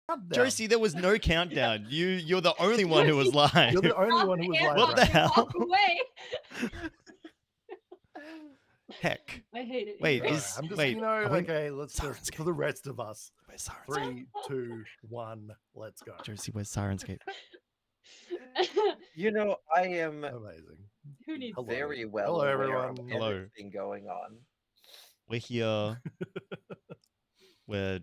countdown. Josie, there was no countdown. You're the only one who was lying. You're the only one who was lying. What the hell? Walk away. Heck. I hate it. Wait, All right, is I'm just, wait, you know, are we- okay, let's just, Sirenscape. for the rest of us, Where's Sirenscape? 3, 2, 1, let's go. Josie, where's Sirenscape? You know, I am Amazing. Who needs Hello. very well Hello, aware everyone. of Hello. everything going on. We're here. we're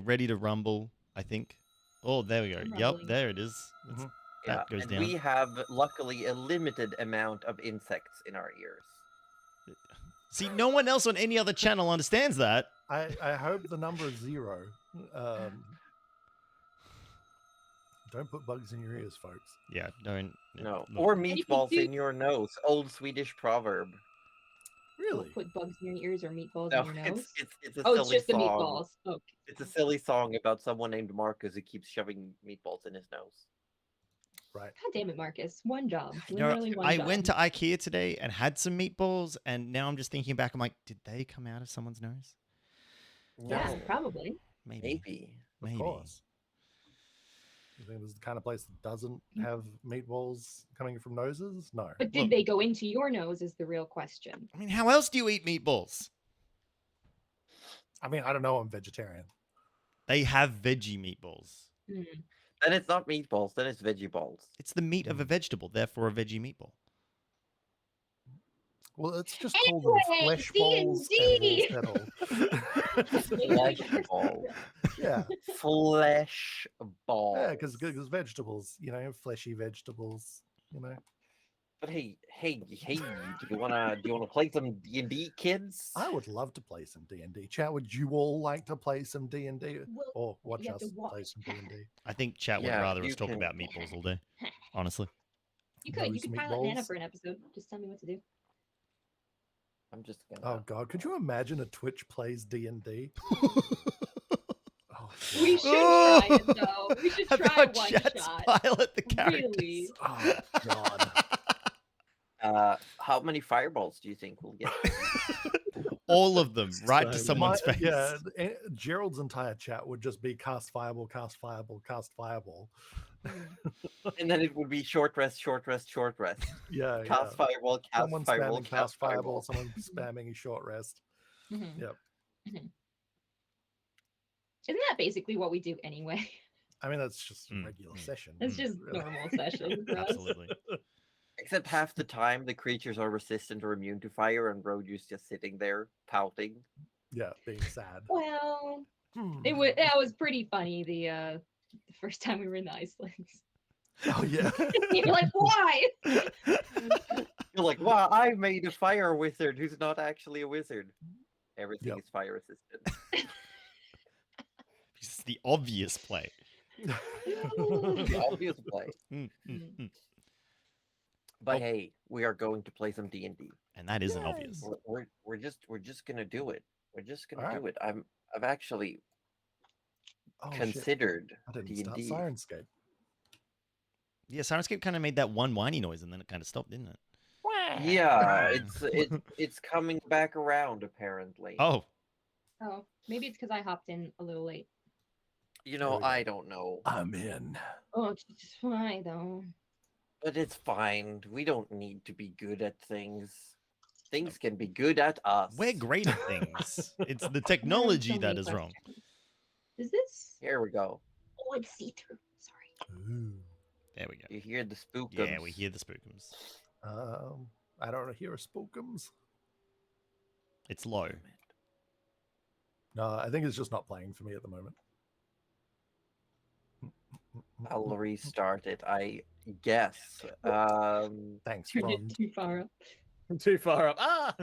ready to rumble, I think. Oh, there we go. I'm Yep, rumbling. there it is. That's- Mhm. Yeah, That goes and down. we have luckily a limited amount of insects in our ears. See, no one else on any other channel understands that. I hope the number is 0. Don't put bugs in your ears, folks. Yeah, don't. No, look. or you meatballs do- in your nose. Old Swedish proverb. Really? Don't put bugs in your ears or meatballs No, in your nose. it's a Oh, silly it's just the song. meatballs. Okay. It's a silly song about someone named Marcus who keeps shoving meatballs in his nose. Right. God damn it, Marcus. One job. You know, Literally one I job. went to IKEA today and had some meatballs, and now I'm just thinking back. I'm like, did they come out of someone's nose? Yeah, No, probably. maybe. Of course. You think this is the kind of place that doesn't have meatballs coming from noses? No. But did Look. they go into your nose is the real question. I mean, how else do you eat meatballs? I mean, I don't know. I'm vegetarian. They have veggie meatballs. Hmm. Then it's not meatballs, then it's veggie balls. It's the meat of a vegetable, therefore a veggie meatball. Well, it's just called them Anyway, flesh balls and D&D. settle. Flesh ball. Yeah. Flesh ball. Yeah, because vegetables, you know, fleshy vegetables, you know. But hey, do you wanna play some D&D, kids? I would love to play some D&D. Chat, would you all like to play some D&D Well, or watch you have us to watch. play some D&D? I think chat would Yeah, rather you us talk can- about meatballs all day, honestly. You could Those pilot Nana meatballs? for an episode. Just tell me what to do. I'm just Oh gonna. god, could you imagine a Twitch plays D&D? Oh, We God. should try it though. We should How try about one chat's shot. pilot the characters? Really? Oh god. How many fireballs do you think we'll get? All of them, right to So someone's face. Yeah, Gerald's entire chat would just be cast fireball, cast fireball, cast fireball. And then it would be short rest, short rest, short rest. Yeah, Cast fireball, cast someone fireball, spamming cast fireball, fireball. someone spamming a short rest. Mhm. Yep. Mhm. Isn't that basically what we do anyway? I mean, that's just a Mm, regular mm. session. It's just really. normal session for us. Absolutely. Except half the time the creatures are resistant or immune to fire, and Rodu's just sitting there pouting. Yeah, being sad. Well, Hmm. that was pretty funny the first time we were in the Icelands. Oh yeah. You're like, why? You're like, wow, I made a fire wizard who's not actually a wizard. Everything Yep. is fire resistant. It's the obvious play. The obvious play. Mm, mm, mm. But Oh. hey, we are going to play some D&D. And that isn't obvious. We're just gonna do it. We're just gonna Alright. do it. I've actually Oh, shit. considered I didn't D&D. start Sirenscape. Yeah, Sirenscape kind of made that one whiny noise and then it kind of stopped, didn't it? Yeah, it's coming back around apparently. Oh, Oh, maybe it's because I hopped in a little late. You There know, we go. I don't know, I'm in. Oh, it's just why though? but it's fine. We don't need to be good at things. Things can be good at us. we're great at things. It's the technology So that many is wrong. questions. Is this? Here we go. Oh, it's see-through. Sorry. Ooh. There we go. You hear the spookums. Yeah, we hear the spookums. I don't hear a spookums. It's low. No, I think it's just not playing for me at the moment. I'll restart it, I guess. Thanks, Turned Ron. it too far up. Too far up. Ah!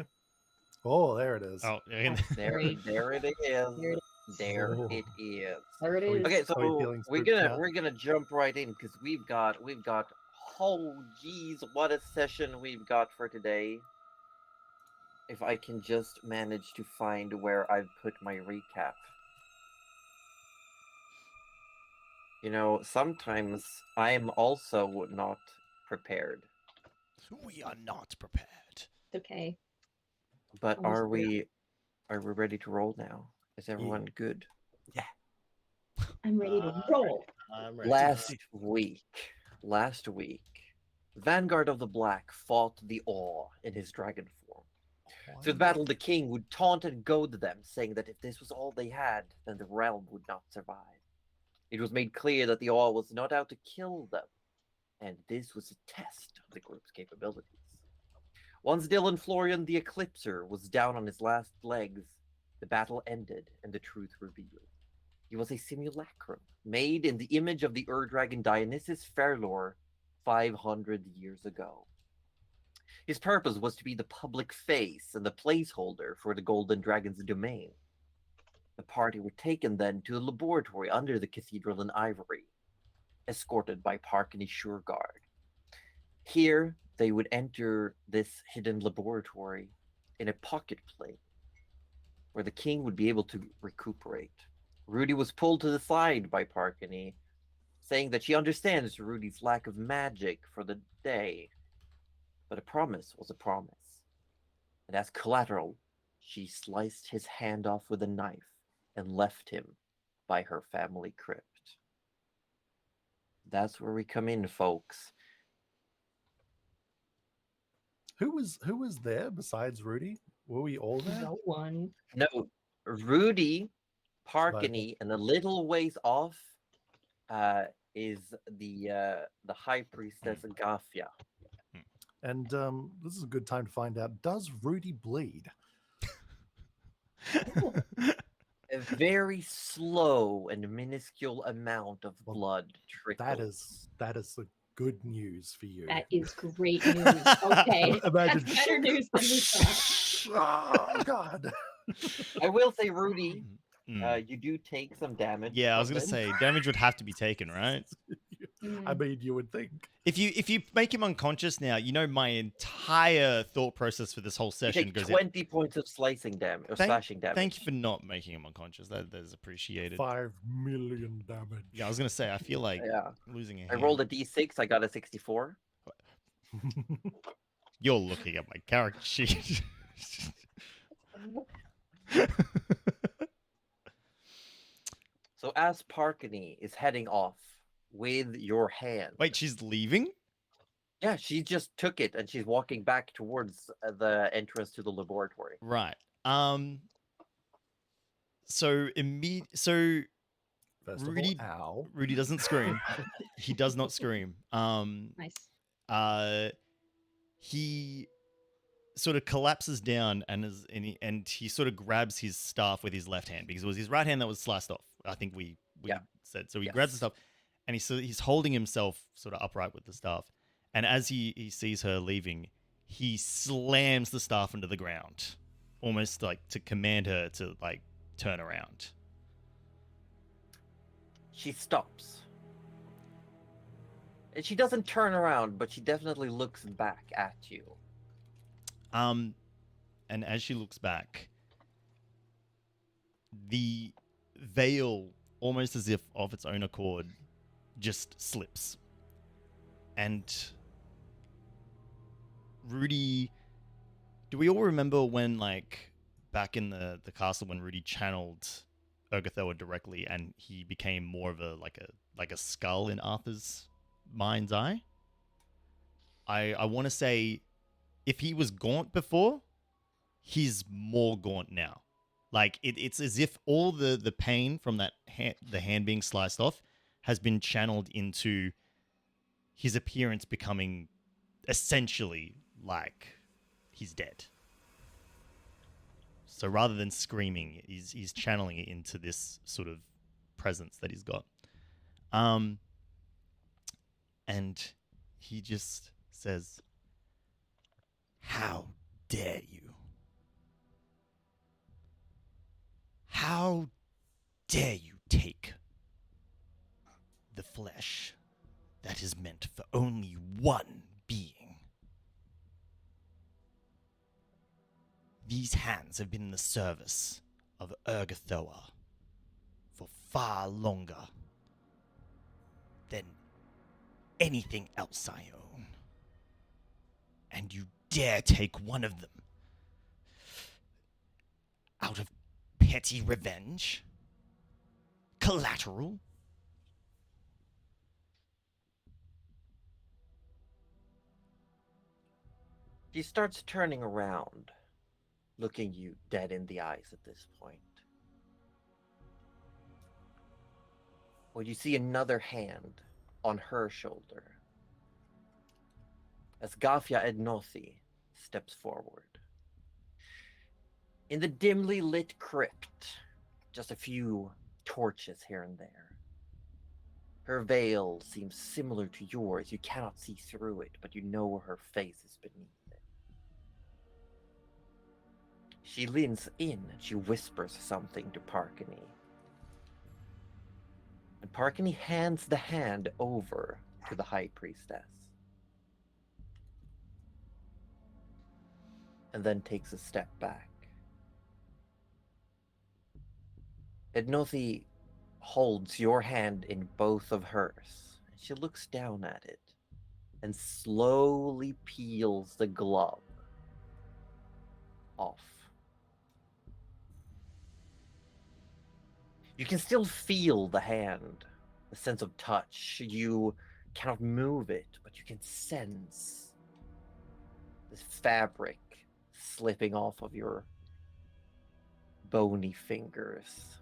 Oh, there it is. Oh, there, Great. there it is. There it There Oh. it is. There it Oh, is. yeah. Okay, so Are we feeling we're spooked gonna now? we're gonna jump right in because we've got oh geez, what a session we've got for today. If I can just manage to find where I've put my recap. You know, sometimes I'm also not prepared. We are not prepared. It's okay. But Almost are there. we ready to roll now? Is everyone good? I'm ready to roll. I'm ready. Last week, Vanguard of the Black fought the Awe in his dragon form. Through the battle, the king would taunt and goad them, saying that if this was all they had, then the realm would not survive. It was made clear that the Awe was not out to kill them, and this was a test of the group's capabilities. Once Dylan Florian the Eclipser was down on his last legs, the battle ended and the truth revealed. He was a simulacrum, made in the image of the Ur-Dragon Dionysus Fairlore 500 years ago. His purpose was to be the public face and the placeholder for the Golden Dragon's domain. The party were taken then to a laboratory under the cathedral in Ivory, escorted by Parkany Sureguard. Here, they would enter this hidden laboratory in a pocket plane, where the king would be able to recuperate. Rudy was pulled to the side by Parkany, saying that she understands Rudy's lack of magic for the day, but a promise was a promise. And as collateral, she sliced his hand off with a knife and left him by her family crypt. That's where we come in, folks. Who was there besides Rudy? Were we all there? No one. No, Rudy, Parkany, and a little ways off is the high priestess Gafia. And this is a good time to find out, does Rudy bleed? A very slow and minuscule amount of Well, blood trickles. That is the good news for you. That is great news. Okay. Imagine. That's better news than we thought. Oh God. I will say, Rudy, Mm. you do take some damage. Yeah, I was from gonna it. say damage would have to be taken, right? I mean, you would think. If you make him unconscious now, you know my entire thought process for this whole You session take goes. 20 points of slicing damage or slashing damage. Thank you for not making him unconscious. That is appreciated. 5 million damage. Yeah, I was gonna say I feel like Yeah, losing a I hand. rolled a d6. I got a 64. You're looking at my character sheet. So as Parkany is heading off with your hand, Wait, she's leaving? yeah, she just took it and she's walking back towards the entrance to the laboratory. Right. So First Rudy- of all, ow. Rudy doesn't scream. He does not scream. Nice. He sort of collapses down and he sort of grabs his staff with his left hand because it was his right hand that was sliced off. I think we Yeah. said so. He grabs the Yes. staff and he's holding himself sort of upright with the staff. And as he sees her leaving, he slams the staff into the ground, almost like to command her to like turn around. She stops. And she doesn't turn around, but she definitely looks back at you. And as she looks back, the veil, almost as if of its own accord, just slips. And Rudy, do we all remember when, like, back in the castle when Rudy channeled Urgathoa directly and he became more of a skull in Arthur's mind's eye? I want to say, if he was gaunt before, he's more gaunt now. Like it's as if all the pain from that the hand being sliced off has been channeled into his appearance becoming essentially like he's dead. So rather than screaming, he's channeling it into this sort of presence that he's got. And he just says, "How dare you? How dare you take the flesh that is meant for only one being? These hands have been in the service of Urgathoa for far longer than anything else I own. And you dare take one of them out of petty revenge? Collateral? She starts turning around, looking you dead in the eyes at this point. Well, you see another hand on her shoulder as Gafia Ednothi steps forward. In the dimly lit crypt, just a few torches here and there. Her veil seems similar to yours. You cannot see through it, but you know her face is beneath it. She leans in and she whispers something to Parkany. And Parkany hands the hand over to the High Priestess. And then takes a step back. Ednothi holds your hand in both of hers. And she looks down at it and slowly peels the glove off. You can still feel the hand, the sense of touch. You cannot move it, but you can sense this fabric slipping off of your bony fingers.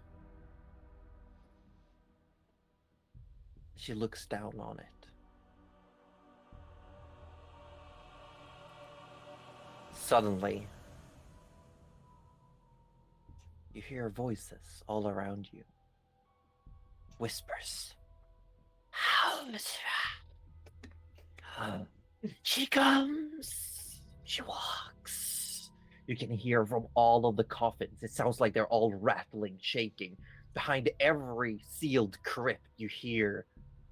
She looks down on it. Suddenly, you hear voices all around you. Whispers. She comes. She walks. You can hear from all of the coffins. It sounds like they're all rattling, shaking. Behind every sealed crypt, you hear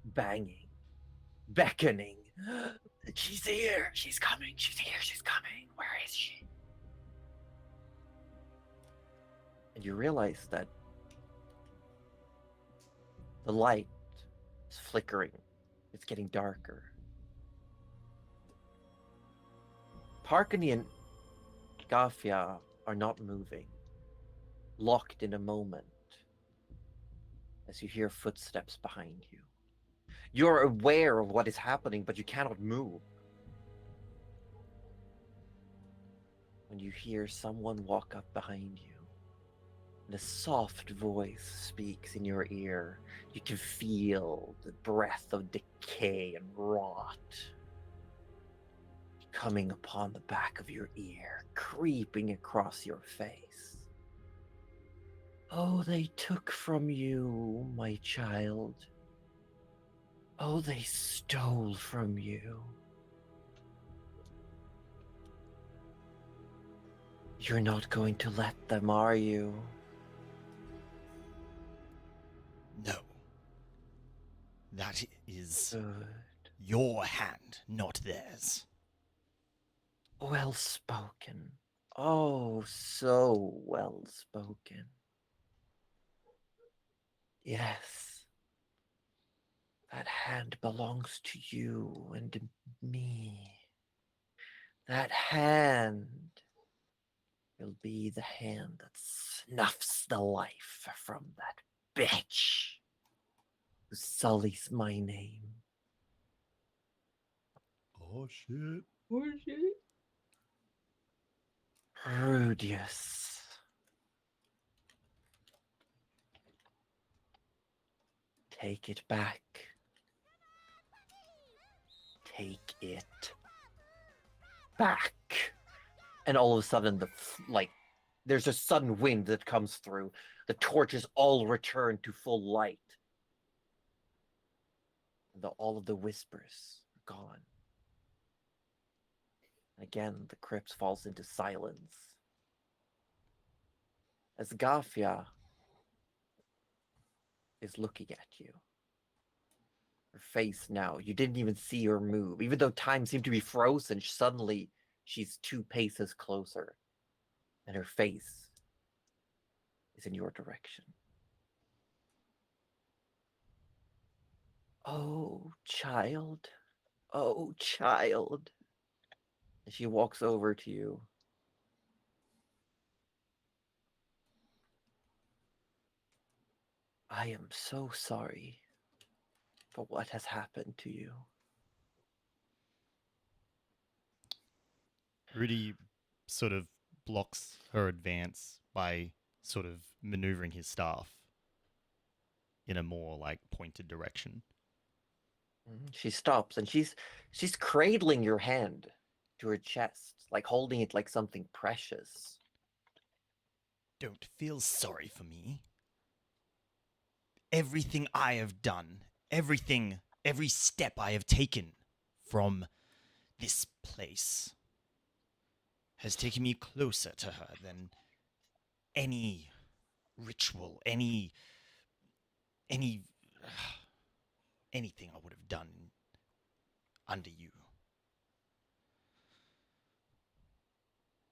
banging, beckoning. She's here. She's coming. She's here. She's coming. Where is she? And you realize that the light is flickering. It's getting darker. Parkany and Gafia are not moving, locked in a moment as you hear footsteps behind you. You're aware of what is happening, but you cannot move. When you hear someone walk up behind you, and a soft voice speaks in your ear, you can feel the breath of decay and rot coming upon the back of your ear, creeping across your face. Oh, they took from you, my child. Oh, they stole from you. You're not going to let them, are you? No. That is Good. your hand, not theirs. Well spoken. Oh, so well spoken. Yes. That hand belongs to you and me. That hand will be the hand that snuffs the life from that bitch who sullies my name. Oh shit. Oh shit. Rudius. Take it back. Take it back. And all of a sudden, there's a sudden wind that comes through. The torches all return to full light. All of the whispers are gone. Again, the crypt falls into silence. As Gafia is looking at you. Her face now, you didn't even see her move. Even though time seemed to be frozen, suddenly she's 2 paces closer. And her face is in your direction. Oh, child. Oh, child. And she walks over to you. I am so sorry for what has happened to you. Rudy sort of blocks her advance by sort of maneuvering his staff in a more like pointed direction. She stops and she's cradling your hand to her chest, like holding it like something precious. Don't feel sorry for me. Everything I have done, every step I have taken from this place has taken me closer to her than any ritual, any anything I would have done under you.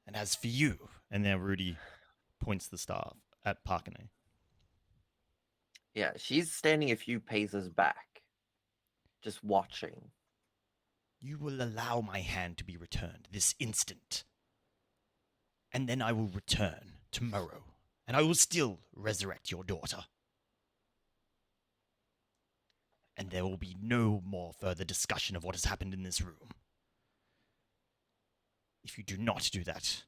And as for you, and then Rudy points the staff at Parkane. Yeah, she's standing a few paces back, just watching. You will allow my hand to be returned this instant. And then I will return tomorrow, and I will still resurrect your daughter. And there will be no more further discussion of what has happened in this room. If you do not do that,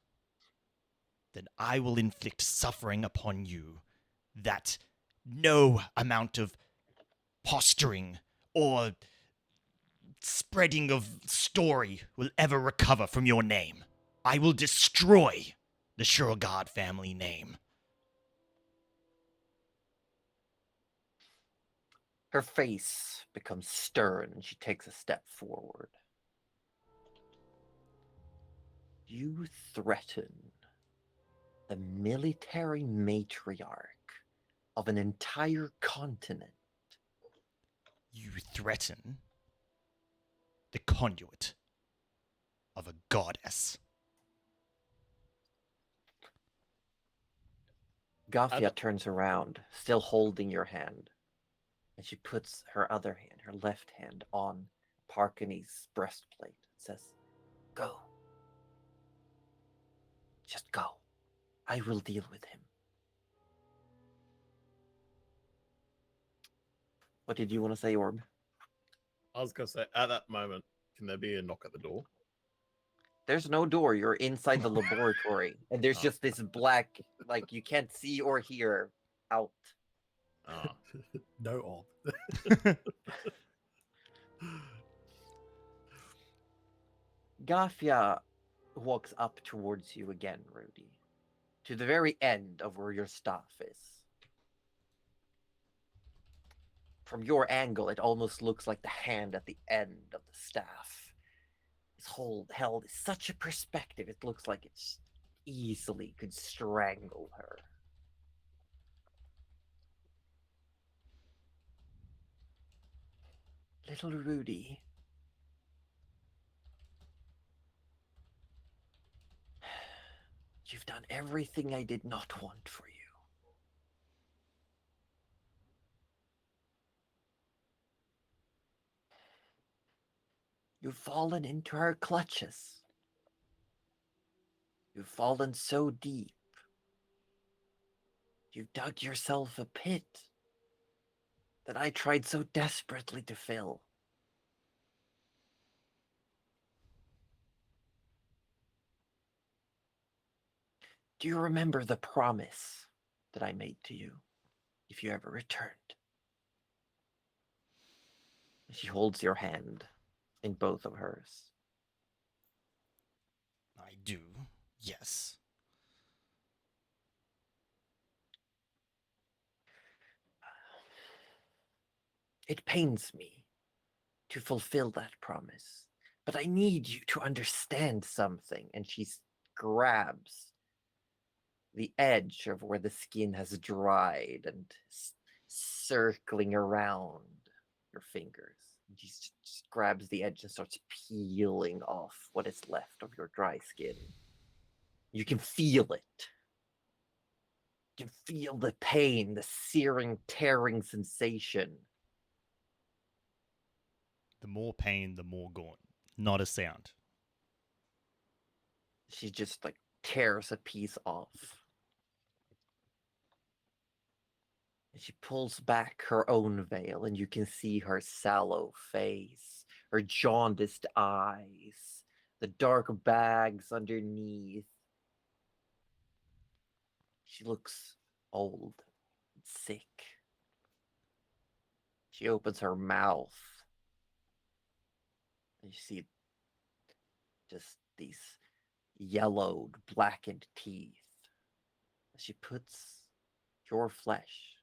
then I will inflict suffering upon you that no amount of posturing or spreading of story will ever recover from your name. I will destroy the Shurogard family name. Her face becomes stern and she takes a step forward. You threaten the military matriarch of an entire continent. You threaten the conduit of a goddess. Gafia turns around, still holding your hand, and she puts her other hand, her left hand, on Parkane's breastplate and says, "Go. Just go. I will deal with him." What did you want to say, Orb? I was gonna say, at that moment, can there be a knock at the door? There's no door. You're inside the laboratory, and there's Oh. just this black, like you can't see or hear out. Ah, No orb. Gafia walks up towards you again, Rudy, to the very end of where your staff is. From your angle, it almost looks like the hand at the end of the staff is held in such a perspective, it looks like it's easily could strangle her. Little Rudy, you've done everything I did not want for you. You've fallen into her clutches. You've fallen so deep. You've dug yourself a pit that I tried so desperately to fill. Do you remember the promise that I made to you if you ever returned? She holds your hand in both of hers. I do, yes. It pains me to fulfill that promise, but I need you to understand something. And she grabs the edge of where the skin has dried and circling around your fingers. And she just grabs the edge and starts peeling off what is left of your dry skin. You can feel it. You can feel the pain, the searing, tearing sensation. The more pain, the more gaunt. Not a sound. She just like tears a piece off. And she pulls back her own veil, and you can see her sallow face, her jaundiced eyes, the dark bags underneath. She looks old and sick. She opens her mouth, and you see just these yellowed, blackened teeth. She puts your flesh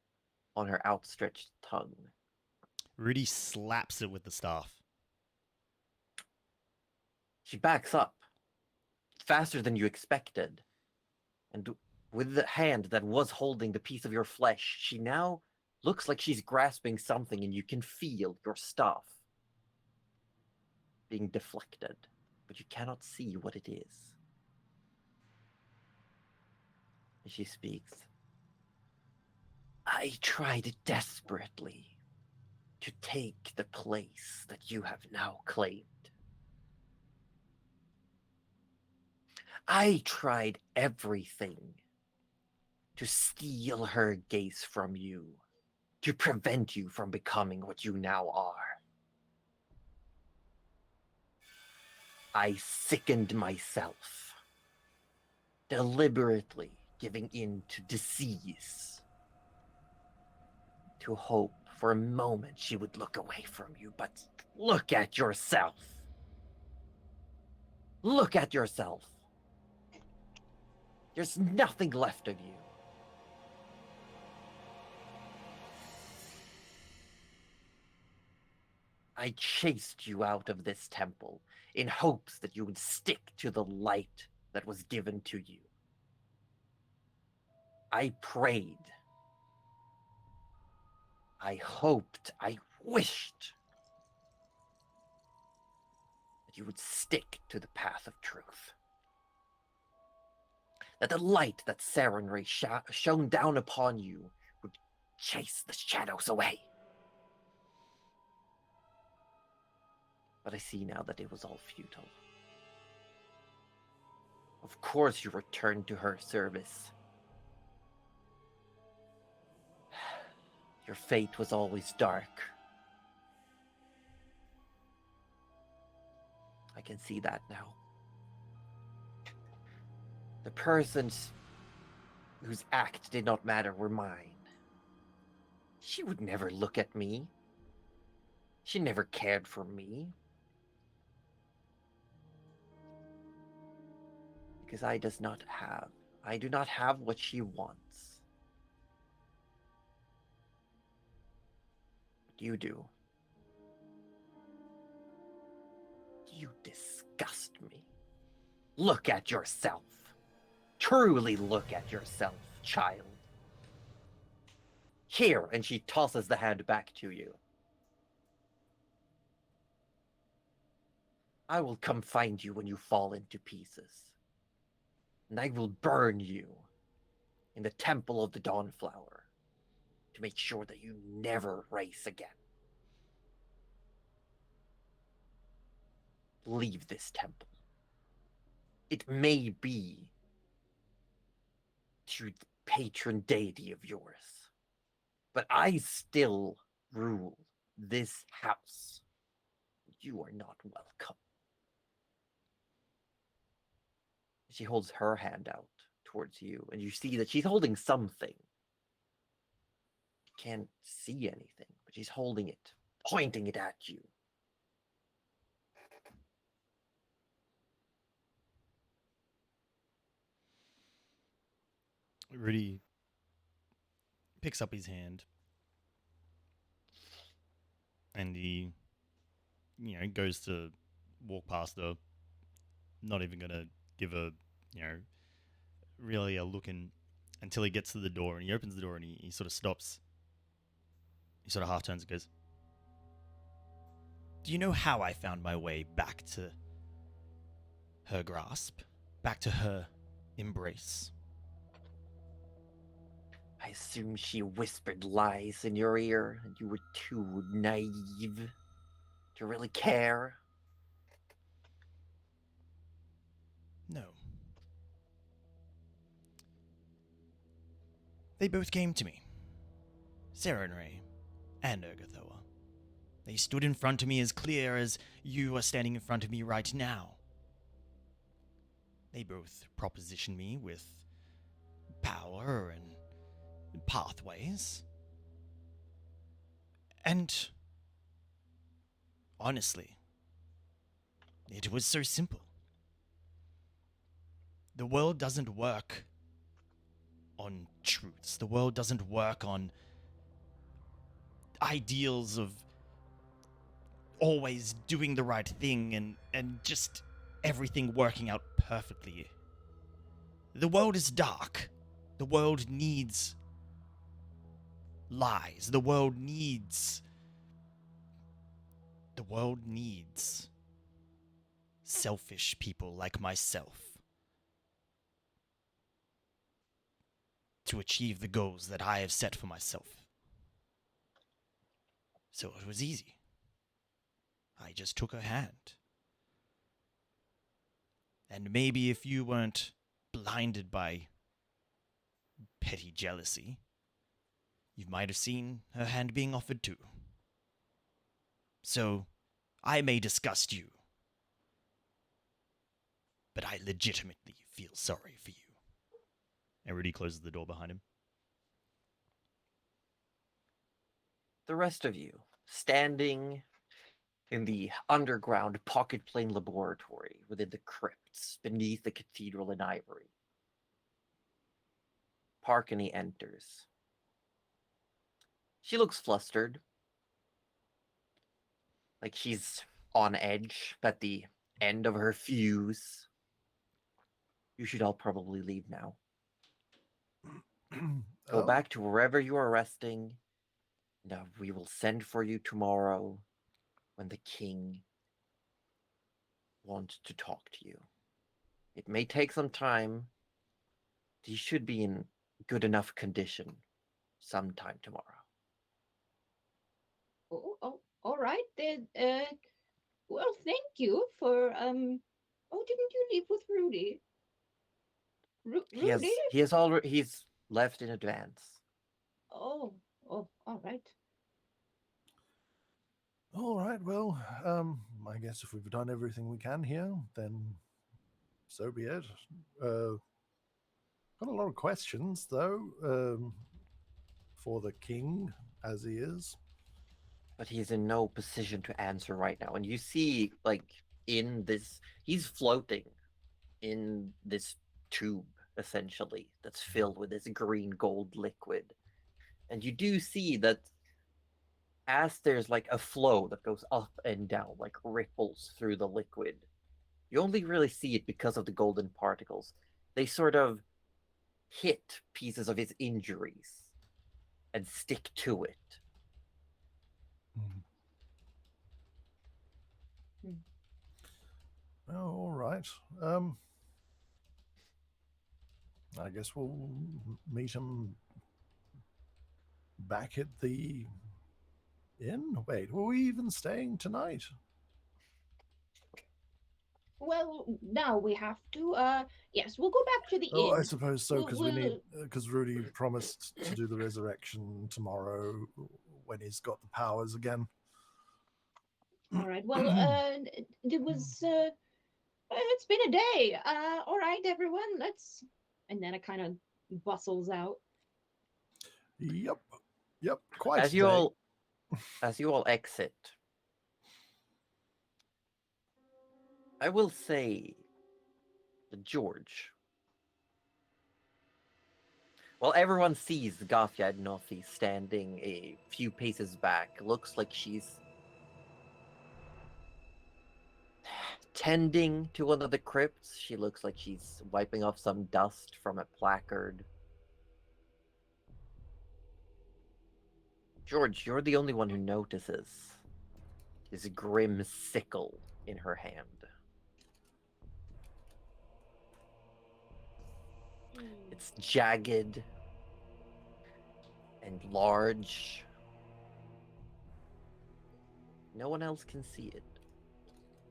on her outstretched tongue. Rudy slaps it with the staff. She backs up faster than you expected. And with the hand that was holding the piece of your flesh, she now looks like she's grasping something, and you can feel your staff being deflected, but you cannot see what it is. And she speaks. I tried desperately to take the place that you have now claimed. I tried everything to steal her gaze from you, to prevent you from becoming what you now are. I sickened myself, deliberately giving in to disease, to hope for a moment she would look away from you. But look at yourself. Look at yourself. There's nothing left of you. I chased you out of this temple in hopes that you would stick to the light that was given to you. I prayed. I hoped, I wished that you would stick to the path of truth. That the light that Sarenrae shone down upon you would chase the shadows away. But I see now that it was all futile. Of course you returned to her service. Your fate was always dark. I can see that now. The persons whose act did not matter were mine. She would never look at me. She never cared for me. Because I do not have what she wants. But you do. You disgust me. Look at yourself. Truly look at yourself, child. Here, and she tosses the hand back to you. I will come find you when you fall into pieces. And I will burn you in the Temple of the Dawnflower to make sure that you never race again. Leave this temple. It may be to the patron deity of yours, but I still rule this house. You are not welcome. She holds her hand out towards you, and you see that she's holding something. You can't see anything, but she's holding it, pointing it at you. Rudy picks up his hand and he, goes to walk past her, not even gonna give a, really a look in until he gets to the door, and he opens the door and he sort of stops. He sort of half turns and goes, "Do you know how I found my way back to her grasp? Back to her embrace?" I assume she whispered lies in your ear, and you were too naive to really care. No. They both came to me. Sarenrae and Urgathoa. They stood in front of me as clear as you are standing in front of me right now. They both proposition me with power and pathways. And honestly, it was so simple. The world doesn't work on truths. The world doesn't work on ideals of always doing the right thing and just everything working out perfectly. The world is dark. The world needs lies. The world needs selfish people like myself to achieve the goals that I have set for myself. So it was easy. I just took her hand. And maybe if you weren't blinded by petty jealousy, you might have seen her hand being offered too. So, I may disgust you, but I legitimately feel sorry for you. And Rudy closes the door behind him. The rest of you, standing in the underground pocket plane laboratory within the crypts beneath the cathedral in Ivory. Parkany enters. She looks flustered, like she's on edge at the end of her fuse. You should all probably leave now. Go Oh, back to wherever you are resting. And we will send for you tomorrow when the king wants to talk to you. It may take some time. He should be in good enough condition sometime tomorrow. Oh, all right then. Well, thank you for Oh, didn't you leave with Rudy? Rudy? He's left in advance. Oh, all right. all right. Well, I guess if we've done everything we can here, then so be it. Got a lot of questions though, for the king as he is. But he's in no position to answer right now. And you see, like, in this, he's floating in this tube, essentially, that's filled with this green gold liquid. And you do see that as there's like a flow that goes up and down, like ripples through the liquid, you only really see it because of the golden particles. They sort of hit pieces of his injuries and stick to it. Oh, all right. I guess we'll meet him back at the inn. Wait, were we even staying tonight? Well, now we have to. Yes, we'll go back to the Oh, inn. I suppose so, because We'll- we need because Rudy promised to do the resurrection tomorrow when he's got the powers again. All right. Well, it was. It's been a day. All right, everyone. Let's. And then it kind of bustles out. Yep, quite. As you all exit, I will say that George. Well, everyone sees Gafia Nothi standing a few paces back. Looks like she's tending to one of the crypts. She looks like she's wiping off some dust from a placard. George, you're the only one who notices this grim sickle in her hand. It's jagged and large. No one else can see it.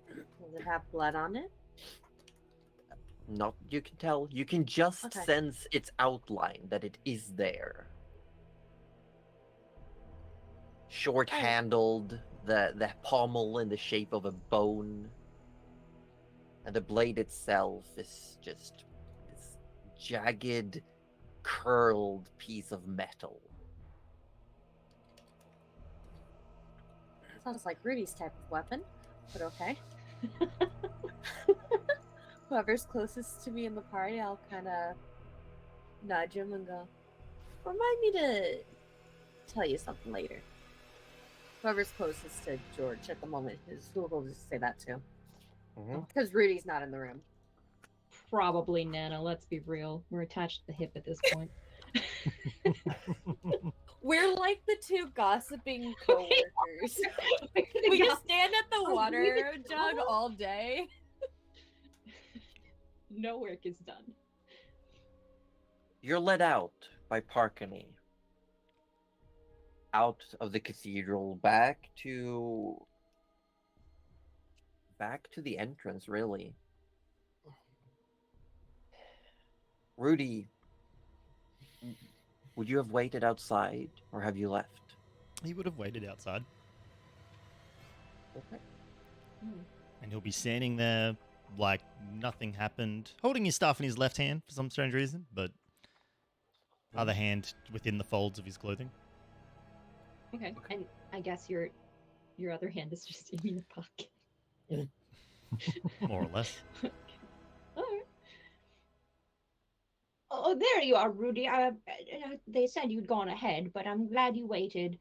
Does it have blood on it? Not you can tell. You can just Okay. sense its outline that it is there. Short-handled, the pommel in the shape of a bone, and the blade itself is just this jagged, curled piece of metal. Sounds like Rudy's type of weapon, but okay. Whoever's closest to me in the party, I'll kind of nudge him and go, remind me to tell you something later. Whoever's closest to George at the moment is who will just say that to. Because Rudy's not in the room. Probably Nana, let's be real. We're attached to the hip at this point. We're like the two gossiping coworkers. We just stand at the water jug all day. No work is done. You're led out by Parkany. Out of the cathedral, back to the entrance, really. Rudy, would you have waited outside, or have you left? He would have waited outside, Okay. and he'll be standing there like nothing happened, holding his staff in his left hand for some strange reason, but other hand within the folds of his clothing. Okay. And I guess your other hand is just in your pocket. More or less. Alright. Oh, there you are, Rudy. They said you'd gone ahead, but I'm glad you waited.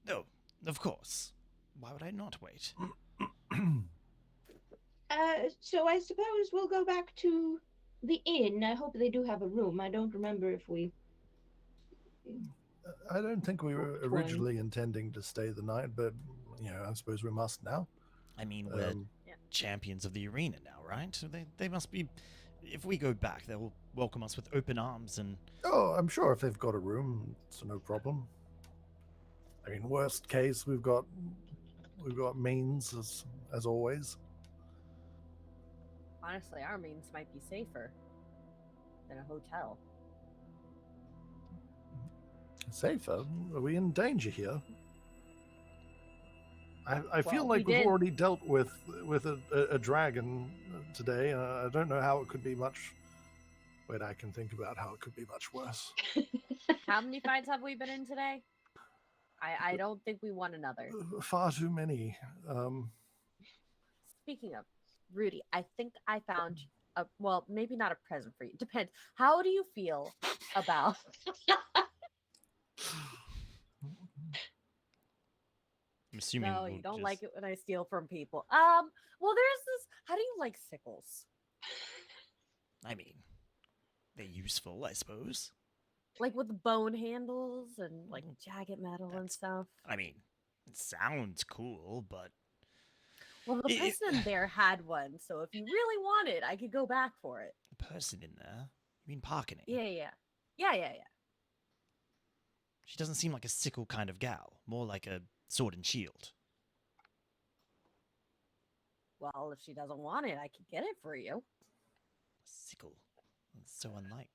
No, of course. Why would I not wait? So I suppose we'll go back to the inn. I hope they do have a room. I don't remember if we... I don't think we were Fine. originally intending to stay the night, but I suppose we must now. I mean, we're champions of the arena now, right? So they must be... If we go back, they'll welcome us with open arms and... Oh, I'm sure if they've got a room, it's no problem. I mean, worst case, we've got means as always. Honestly, our means might be safer than a hotel. Safer? Are we in danger here? I feel Well, like we we've did. already dealt with a dragon today. I don't know how it could be much. Wait, I can think about how it could be much worse. How many fights have we been in today? I don't think we won another. Far too many. Speaking of, Rudy, I think I found well, maybe not a present for you. Depends. How do you feel about I'm assuming No, we'll you don't just... like it when I steal from people. Well, there's this. How do you like sickles? I mean, they're useful, I suppose. Like with bone handles and like jagged metal and stuff. I mean, it sounds cool, but... Well, the person in there had one, so if you really want it, I could go back for it. The person in there? You mean Parkany? Yeah. She doesn't seem like a sickle kind of gal. More like a sword and shield. Well, if she doesn't want it, I could get it for you. Sickle. That's so unlike.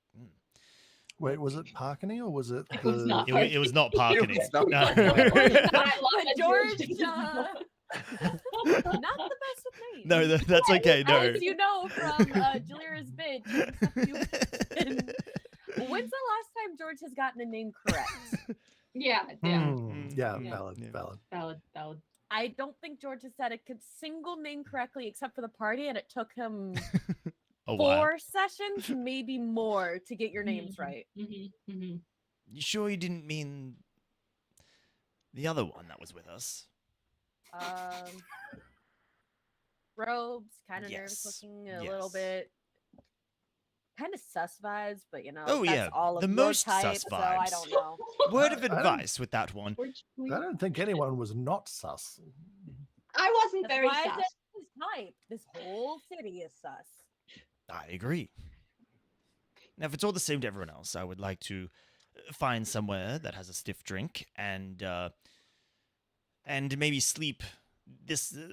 Wait, was it Parkany or was it It was the... not. It was not Parkany. was not No. I love But that George, not the best with names. No, that's okay. No. As you know from Jalira's bitch. When's the last time George has gotten a name correct? Yeah. Yeah, Yeah. valid, Yeah. valid. Valid. I don't think George has said a single name correctly except for the party, and it took him Oh, 4 wow. sessions, maybe more, to get your names right. Mm-hmm. You sure you didn't mean the other one that was with us? Robes, kind of nervous Yes, looking, a little yes. bit. Kind of sus vibes, but Oh, that's yeah, all of the your most type, sus so I vibes. don't know. Word of I don't- advice with that one. I don't think anyone was not sus. I wasn't That's very why I sus. said his type. This whole city is sus. I agree. Now, if it's all the same to everyone else, I would like to find somewhere that has a stiff drink and maybe sleep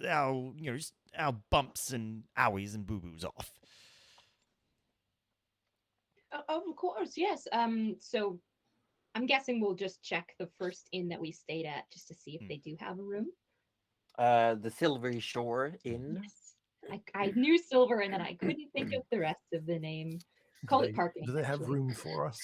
our bumps and owies and boo boos off. Of course, yes. So I'm guessing we'll just check the first inn that we stayed at just to see if they do have a room. The Silvery Shore Inn. Yes. I knew silver, and then I couldn't think of the rest of the name. Call it parking. Do they have actually. room for us?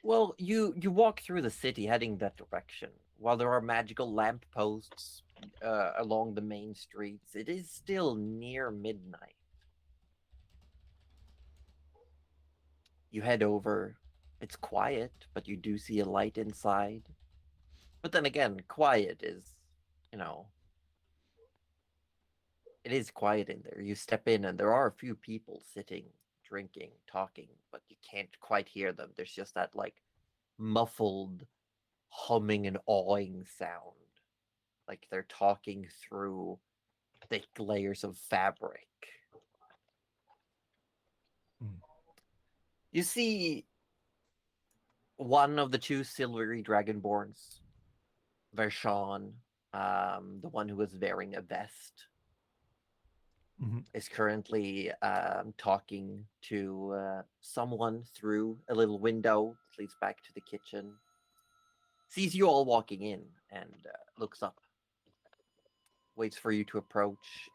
Well, you walk through the city heading that direction. While there are magical lampposts along the main streets, it is still near midnight. You head over. It's quiet, but you do see a light inside. But then again, quiet is, you know, it is quiet in there. You step in, and there are a few people sitting, drinking, talking, but you can't quite hear them. There's just that, like, muffled humming and awing sound. Like they're talking through thick layers of fabric. Hmm. You see one of the two silvery dragonborns, Vershawn, the one who was wearing a vest, Mhm. is currently talking to someone through a little window that leads back to the kitchen. Sees you all walking in and looks up. Waits for you to approach.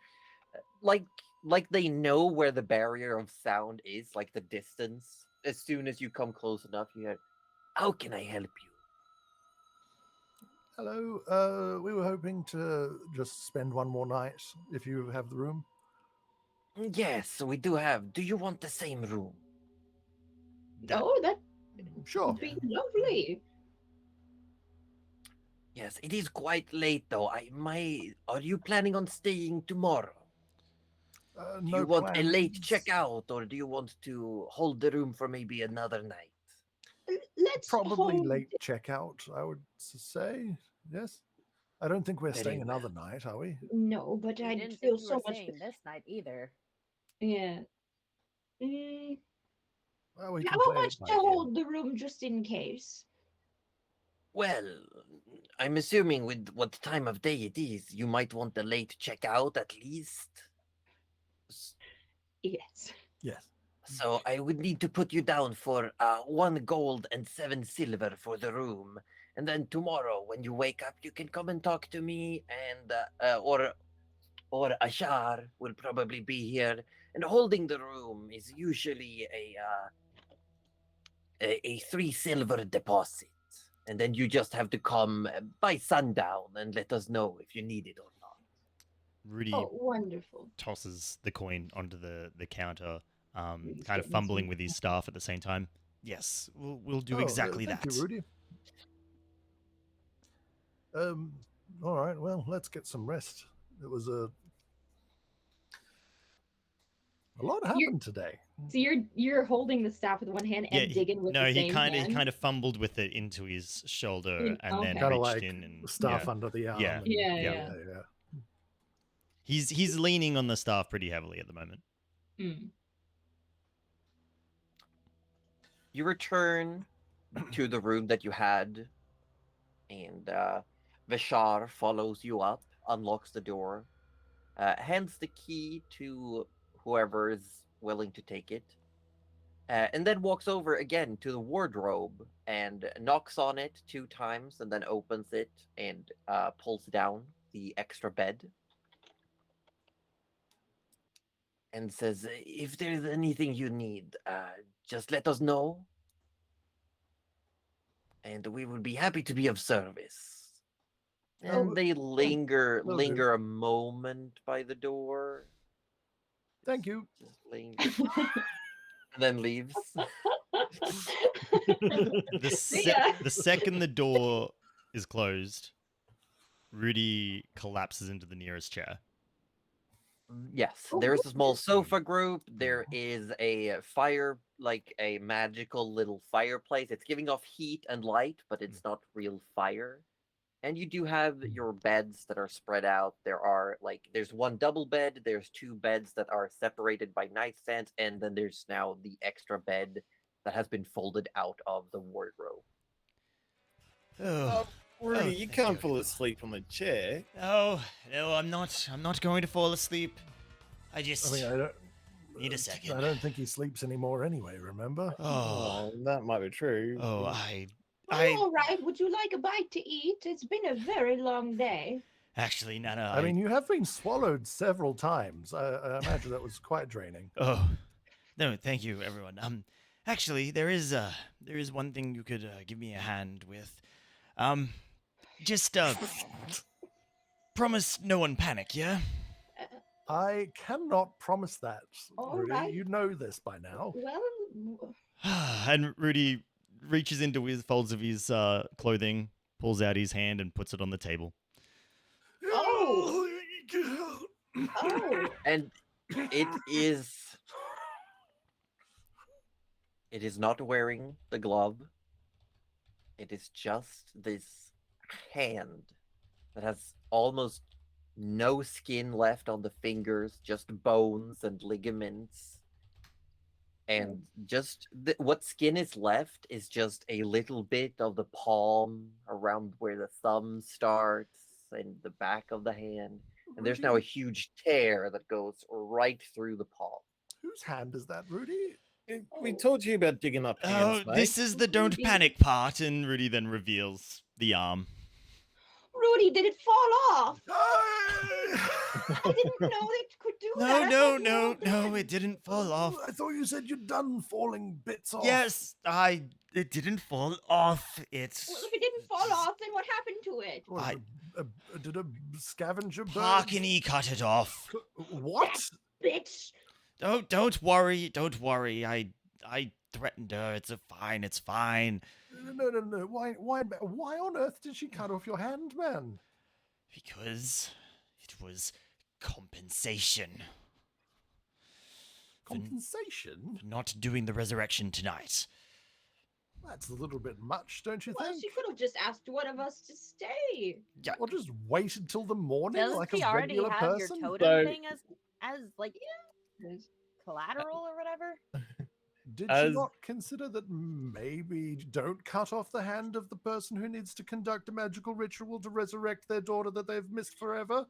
Like they know where the barrier of sound is, like the distance. As soon as you come close enough, you hear, "How can I help you?" Hello. We were hoping to just spend one more night if you have the room. Yes, we do have. Do you want the same room? Oh, that Sure. would be lovely. Yes, it is quite late though. Are you planning on staying tomorrow? Do No you want a late plans. checkout, or do you want to hold the room for maybe another night? Let's Probably hold. late checkout, I would say. Yes. I don't think we're Very staying well. another night, are we? No, but We I didn't feel think you so were much. staying this night either. Yeah. Mm, Well, we can how play much it by to ear. hold the room just in case? Well, I'm assuming with what time of day it is, you might want a late checkout at least. Yes. Yes. So I would need to put you down for 1 gold and 7 silver for the room. And then tomorrow, when you wake up, you can come and talk to me, and or Ashar will probably be here. And holding the room is usually a 3 silver deposit. And then you just have to come by sundown and let us know if you need it or not. Rudy Oh, wonderful. tosses the coin onto the counter, Rudy's kind of getting fumbling some- with his staff at the same time. Yes, we'll do Oh, exactly thank that. you, Rudy. All right. Well, let's get some rest. It was a lot happened today. So you're holding the staff with one hand and Yeah, digging with no, the he same kind hand. of fumbled with it into his shoulder and then Okay. Kind of reached like in and staff yeah. under the arm. Yeah. and- Yeah, Yeah. yeah. He's leaning on the staff pretty heavily at the moment. Mm. You return to the room that you had, and Vishar follows you up, unlocks the door, hands the key to whoever is willing to take it, and then walks over again to the wardrobe and knocks on it 2 times, and then opens it and pulls down the extra bed. And says, "If there's anything you need, just let us know, and we would be happy to be of service." And Oh, they linger will do. a moment by the door. Thank you. Just linger. And then leaves. Yeah. The second the door is closed, Rudy collapses into the nearest chair. Yes, Oh, there's a small goodness. sofa group. There is a fire, like a magical little fireplace. It's giving off heat and light, but it's not real fire. And you do have your beds that are spread out. There's one double bed, there's 2 beds that are separated by nightstands, and then there's now the extra bed that has been folded out of the wardrobe. Oh, Rudy, Oh, you thank can't you. fall asleep on the chair. no, I'm not going to fall asleep. I I just mean, I don't need a second. I don't think he sleeps anymore anyway. Remember? Oh, That might be true. oh, Oh, all right. Would you like a bite to eat? It's been a very long day. Actually, Nana, I mean, you have been swallowed several times. I imagine that was quite draining. Oh, no, thank you, everyone. Actually, there is one thing you could give me a hand with. Just promise no one panic, yeah? I cannot promise that, All Rudy. right. You know this by now. Well, And Rudy reaches into his folds of his clothing, pulls out his hand, and puts it on the table. Oh. oh, And it is not wearing the glove. It is just this hand that has almost no skin left on the fingers, just bones and ligaments. And just what skin is left is just a little bit of the palm around where the thumb starts and the back of the hand. And there's now a huge tear that goes right through the palm. Whose hand is that, Rudy? We told you about digging up hands, Oh, mate. this is the don't Rudy. panic part, and Rudy then reveals the arm. Rudy, did it fall off? I I didn't know it could do that. I thought you were all No, done. it didn't fall off. thought you said you'd done falling bits off. Yes, it didn't fall off. It's Well, if it didn't fall off, then what happened to it? What, did a scavenger bird? Parkiny cut it off. What? Bitch. Don't worry. I threatened her. It's fine. No. Why on earth did she cut off your hand, man? Because it was compensation Compensation? for not doing the resurrection tonight. That's a little bit much, don't you Well, think? she could have just asked one of us to stay. Yeah. Or just wait until the morning Doesn't like she a already regular have person? your totem So- thing as like collateral or whatever? Did As- you not consider that maybe don't cut off the hand of the person who needs to conduct a magical ritual to resurrect their daughter that they've missed forever?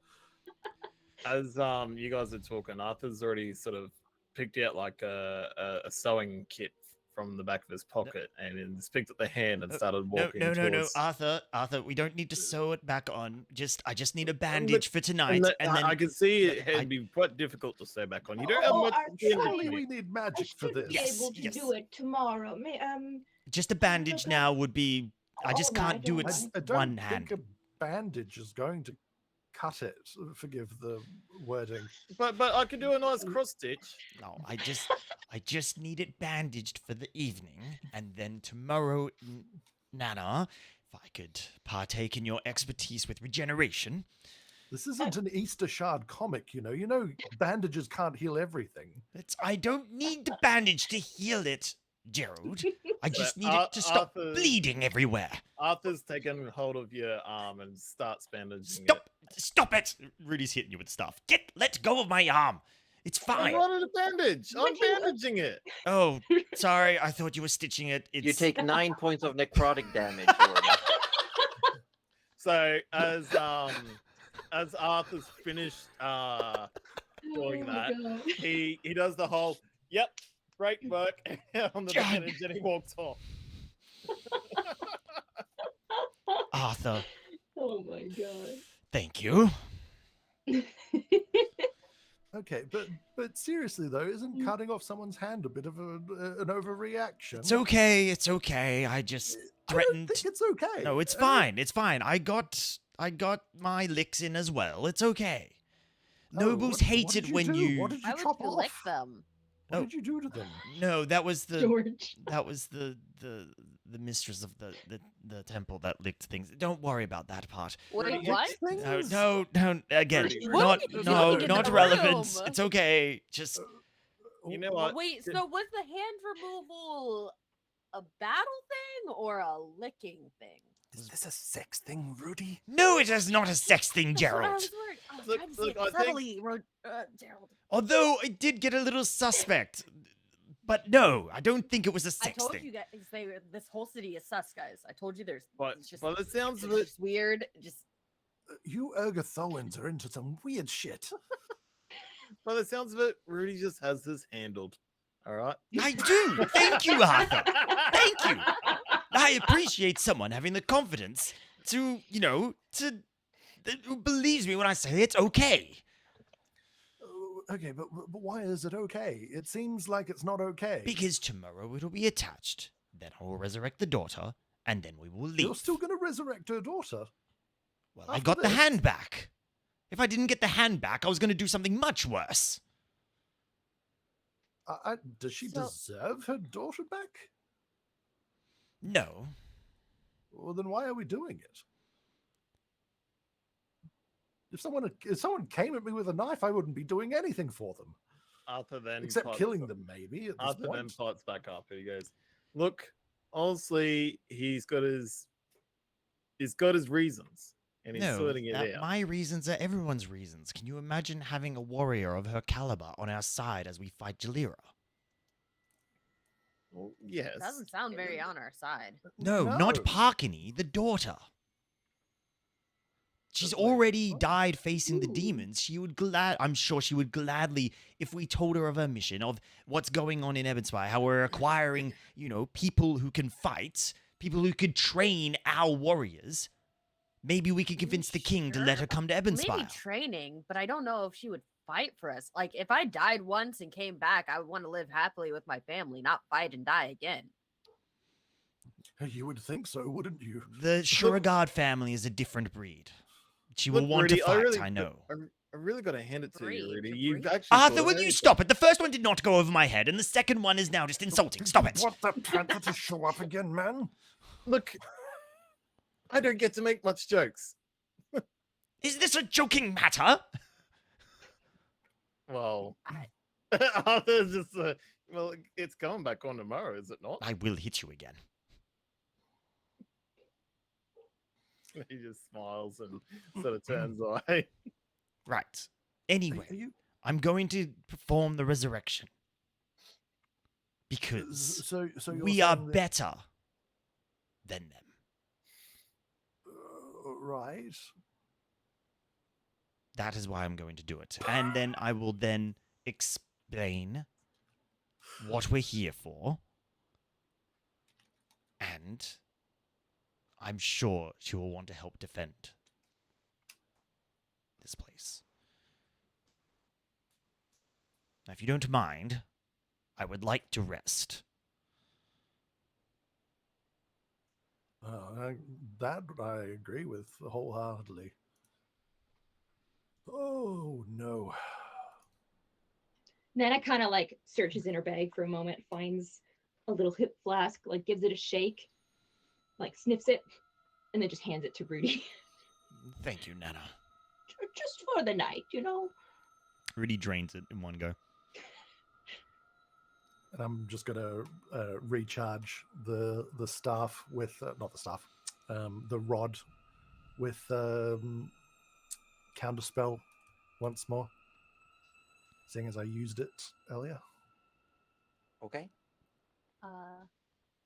As you guys are talking, Arthur's already sort of picked out like a sewing kit from the back of his pocket and he's picked up the hand and started walking No, towards... Arthur, we don't need to sew it back on. I just need a bandage for tonight, and then I can see but it'd be quite difficult to sew back on. You don't have Oh, much our skin child- Surely between we you. need I magic for should this. be Yes, able to yes. do it tomorrow. just a bandage okay. now would be. I just All can't right, do all it right. I don't one think hand. a bandage is going to cut it. Forgive the wording. But I could do a nice cross stitch. No, I just need it bandaged for the evening, and then tomorrow, Nana, if I could partake in your expertise with regeneration. This isn't an Easter Shard comic, you know. You know, bandages can't heal everything. I don't need the bandage to heal it, Gerald. I just need Ar- it to stop Arthur- bleeding everywhere. Arthur's taken hold of your arm and starts bandaging Stop it! Rudy's hitting you with stuff. Let go of my arm. It's it. I fine. wanted a bandage. I'm Would you- bandaging it. Oh, sorry. I thought you were stitching it. You take 9 points of necrotic damage. Jordan. So as Arthur's finished doing Oh my that, God. he does the whole great work on the God. bandage and he walks off. Arthur, Oh my god. thank you. Okay, but seriously though, isn't cutting off someone's hand a bit of an overreaction? It's okay. It's okay. I just I don't threatened. think it's okay. No, it's I mean, fine. It's fine. I got my licks in as well. It's okay. oh, Nobles what hate did it you when do? you. What did you Why would chop you off? lick them? What Oh. did you do to them? No, that was the George. the mistress of the temple that licked things. Don't worry about that part. Wait, Rudy, what? No. Again, Rudy, not Rudy, no, Rudy, not Rudy. relevant. Room. It's okay. Just You know what? Wait, so was the hand removal a battle thing or a licking thing? Is this a sex thing, Rudy? no. It is not a sex thing, That's what I Gerald. was worried. Oh, Look, trying to say look, it I think- subtly, Gerald. Although I did get a little suspect, but no, I don't think it was a I sex told thing. you guys, this whole city is sus, guys. I told you there's. But it's just, by the sounds of it's it, just weird. Just You Ergothoans are into some weird shit. Rudy just has this handled. All right. I do. Thank you, Arthur. Thank you. I appreciate someone having the confidence to Who believes me when I say it's okay? Okay, but why is it okay? It seems like it's not okay. Because tomorrow it'll be attached. Then I will resurrect the daughter, and then we will leave. You're still going to resurrect her daughter. Well, I after got the this? hand back. If I didn't get the hand back, I was going to do something much worse. Does she So- deserve her daughter back? No. Well, then why are we doing it? If someone came at me with a knife, I wouldn't be doing anything for them. Arthur then Except pops- killing them, maybe, at this Arthur then point. pots back up and he goes, "Look, honestly, he's got his reasons, and he's No, sorting it out." my reasons are everyone's reasons. Can you imagine having a warrior of her caliber on our side as we fight Jalira? Well, yes. Doesn't sound very on our side. No, not Parkini, the daughter. She's already died facing the demons. She would I'm sure she would gladly, if we told her of her mission, of what's going on in Ebonspire, how we're acquiring, people who can fight, people who could train our warriors. Maybe we could convince the king to let her come to Ebonspire. Maybe training, but I don't know if she would fight for us. Like, if I died once and came back, I would want to live happily with my family, not fight and die again. You would think so, wouldn't you? The Shuragard family is a different breed. She will Look, want Rudy, to fight, I I know. I really got to hand it to Breed, you, Rudy. to You've breed. actually Arthur, thought will of you everything. stop it? The first one did not go over my head, and the second one is now just insulting. Stop it. Want the panther to show up again, man? Look, I don't get to make much jokes. Is this a joking matter? Well, Arthur's just well, it's going back on tomorrow, is it not? I will hit you again. He just smiles and sort of turns away. Right. Anyway, Are you, I'm going to perform the resurrection. Because so you're we are saying that- better than them. right. That is why I'm going to do it. And then I will then explain what we're here for. And I'm sure she will want to help defend this place. Now, if you don't mind, I would like to rest. That I agree with wholeheartedly. Oh no. Nana kind of like searches in her bag for a moment, finds a little hip flask, like gives it a shake, like sniffs it, and then just hands it to Rudy. Thank you, Nana. Just for the night, Rudy drains it in one go. And I'm just gonna recharge the staff with not the staff, the rod with counterspell once more, seeing as I used it earlier. Okay.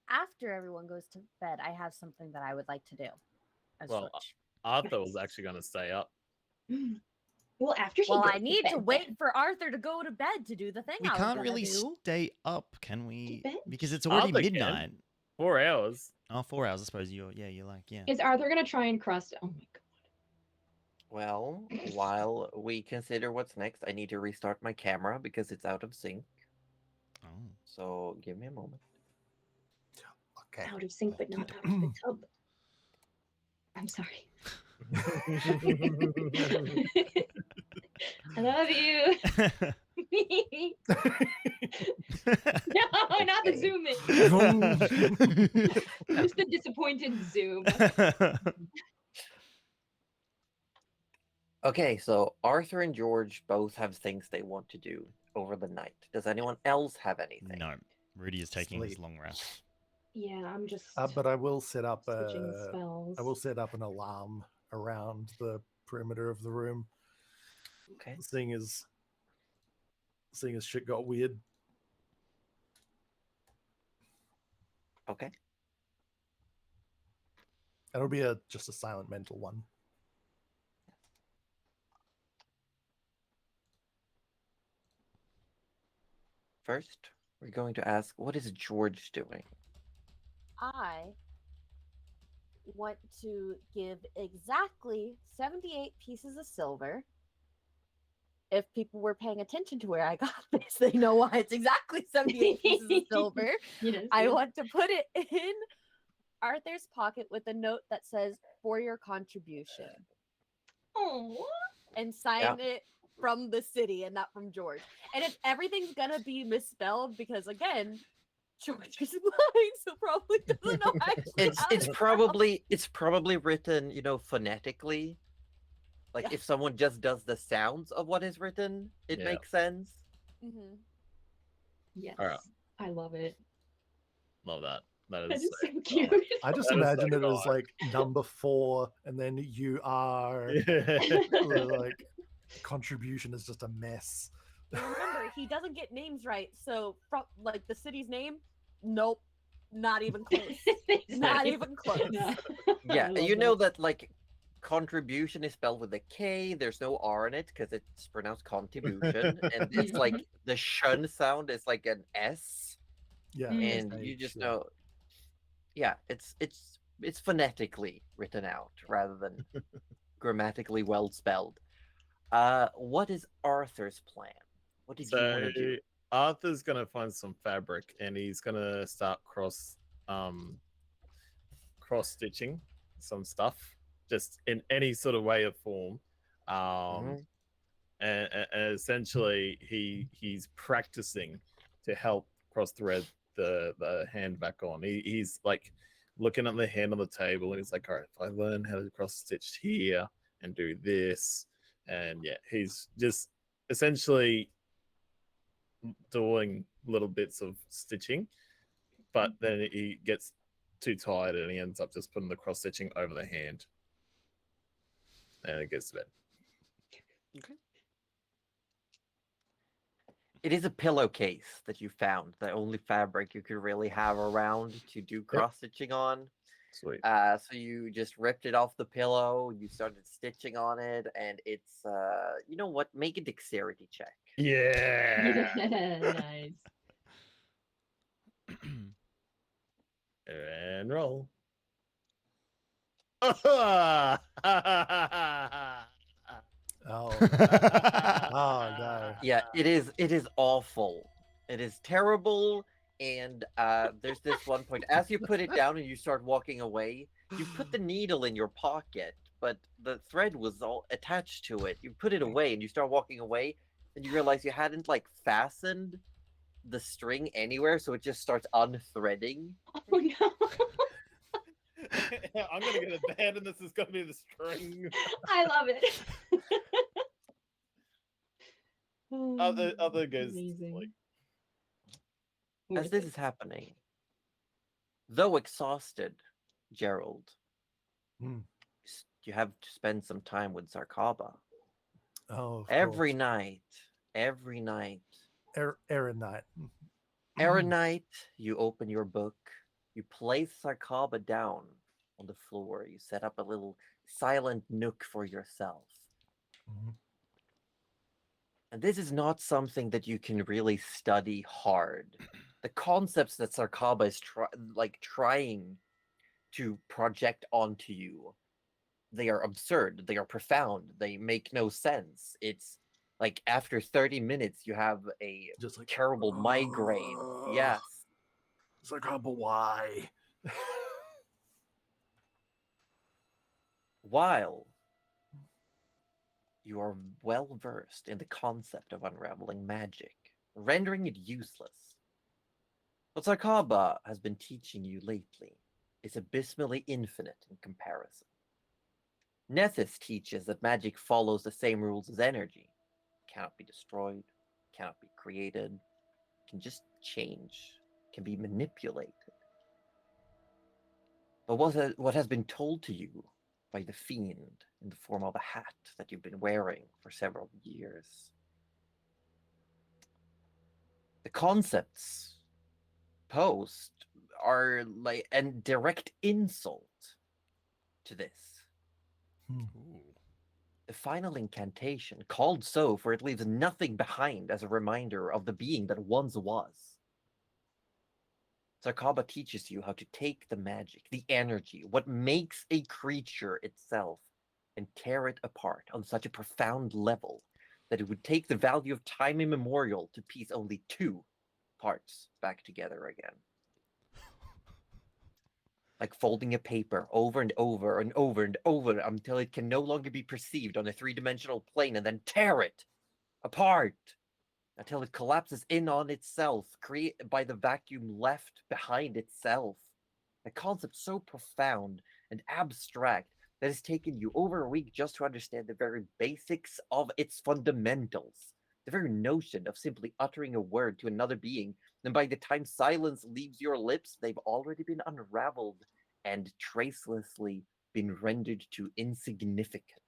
After everyone goes to bed, I have something that I would like to do. As Well, such. Arthur was actually going to stay up. Well, after he Well, goes I need to bed, wait for Arthur to go to bed to do the thing We I was can't gonna really do. stay up, can we? bed. Because it's already Arthur can. midnight. 4 hours. Oh, 4 hours, I suppose. You're like, yeah. Is Arthur gonna try and cross? Oh my god! Well, while we consider what's next, I need to restart my camera because it's out of sync. Oh. So give me a moment. Okay. Out of sync, but not out of the tub. I'm sorry. I love you. No, not the zoom in. Just the disappointed zoom. Okay, so Arthur and George both have things they want to do over the night. Does anyone else have anything? No, Rudy is taking his Sleep. long rest. Yeah, I'm just But I will set up switching spells. I will set up an alarm around the perimeter of the room, Okay. seeing as shit got weird. Okay. It'll be just a silent mental one. First, we're going to ask, what is George doing? I want to give exactly 78 pieces of silver. If people were paying attention to where I got this, they know why it's exactly 78 pieces of silver. Yes, I yes. want to put it in Arthur's pocket with a note that says, "For your contribution," Oh, and sign it from the city and not from George. And if everything's gonna be misspelled, because again, George is blind, so probably doesn't know actually how It's to probably written, phonetically. Like Yeah. if someone just does the sounds of what is written, it Yeah. makes sense. Mm-hmm. yes. Alright. I love it. Love that. That is so solid. cute. I just That is so imagine it as God. like number 4, and then you are like contribution is just a mess. And remember, he doesn't get names right, so from like the city's name, nope, not even close. Not even close. Yeah, Yeah, I you love know that. that like contribution is spelled with a K. There's no R in it because it's pronounced contribution, and it's like the shun sound is like an S, Yeah, Mm. and you SH, just yeah. know. Yeah, it's phonetically written out rather than grammatically well spelled. What is Arthur's plan? What did you want So to do? Arthur's gonna find some fabric and he's gonna start cross stitching some stuff, just in any sort of way or form. Mhm. And essentially he's practicing to help cross thread the hand back on. He's like looking at the hand on the table and he's like, all right, if I learn how to cross stitch here and do this, and yeah, he's just essentially doing little bits of stitching, but then he gets too tired and he ends up just putting the cross stitching over the hand, and it gets to bed. It is a pillowcase that you found, the only fabric you could really have around to do cross stitching on. Sweet. So you just ripped it off the pillow, you started stitching on it, and it's you know what? Make a dexterity check. Yeah. Nice. And roll. Oh, oh no. Yeah, it is awful. It is terrible. And there's this one point as you put it down and you start walking away, you put the needle in your pocket, but the thread was all attached to it. You put it away and you start walking away, and you realize you hadn't like fastened the string anywhere, so it just starts unthreading. Oh no. I'm gonna get a bed, and this is gonna be the string. I love it. Other goes Amazing. like, What As is this it? is happening, though exhausted, Gerald, Hmm. you have to spend some time with Zarkaba. Oh, of Every course. night, every night, Aaron Knight. every night, you open your book, you place Zarkaba down on the floor, you set up a little silent nook for yourself. Mhm. And this is not something that you can really study hard. The concepts that Zarkaba is trying to project onto you, they are absurd, they are profound, they make no sense. It's like after 30 minutes, you have a Just like terrible migraine. Yes. It's like, oh, but why? While you are well versed in the concept of unraveling magic, rendering it useless, what Zarkaba has been teaching you lately is abysmally infinite in comparison. Nethys teaches that magic follows the same rules as energy. It cannot be destroyed, cannot be created, can just change, can be manipulated. But what has been told to you by the fiend in the form of a hat that you've been wearing for several years? The concepts posed are like a direct insult to this. Ooh. The final incantation, called so for it leaves nothing behind as a reminder of the being that once was. Sakaba teaches you how to take the magic, the energy, what makes a creature itself, and tear it apart on such a profound level that it would take the value of time immemorial to piece only 2 parts back together again. Like folding a paper over and over and over and over until it can no longer be perceived on a 3-dimensional plane, and then tear it apart until it collapses in on itself, created by the vacuum left behind itself. A concept so profound and abstract that has taken you over a week just to understand the very basics of its fundamentals. The very notion of simply uttering a word to another being, and by the time silence leaves your lips, they've already been unraveled and tracelessly been rendered to insignificance.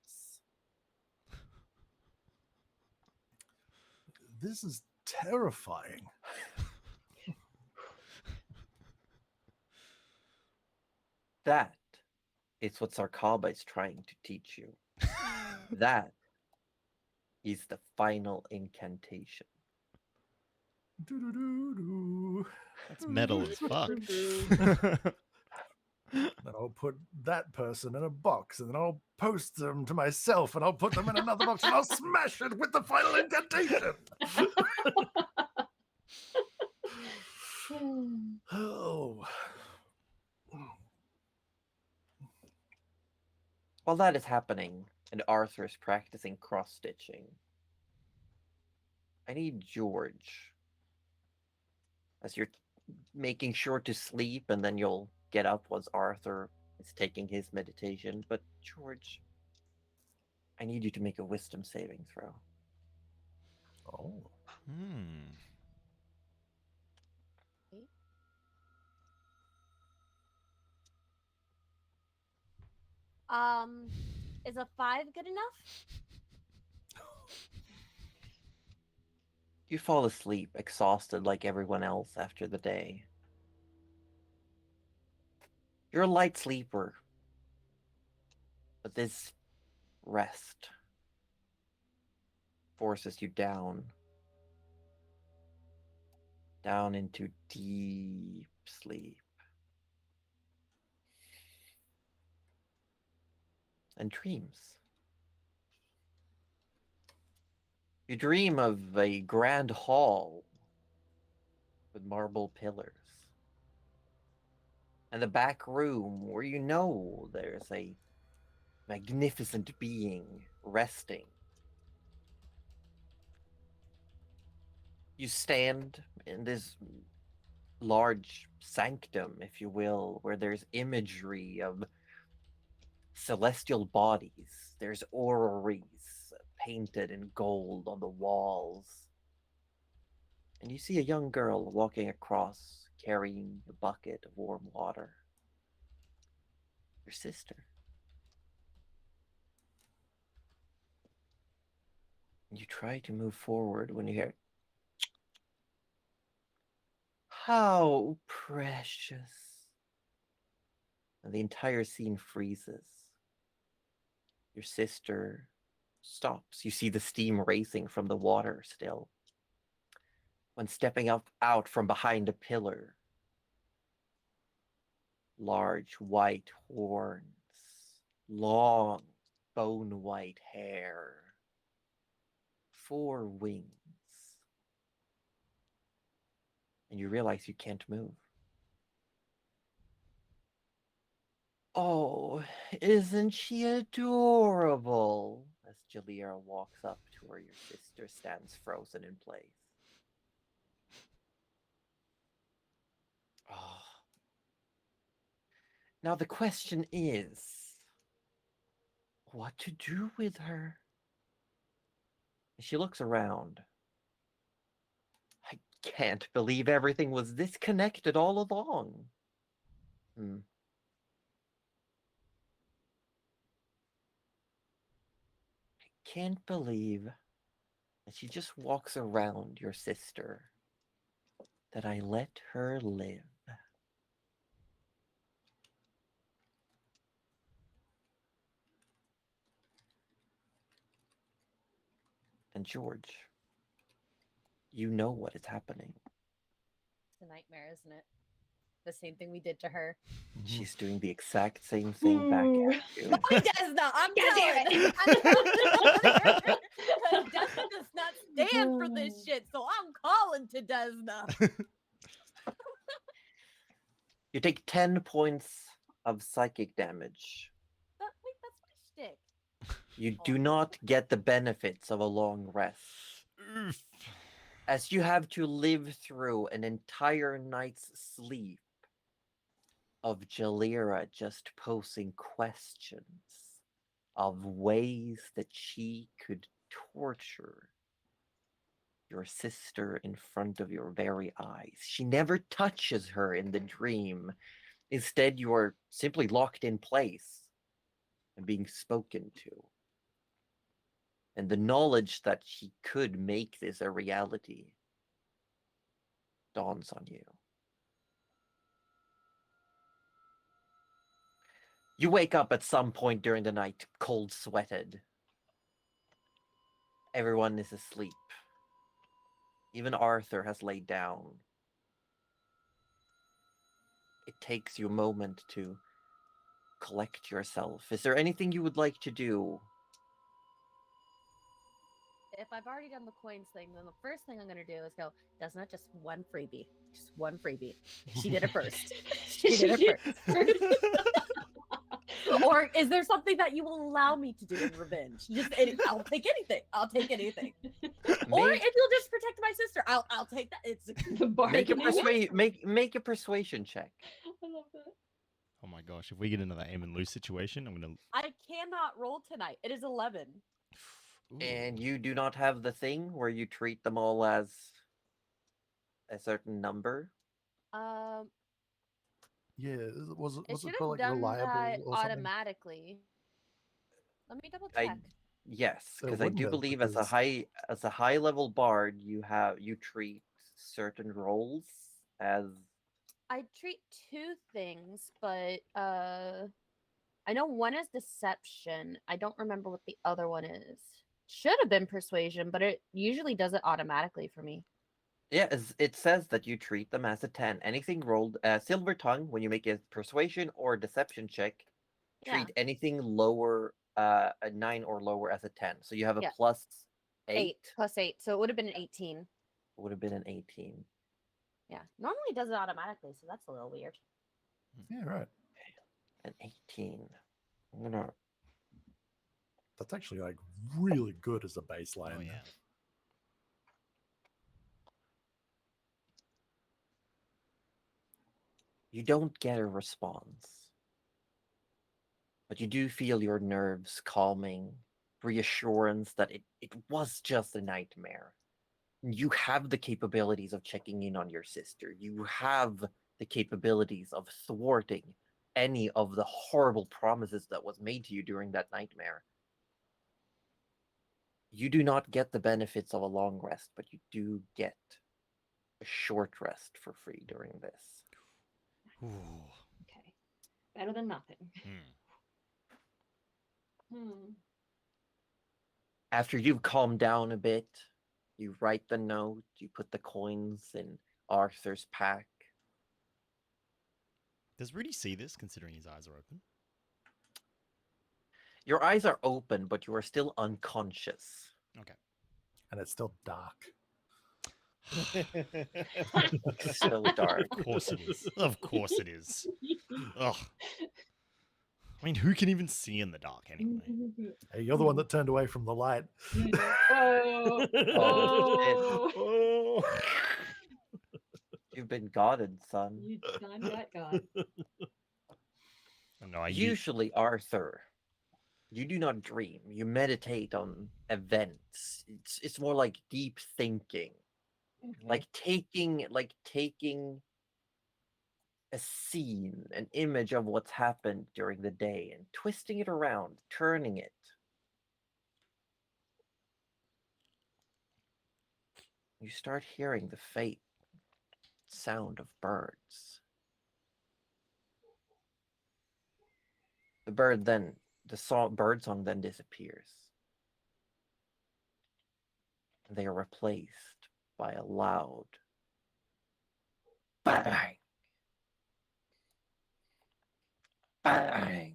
This is terrifying. That is what Sarkaba is trying to teach you. That is the final incantation. Doo-doo-doo-doo. That's metal as fuck. Then I'll put that person in a box, and then I'll post them to myself, and I'll put them in another box, and I'll smash it with the final incantation. Oh. While that is happening, and Arthur is practicing cross-stitching, I need George, as you're making sure to sleep, and then you'll get up once Arthur is taking his meditation. But George, I need you to make a wisdom saving throw. Oh. Hmm. Is a 5 good enough? You fall asleep, exhausted like everyone else after the day. You're a light sleeper, but this rest forces you down into deep sleep. And dreams. You dream of a grand hall with marble pillars. And the back room where you know there's a magnificent being resting. You stand in this large sanctum, if you will, where there's imagery of celestial bodies. There's orreries painted in gold on the walls. And you see a young girl walking across, carrying a bucket of warm water. Your sister. And you try to move forward when you hear, "How precious." And the entire scene freezes. Your sister stops. You see the steam racing from the water still. When stepping out from behind a pillar, large white horns, long bone white hair, 4 wings. And you realize you can't move. Oh, isn't she adorable? As Jalira walks up to where your sister stands frozen in place. Oh. Now the question is, what to do with her? She looks around. I can't believe everything was this connected all along. I can't believe that she just walks around your sister, that I let her live. And George, you know what is happening. It's a nightmare, isn't it? the same thing we did to her. She's doing the exact same thing back Ooh. at you. No, Desna, I'm God damn telling. it. Because Desna does not stand for this shit, so I'm calling to Desna. You take 10 points of psychic damage. Wait, that's my shtick. You do not get the benefits of a long rest, Oof. as you have to live through an entire night's sleep of Jalira just posing questions of ways that she could torture your sister in front of your very eyes. She never touches her in the dream. Instead, you are simply locked in place and being spoken to. And the knowledge that she could make this a reality dawns on you. You wake up at some point during the night, cold sweated. Everyone is asleep. Even Arthur has laid down. It takes you a moment to collect yourself. Is there anything you would like to do? If I've already done the coins thing, then the first thing I'm gonna do is go, Desna, just one freebie. Just one freebie. She did it first. She did it first. Or is there something that you will allow me to do in revenge? I'll take anything. I'll take anything. Or if you'll just protect my sister, I'll take that. It's The bargaining. Make a persuasion check. I love that. Oh my gosh, if we get into that aim and lose situation, I'm gonna. I cannot roll tonight. It is 11. Ooh. And you do not have the thing where you treat them all as a certain number. Yeah, was It it should for have like done reliable that or something? automatically. Let me double I- check. Yes, It because I wouldn't do have, believe because- as a high level bard, you treat certain roles as I treat two things, but I know one is deception. I don't remember what the other one is. Should have been persuasion, but it usually does it automatically for me. yeah. It says that you treat them as a 10. Anything rolled silver tongue when you make a persuasion or deception check. Treat anything lower a 9 or lower as a 10. So you have a Yeah. plus 8. 8 plus 8, so it would have been an 18. It would have been an 18. Yeah, normally it does it automatically, so that's a little weird. Yeah, right. An 18. I'm gonna. That's actually like really good as a baseline. Oh yeah. You don't get a response, but you do feel your nerves calming, reassurance that it was just a nightmare. You have the capabilities of checking in on your sister. You have the capabilities of thwarting any of the horrible promises that was made to you during that nightmare. You do not get the benefits of a long rest, but you do get a short rest for free during this. Ooh. Okay. Better than nothing. Hmm. After you've calmed down a bit, you write the note, you put the coins in Arthur's pack. Does Rudy see this, considering his eyes are open? Your eyes are open, but you are still unconscious. Okay. And it's still dark. It's still dark. Of course it is. Of course it is. Ugh. I mean, who can even see in the dark anyway? Hey, you're the one that turned away from the light. Oh. Oh, Oh. You've been godded, son. I'm that god. No, I Usually, Arthur, you do not dream. You meditate on events. It's more like deep thinking, like taking a scene, an image of what's happened during the day, and twisting it around, turning it. You start hearing the faint sound of birds. The bird song then disappears. They are replaced by a loud bang Bang!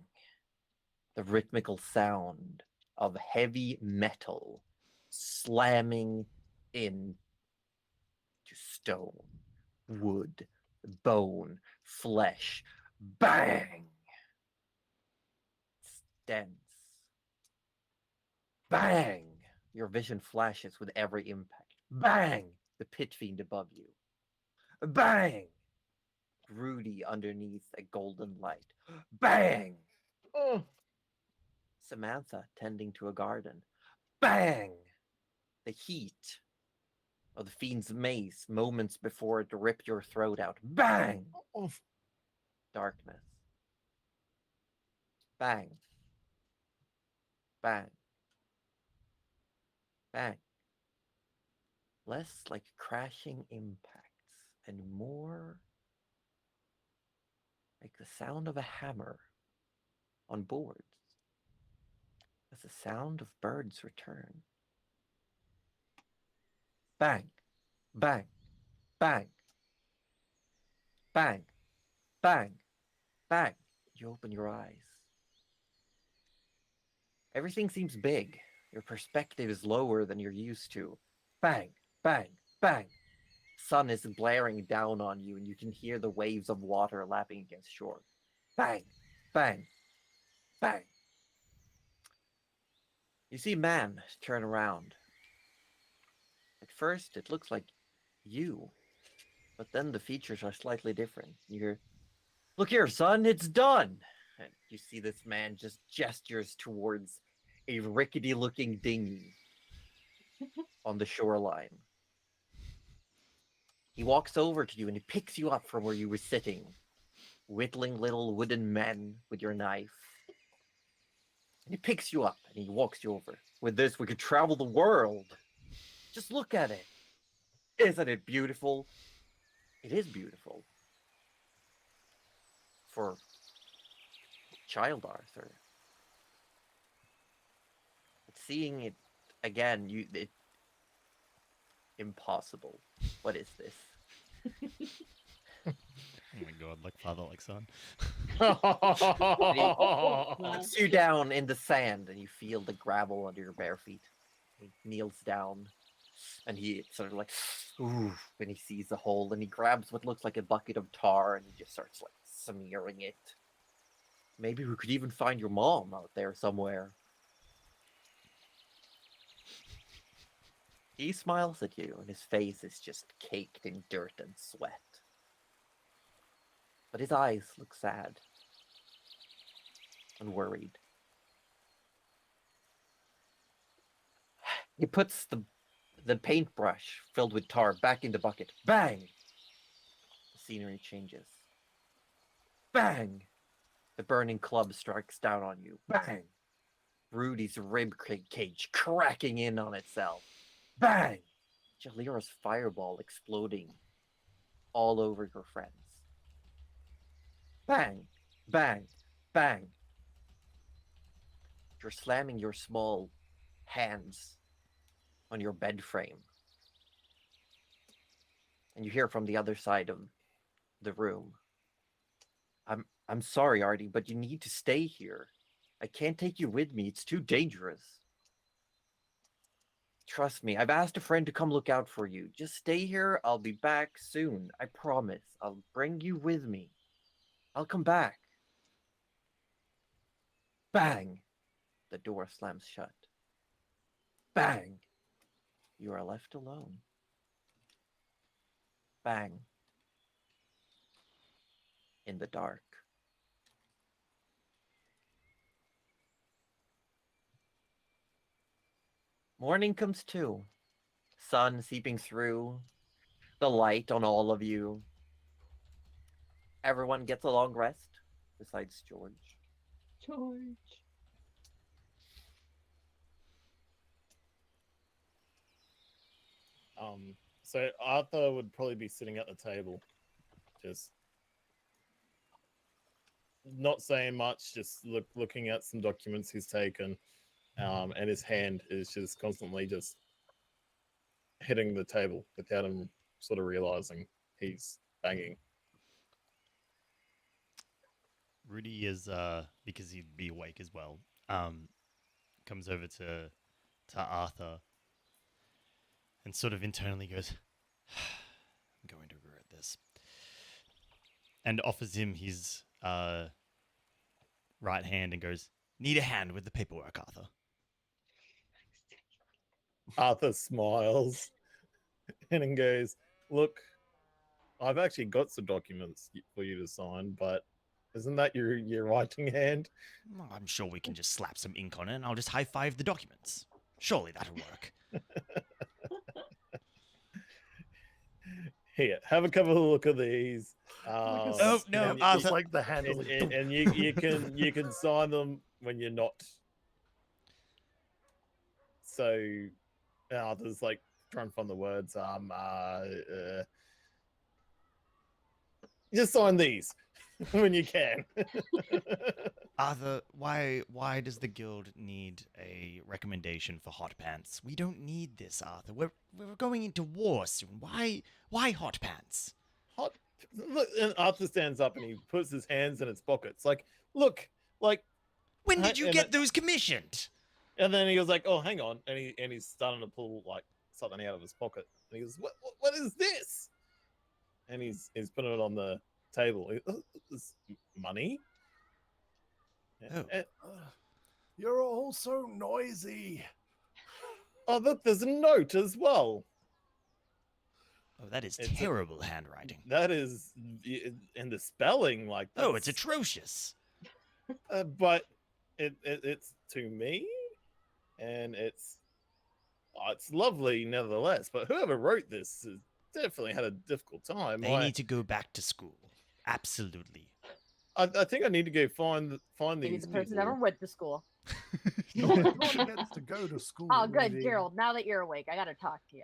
The rhythmical sound of heavy metal slamming into stone, wood, bone, flesh. Bang! It's dense. Bang! Your vision flashes with every impact. Bang! The pit fiend above you. Bang! Rudy underneath a golden light. Bang! Oh, Samantha tending to a garden. Bang! The heat of the fiend's mace moments before it ripped your throat out. Bang! oh. Darkness. Bang. Bang. Bang. Less like crashing impacts and more like the sound of a hammer on boards as the sound of birds return. Bang. Bang. Bang. Bang. Bang. Bang. You open your eyes. Everything seems big. Your perspective is lower than you're used to. Bang, bang, bang. Sun is blaring down on you, and you can hear the waves of water lapping against shore. Bang, bang, bang. You see man turn around. At first, it looks like you, but then the features are slightly different. You hear, "Look here, son, it's done!" And you see this man just gestures towards a rickety-looking dinghy on the shoreline. He walks over to you and he picks you up from where you were sitting, whittling little wooden men with your knife. And he picks you up and he walks you over. With this, we could travel the world. Just look at it. Isn't it beautiful? It is beautiful. For child Arthur. But seeing it again, impossible. What is this? Oh my god, like father, like son. Wow. Puts you down in the sand and you feel the gravel under your bare feet. He kneels down and he sort of like, ooh, and he sees the hole and he grabs what looks like a bucket of tar and he just starts like smearing it. Maybe we could even find your mom out there somewhere. He smiles at you and his face is just caked in dirt and sweat. But his eyes look sad and worried. He puts the paintbrush filled with tar back in the bucket. Bang! The scenery changes. Bang! The burning club strikes down on you. Bang! Rudy's rib cage cracking in on itself. Bang! Jalira's fireball exploding all over your friends. Bang! Bang! Bang! You're slamming your small hands on your bed frame. And you hear from the other side of the room. I'm sorry, Artie, but you need to stay here. I can't take you with me. It's too dangerous. Trust me, I've asked a friend to come look out for you. Just stay here. I'll be back soon. I promise. I'll bring you with me. I'll come back. Bang! The door slams shut. Bang! You are left alone. Bang! In the dark. Morning comes too. Sun seeping through. The light on all of you. Everyone gets a long rest, besides George. George. So Arthur would probably be sitting at the table, just not saying much, just looking at some documents he's taken, and his hand is just constantly just hitting the table without him sort of realizing he's banging. Rudy is because he'd be awake as well. Comes over to Arthur and sort of internally goes, "I'm going to regret this," and offers him his right hand and goes, "Need a hand with the paperwork, Arthur." Arthur smiles and then goes, "Look, I've actually got some documents for you to sign, but isn't that your writing hand?" "Well, I'm sure we can just slap some ink on it and I'll just high five the documents. Surely that'll work." Here, have a couple of look at these. Oh, no, and, Arthur. like the handle. and you can sign them when you're not. So Arthur's like trying to find the words. Just sign these when you can. Arthur, why does the guild need a recommendation for hot pants? We don't need this, Arthur. We're going into war soon. Why hot pants? Hot. Look, and Arthur stands up and he puts his hands in his pockets. Like, look, like. When did you and get those commissioned? And then he was like, "Oh, hang on," and he's starting to pull like something out of his pocket. And he goes, "What is this?" And he's putting it on the table. This money. Oh. You're all so noisy. Oh, look, there's a note as well. Oh, that is It's a- terrible handwriting. That is, and the spelling, like. Oh, it's that's- atrocious. But it's to me, and it's lovely nevertheless. But whoever wrote this has definitely had a difficult time. They need to go back to school. Absolutely. I think I need to go find Maybe these the person people. never went to school. Not everyone gets to go to school. Oh, good, Rudy. Gerald. Now that you're awake, I gotta talk to you.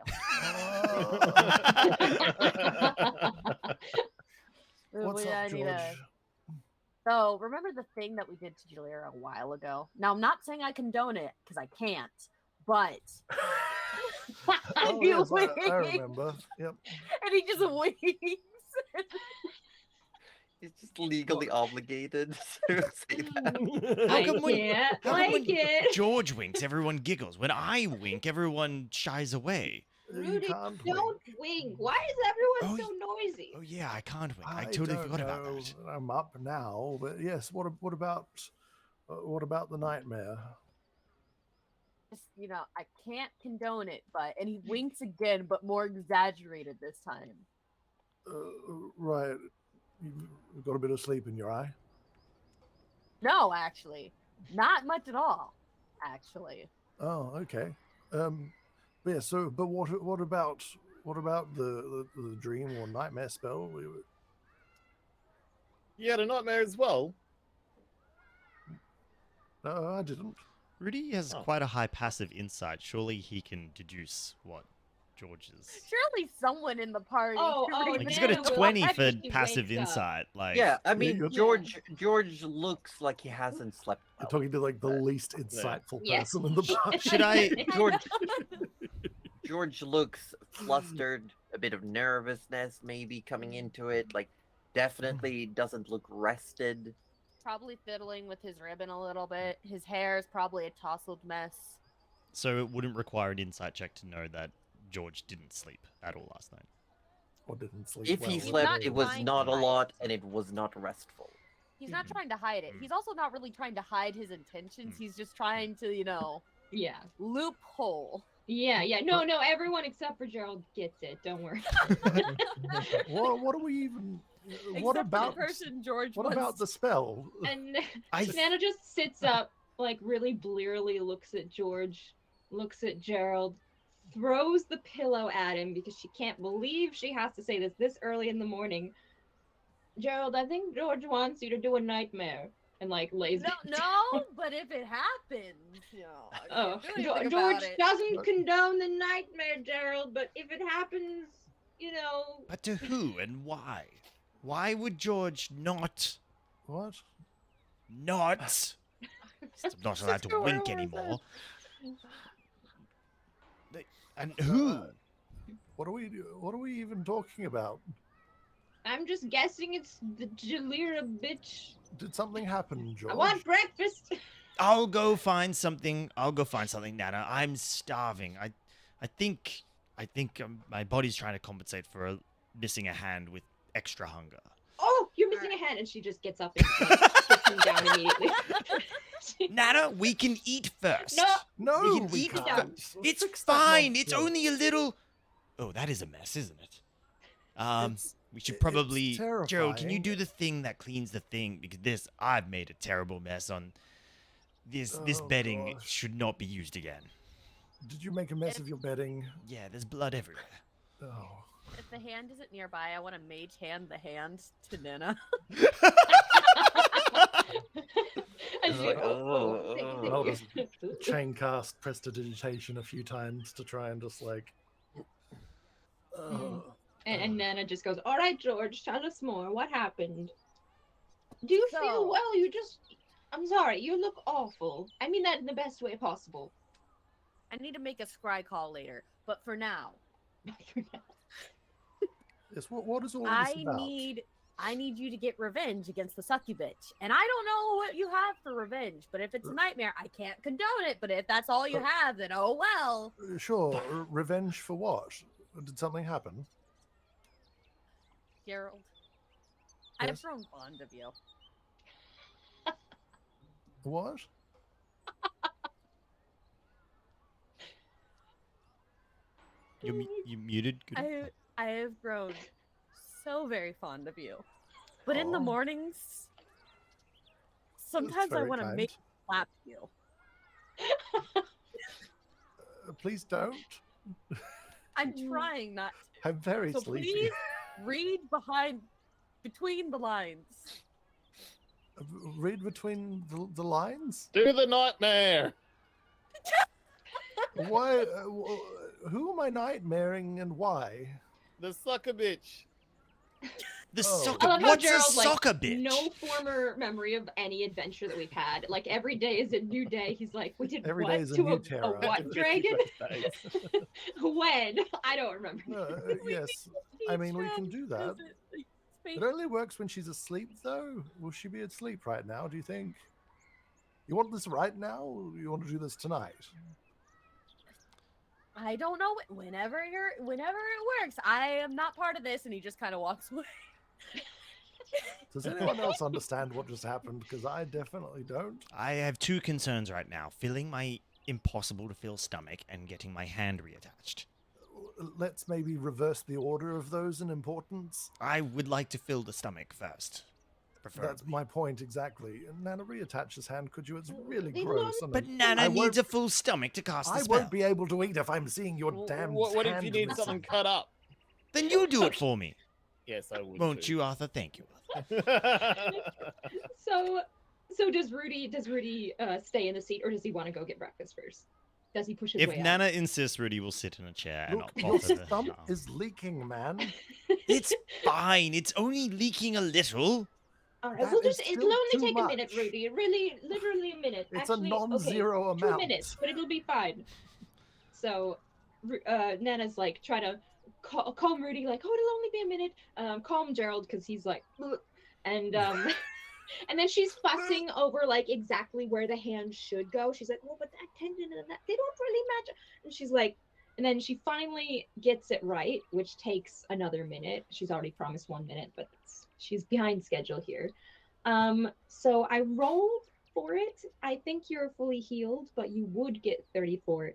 What's Really, I up, need George? a- So, remember the thing that we did to Julia a while ago? Now, I'm not saying I condone it, because I can't, but... Oh, he yes, I winks, remember. Yep. and he just winks. He's just legally obligated to say that. I come when- can't how come when like it. George winks, everyone giggles. When I wink, everyone shies away. You Rudy, can't don't wink. wink. Why is everyone Oh, so noisy? Oh yeah, I can't wink. I I totally don't forgot about know. that. I'm up now, but yes. What about the nightmare? Just, I can't condone it, but... And he winks again, but more exaggerated this time. Right. You've got a bit of sleep in your eye. No, actually. Not much at all, actually. Oh, okay. But yeah. So, but what about the dream or nightmare spell? You had a nightmare as well. No, I didn't. Rudy has Oh. quite a high passive insight. Surely he can deduce what George is. Surely someone in the party. Oh, could oh, read Like he's Nana got a will 20 for actually wake passive up. insight. Like Yeah, I Yeah, mean, you're- George looks like he hasn't slept. You're well. talking to like the least insightful Yeah. person in the party. Should I- George looks flustered, a bit of nervousness maybe coming into it. Like, definitely doesn't look rested. Probably fiddling with his ribbon a little bit. His hair is probably a tousled mess. So it wouldn't require an insight check to know that George didn't sleep at all last night. Or didn't sleep If well. he He's slept, not it was trying not to a hide lot, it. and it was not restful. He's not trying to hide it. He's also not really trying to hide his intentions. He's just trying to, Yeah. loophole. Yeah, yeah. No, everyone except for Gerald gets it. Don't worry. What are we even? What Except about for the person George what wants about the spell? And I Nana just sits up, like really blearily looks at George, looks at Gerald, throws the pillow at him because she can't believe she has to say this early in the morning. Gerald, I think George wants you to do a nightmare. And like lays No, it down. no, but if it happens, I Oh, can't do anything George about it. doesn't But- condone the nightmare, Gerald, but if it happens, But to who and why? Why would George not What? I'm not allowed to Sister, where wink was anymore. And who? What are we even talking about? I'm just guessing it's the Jalira bitch. Did something happen, George? I want breakfast. I'll go find something. Nana. I'm starving. I think my body's trying to compensate for missing a hand with extra hunger. Oh, you're missing a hand, and she just gets up and puts him down immediately. Nana, we can eat first. No. No, We can we eat can't. it. Let's It's fix that fine. It's monster. only a little. Oh, that is a mess, isn't it? It's- We should it's probably. Gerald, can you terrifying. do the thing that cleans the thing? Because I've made a terrible mess on. This Oh, bedding gosh. should not be used again. Did you make a mess of your bedding? Yeah, there's blood everywhere. Oh. If the hand isn't nearby, I want to mage hand the hand to Nana. And she's like, Oh, thank you, I'll thank you. Chain cast prestidigitation a few times to try and just like. And Nana just goes, all right, George, tell us more. What happened? Do you So- feel well? I'm sorry, you look awful. I mean that in the best way possible. I need to make a scry call later, but for now, Yes, what is all of this about? I need you to get revenge against the sucky bitch. And I don't know what you have for revenge, but if it's a nightmare, I can't condone it. But if that's all you have, then oh well. Sure, revenge for what? Did something happen? Gerald, I've Yes? grown fond of you. What? You muted? Good. I have grown so very fond of you. But in the Aw. mornings, sometimes I very want to kind. make slap you. Please don't. I'm trying not I'm very to. So sleepy. please read between the lines. Read between the lines. Do the nightmare. Why? Who am I nightmaring and why? The sucker bitch. The Oh. soccer. I love how What's a Gerald, like, soccer bitch? no former memory of any adventure that we've had. Like every day is a new day. He's like, we did Every what day is a to new a terror. what dragon? When? I don't remember. Yes, I mean we can do that. It only works when she's asleep, though. Will she be asleep right now? Do you think? You want this right now? Or you want to do this tonight? I don't know. Whenever it works, I am not part of this, and he just kind of walks away. Does anyone else understand what just happened? Because I definitely don't. I have two concerns right now: filling my impossible to fill stomach and getting my hand reattached. Let's maybe reverse the order of those in importance. I would like to fill the stomach first, preferably. That's my point exactly. Nana, reattach his hand, could you? It's really They gross. don't- But and Nana I needs won't- a full stomach to cast the I spell. won't be able to eat if I'm seeing your damn What if you hand need missing. something cut up? Then you do it for me, Yes, I would. won't too. you, Arthur? Thank you. So does Rudy stay in the seat, or does he want to go get breakfast first? Does he push his If way Nana insists, Rudy will sit in a chair and Look, not your bother the stump arm. is leaking, man. It's fine. It's only leaking a little. All right, That we'll is just—it'll still only too take a minute, much. Rudy. Really, literally a minute. It's Actually, a non-zero okay, amount. 2 minutes, but it'll be fine. So, Nana's like try to calm Rudy, like, oh, it'll only be a minute. Calm Gerald because he's like, "Ugh," and and then she's fussing over like exactly where the hand should go. She's like, oh, but that tendon and that they don't really match. And she's like, and then she finally gets it right, which takes another minute. She's already promised 1 minute, but she's behind schedule here. So I rolled for it. I think you're fully healed, but you would get 34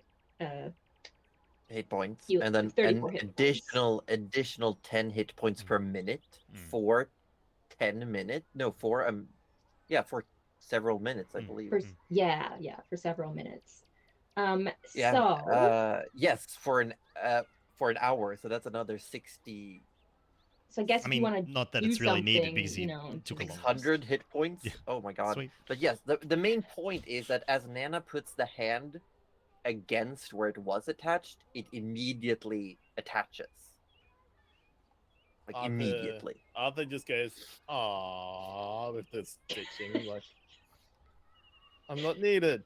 hit points, You- and then 34 an hit points. additional 10 hit points per minute Mm. for 10 minutes. No, for for several minutes, I Mm. believe. for for several minutes. Yeah. So Yes, for an hour. So that's another 60, I guess I if mean, you want to not that do it's really needed something, because he you know, took a long 600 hit points. Yeah. Oh my god. Sweet. But yes, the main point is that as Nana puts the hand against where it was attached, it immediately attaches. Like Arthur- immediately. Arthur just goes, "Ah," with the stitching. Like, I'm not needed.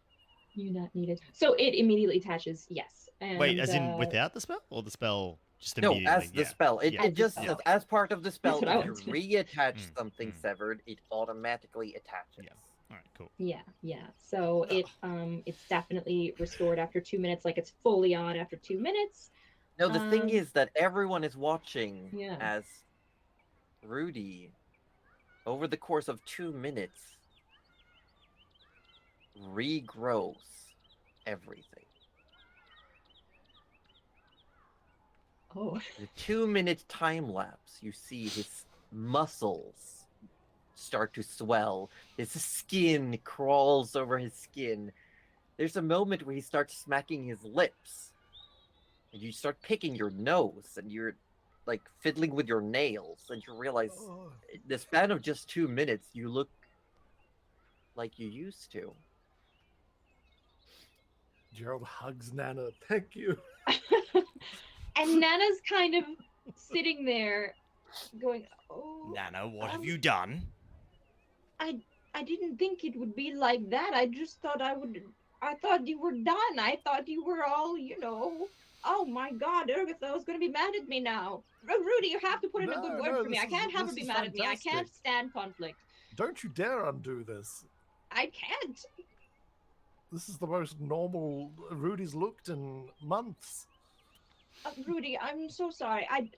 You're not needed. So it immediately attaches, yes. And, Wait, as in without the spell or the spell? Just No, immediately. as the yeah. spell. It, Yeah. it just Yeah. says, as part of the spell, what I if you want to. reattach something mm. severed, it automatically attaches. Yeah. All right, cool. Yeah. So it's definitely restored after 2 minutes, like it's fully on after 2 minutes. No, the thing is that everyone is watching Yeah. as Rudy, over the course of 2 minutes, regrows everything. Oh. The 2-minute time lapse, you see his muscles start to swell. His skin crawls over his skin. There's a moment where he starts smacking his lips. And you start picking your nose, and you're like fiddling with your nails, and you realize in the span of just 2 minutes, you look like you used to. Gerald hugs Nana. Thank you. And Nana's kind of sitting there going, oh, Nana, what have you done? I didn't think it would be like that. I just thought I thought you were done. I thought you were all, oh my God, Urgatho's going to be mad at me now. Rudy, you have to put in a good word for me. I can't have her be mad at me. I can't stand conflict. Don't you dare undo this. I can't. This is the most normal Rudy's looked in months. Rudy, I'm so sorry. I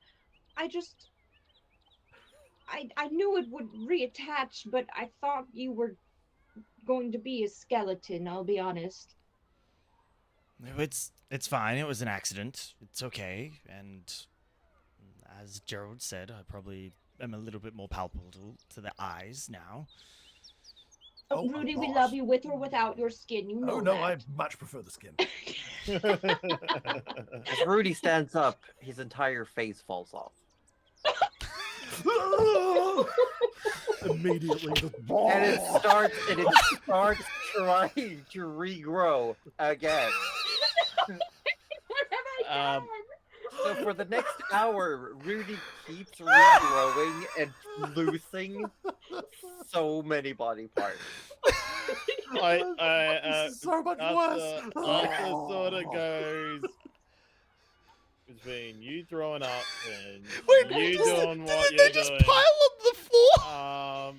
knew it would reattach, but I thought you were going to be a skeleton, I'll be honest. No, it's fine. It was an accident. It's okay. And as Gerald said, I probably am a little bit more palpable to the eyes now. Oh, Rudy, we love you with or without your skin. You know no, that. I much prefer the skin. As Rudy stands up, his entire face falls off. Immediately, just And it starts trying to regrow again. What have I done? So for the next hour, Rudy keeps regrowing and losing so many body parts. This is so much worse. Arthur sort of goes between you throwing up and you doing what you're just doing. pile on the floor.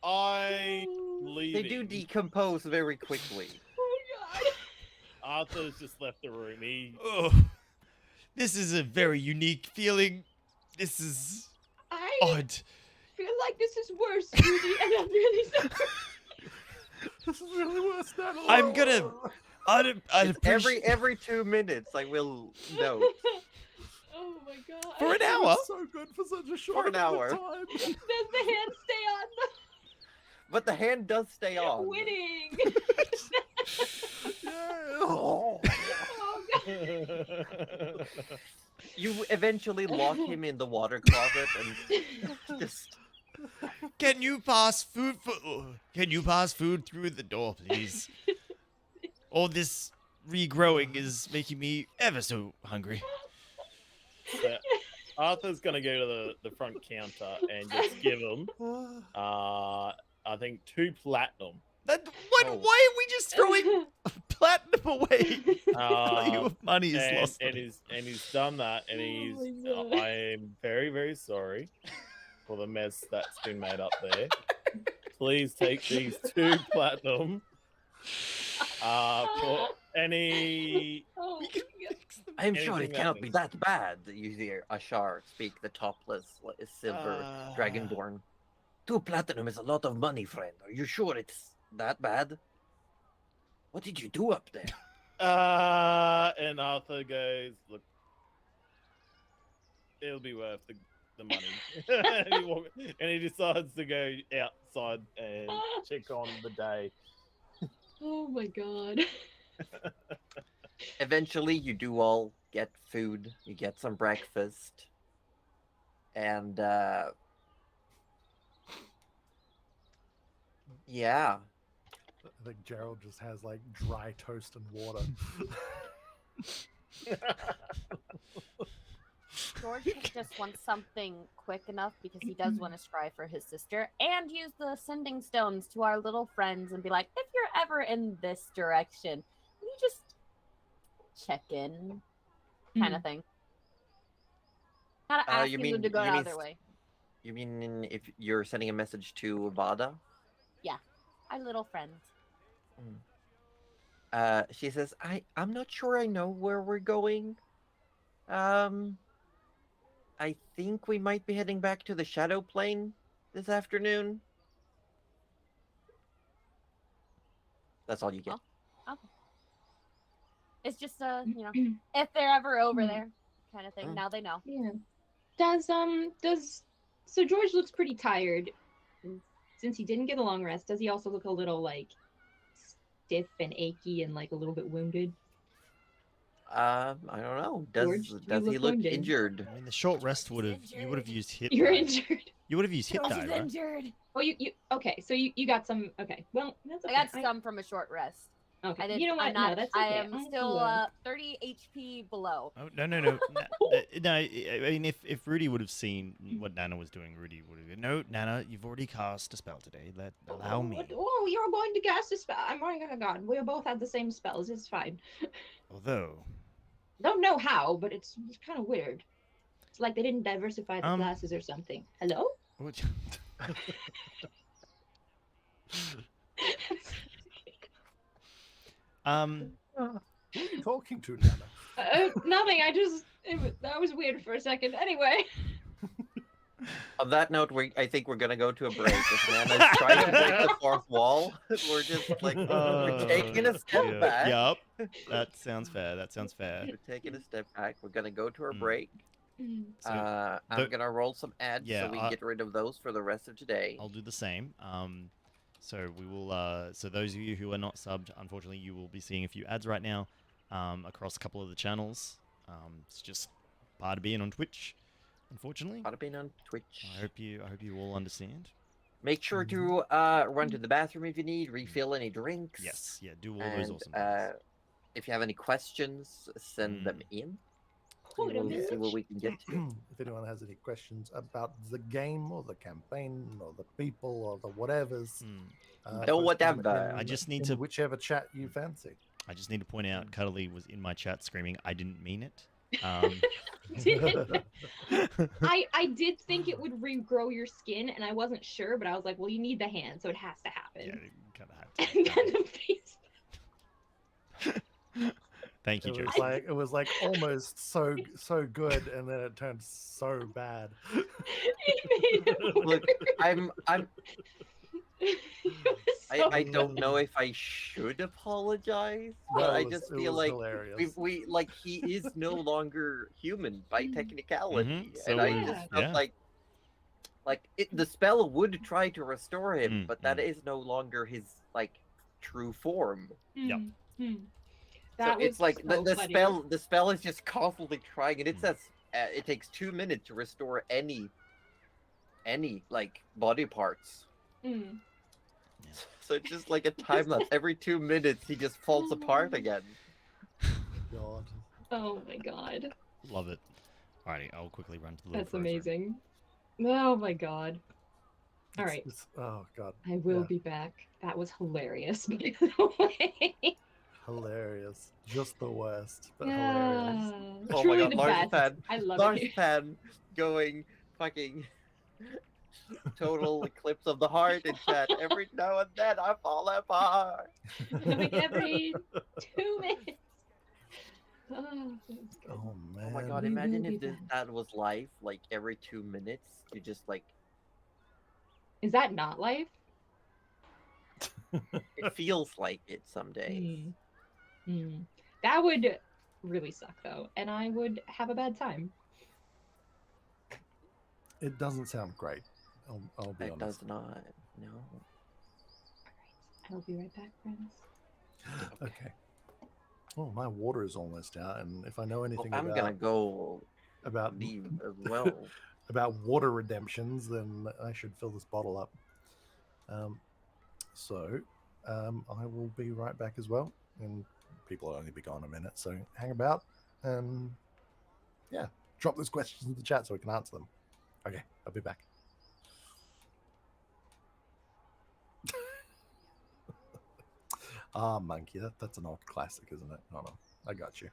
I leaving. They do decompose very quickly. Oh God. Arthur's just left the room. Oh, this is a very unique feeling. This is I odd. feel like this is worse, Rudy, and I'm really sorry. This is really worse than I'm gonna. I'd It's appreciate every 2 minutes, I will note. Oh my God. for an It hour. was so good for such a short an hour. time. Does the hand stay on But the hand does stay the on. winning? Yeah. Oh God. You eventually lock him in the water closet and just... Can you pass food Can you pass food through the door, please? All this regrowing is making me ever so hungry. So Arthur's gonna go to the front counter and just give him, I think 2 platinum. Why are we just throwing platinum away? Value of money is lost. And he's done that, and he's. Oh my God. I'm very, very sorry for the mess that's been made up there. Please take these 2 platinum. For any. Oh, We can fix them. I'm sure Anything it cannot be happens. that bad. You hear Ashar speak, the topless silver dragonborn. 2 platinum is a lot of money, friend. Are you sure it's that bad? What did you do up there? And Arthur goes, look, it'll be worth the money. and he decides to go outside and check on the day. oh my God. Eventually, you do all get food. You get some breakfast. And, yeah. I think Gerald just has like dry toast and water. George just wants something quick enough because he does want to scry for his sister and use the sending stones to our little friends and be like, if you're ever in this direction, you just check in kind of thing. Kind of asking mean them to go you the mean other way. you mean if you're sending a message to Vada? Our little friend. She says, I'm not sure I know where we're going. I think we might be heading back to the Shadow Plane this afternoon. That's all you get. Okay. It's just if they're ever over there, kind of thing. Mm. Now they know. Yeah. So George looks pretty tired. Since he didn't get a long rest, does he also look a little like stiff and achy and like a little bit wounded? I don't know. George, Does you he look look wounded. injured? I mean, the short rest would have George is you would have used hit. You're die. injured. You would have used hit George die, is right? injured. Oh, you okay? So you got some. Okay, well that's okay. I got some from a short rest. Okay, I did, you know what? I'm not, No, that's I okay. am I'll still do a- 30 HP below. Oh, no. No, I mean, if Rudy would have seen what Nana was doing, Rudy would have. No, Nana, you've already cast a spell today. Allow me. Oh, you're going to cast a spell. I'm going. Oh God, we both had the same spells. It's fine. Although, Don't know how, but it's kind of weird. It's like they didn't diversify the Um, classes or something. Hello? what- Who are you talking to, Nana? Nothing. That was weird for a second. Anyway. On that note, I think we're gonna go to a break. If Nana's trying to break the fourth wall, we're just like we're taking a step back. Yep, that sounds fair. We're taking a step back. We're gonna go to our Mm. break. So I'm gonna roll some ads yeah, so we can get rid of those for the rest of today. I'll do the same. So we will. So those of you who are not subbed, unfortunately, you will be seeing a few ads right now, across a couple of the channels. It's just part of being on Twitch, unfortunately. Bada bing on Twitch. I hope you all understand. Make sure to run to the bathroom if you need, refill any drinks. Yes, yeah, do all And those awesome things. if you have any questions, send them in. Hold a We'll see minute. what we can get to. If anyone has any questions about the game or the campaign or the people or the whatevers, Mm. No post them whatever. I just need in to- whichever chat you fancy. I just need to point out, Cuddly was in my chat screaming, "I didn't mean it." I did think it would regrow your skin, and I wasn't sure, but I was like, well, you need the hand, so it has to happen. Yeah, you kind of had And to. then the face. Thank you, Joe. It was like almost so good, and then it turned so bad. It made it Look, worse. It was so I don't know if I should apologize, but No, I it was- just it feel was like hilarious. we like he is no longer human by technicality, Mhm, so and I Yeah. just felt Yeah. like the spell would try to restore him, Mm, but that is no longer his like true form. Yep. That So it's was like so the funny. spell is just constantly trying, and it Mm. says it takes 2 minutes to restore any like body parts. Mm. So it's just like a time lapse. Every 2 minutes, he just falls apart again. God. Oh my god. Love it. Alrighty, I'll quickly run to the little That's photo room. amazing. Oh my god. All right. Oh God. I will Yeah. be back. That was hilarious, by the way. Hilarious. Just the worst, but hilarious. Yeah. Oh my Truly God, the Lars best. fan. I love Lars it. fan going fucking total eclipse of the heart in chat. Every now and then I fall apart. Like every 2 minutes. Oh, that's good. Oh man. Oh my God, We imagine will if be that was live, like every 2 minutes, you just like, Is that not life? it feels like it some days. That would really suck though, and I would have a bad time. It doesn't sound great. I'll be It honest. does not. No. Alright, I'll be right back, friends. Okay. Oh, my water is almost out, and if I know Well, anything I'm about gonna go about leave as well. about water redemptions, then I should fill this bottle up. I will be right back as well, and people will only be gone a minute, so hang about and yeah, drop those questions in the chat so we can answer them. Okay, I'll be back. Monkey, that's an old classic, isn't it? Hold on, I got you.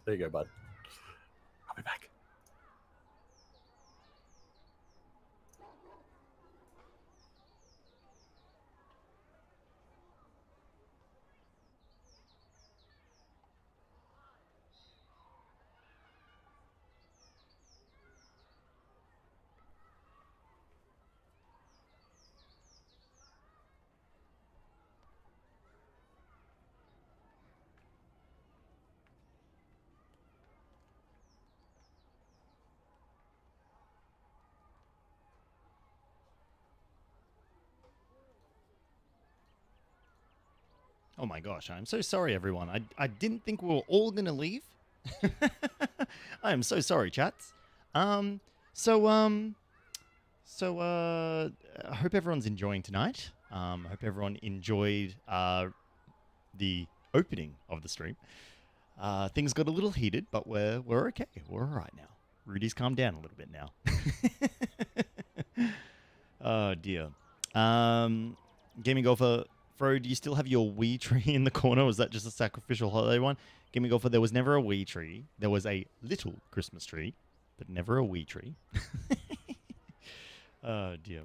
There you go, bud. I'll be back. Oh my gosh, I'm so sorry, everyone. I didn't think we were all going to leave. I am so sorry, chats. I hope everyone's enjoying tonight. I hope everyone enjoyed the opening of the stream. Things got a little heated, but we're okay. We're all right now. Rudy's calmed down a little bit now. Oh dear. Gaming Golfer, Fro, do you still have your Wii tree in the corner, or is that just a sacrificial holiday one? Gaming Golfer, there was never a Wii tree. There was a little Christmas tree, but never a Wii tree. Oh dear.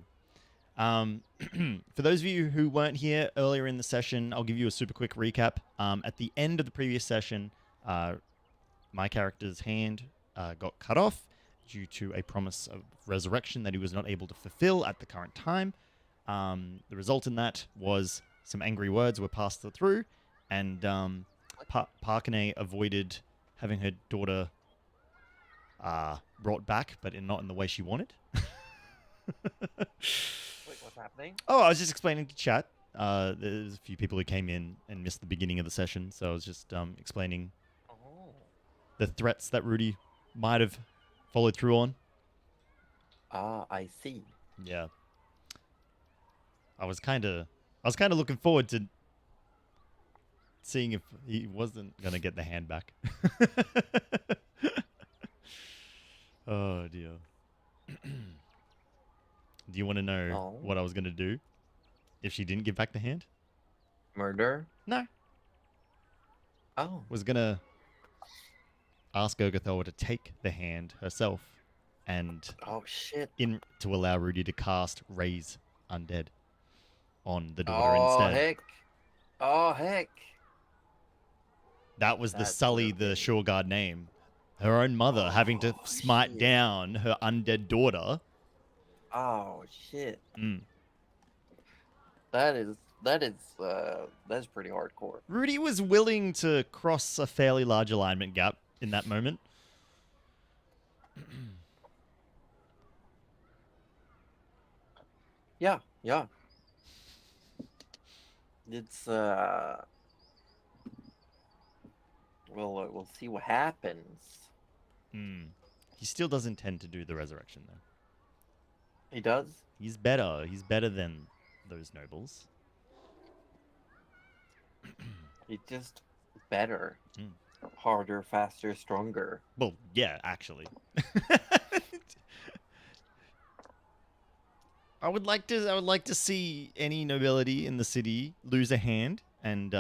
For those of you who weren't here earlier in the session, I'll give you a super quick recap. At the end of the previous session, my character's hand got cut off due to a promise of resurrection that he was not able to fulfill at the current time. The result in that was some angry words were passed through, and Parkane avoided having her daughter brought back, but not in the way she wanted. Wait, what's happening? Oh, I was just explaining to chat. There's a few people who came in and missed the beginning of the session, so I was just explaining the threats that Rudy might have followed through on. Ah, I see. Yeah. I was kind of looking forward to seeing if he wasn't gonna get the hand back. Oh dear. Do you want to know what I was gonna do if she didn't give back the hand? Murder? No. Oh. Was gonna ask Urgathoa to take the hand herself and Oh shit. to allow Rudy to cast Raise Undead on the daughter Oh instead. heck. Oh heck. That was the That's Sully, okay. the Shoreguard name. Her own mother having to smite shit. down her undead daughter. Oh shit. Mm. That's pretty hardcore. Rudy was willing to cross a fairly large alignment gap in that moment. Yeah, yeah. It's we'll see what happens. Mm. He still does intend to do the resurrection though. He does? He's better. He's better than those nobles. He's just better. Mm. Harder, faster, stronger. Well, yeah, actually. I would like to see any nobility in the city lose a hand and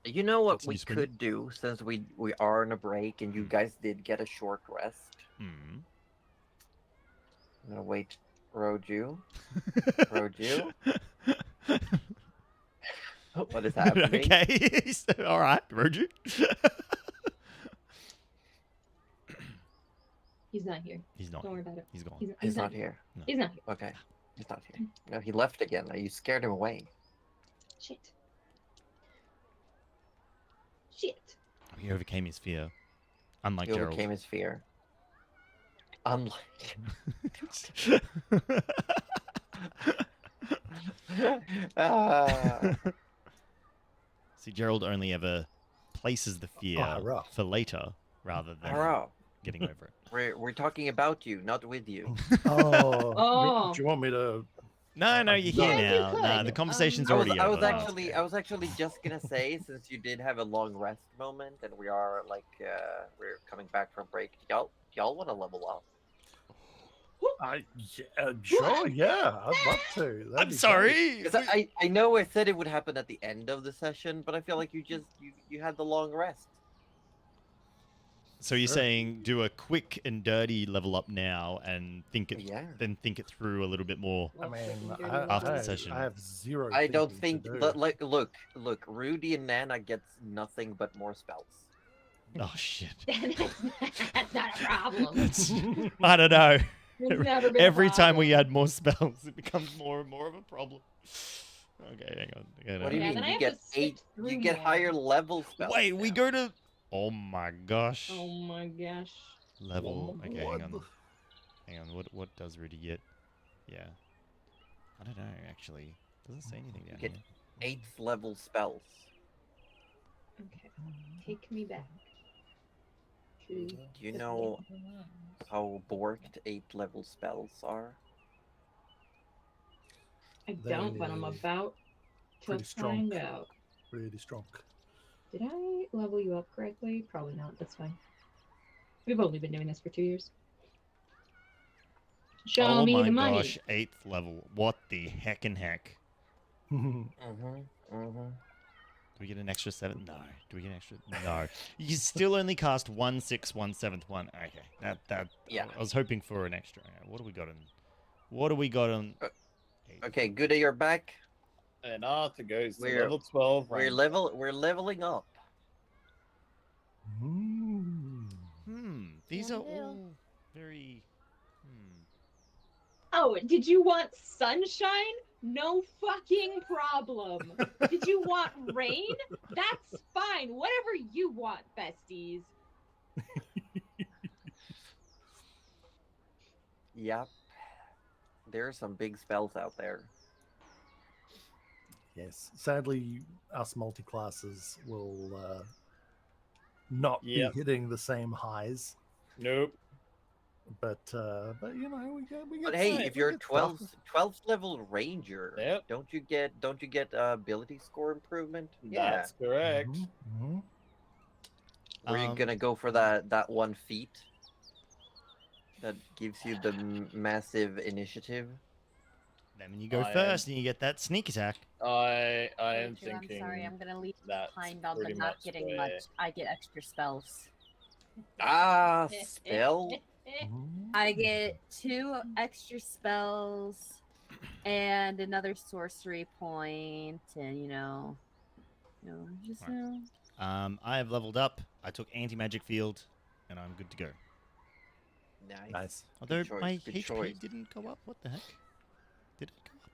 You know what Continue we screaming. could do since we are on a break and you guys did get a short rest? mm. I'm gonna wait. Roju? Roju? What is happening? Okay. All right, Roju. He's not here. He's not. Don't worry about it. He's gone. He's not here. He's not here. Okay. He's not here. No, he left again. You scared him away. Shit. Shit. He overcame his fear. Unlike He Gerald. overcame his fear. Unlike. Ah. See, Gerald only ever places the fear hurrah. for later rather than Hurrah. getting over it. We're talking about you, not with you. Oh, Oh. do you want me to? No, you're here Yeah, you now. could. Nah, the conversation's I was, already I over. was actually I was actually just gonna say, since you did have a long rest moment and we are like we're coming back from break, y'all want to level up? Sure, yeah, I'd love to. That'd I'm be sorry. Because I know I said it would happen at the end of the session, but I feel like you had the long rest. So you're Sure. saying do a quick and dirty level up now and Yeah. then think it through a little bit more. I mean, After the session. I have zero. I don't thinking think. to do. Like, look, Rudy and Nana gets nothing but more spells. Oh shit. That's not a problem. I don't know. It's never been a Every time we problem. add more spells, it becomes more and more of a problem. Okay, hang on. What do you Yeah, mean? then I You have get to sift 8. You through get more. higher level spells. Wait, we now. go to. Oh my gosh. Oh my gosh. Level. Oh, Okay, what hang the- on. Hang on. What does Rudy get? Yeah. I don't know actually. Doesn't say anything down get here. 8th level spells. Okay. Take me back. Do you know how borked 8th level spells are? I don't, but I'm They- about to pretty strong. find out. Really strong. Did I level you up correctly? Probably not. That's fine. We've only been doing this for 2 years. Show Oh me my the money. gosh, 8th level. What the heckin' heck? Mm-hmm. Mm-hmm. Do we get an extra 7? No. Do we get an extra? No. You still only cast 1 6 1 7th one. Okay. That. Yeah. I was hoping for an extra. What do we got on? What do we got on? Okay, good that you're back. And Arthur goes to We're- level 12. We're rank. we're leveling up. These are One deal. all very. Oh, did you want sunshine? No fucking problem. Did you want rain? That's fine. Whatever you want, besties. Yep. There are some big spells out there. Yes. Sadly, us multi-classes will not Yep. be hitting the same highs. Nope. But you know, we get. But hey, stuff, if we you're get stuff. 12th level ranger, Yep. don't you get ability score improvement? That's correct. Mhm, mhm. Were you Um, gonna go for that one feat that gives you the massive initiative? Then when you go I am- first and you get that sneak attack. I am Drew, thinking. I'm sorry, I'm gonna leave that's behind on the pretty not much getting where- much. I get extra spells. Ah, spell. Mhm. I get 2 extra spells and another sorcery point, and just Right. I have leveled up. I took anti-magic field, and I'm good to go. Nice. Nice. Although choice, my good HP choice. didn't go up. What the heck? Did it go up?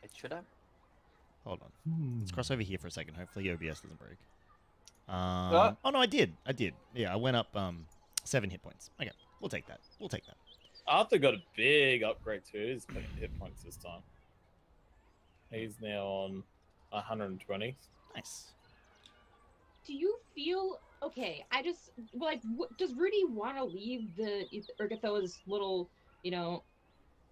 It should have. Hold on. Hmm. Let's cross over here for a second. Hopefully OBS doesn't break. Ah. Oh no, I did. Yeah, I went up 7 hit points. Okay, we'll take that. Arthur got a big upgrade too. He's putting hit points this time. He's now on 120. Nice. Do you feel okay? I just like. Does Rudy want to leave the Urgathoa's little,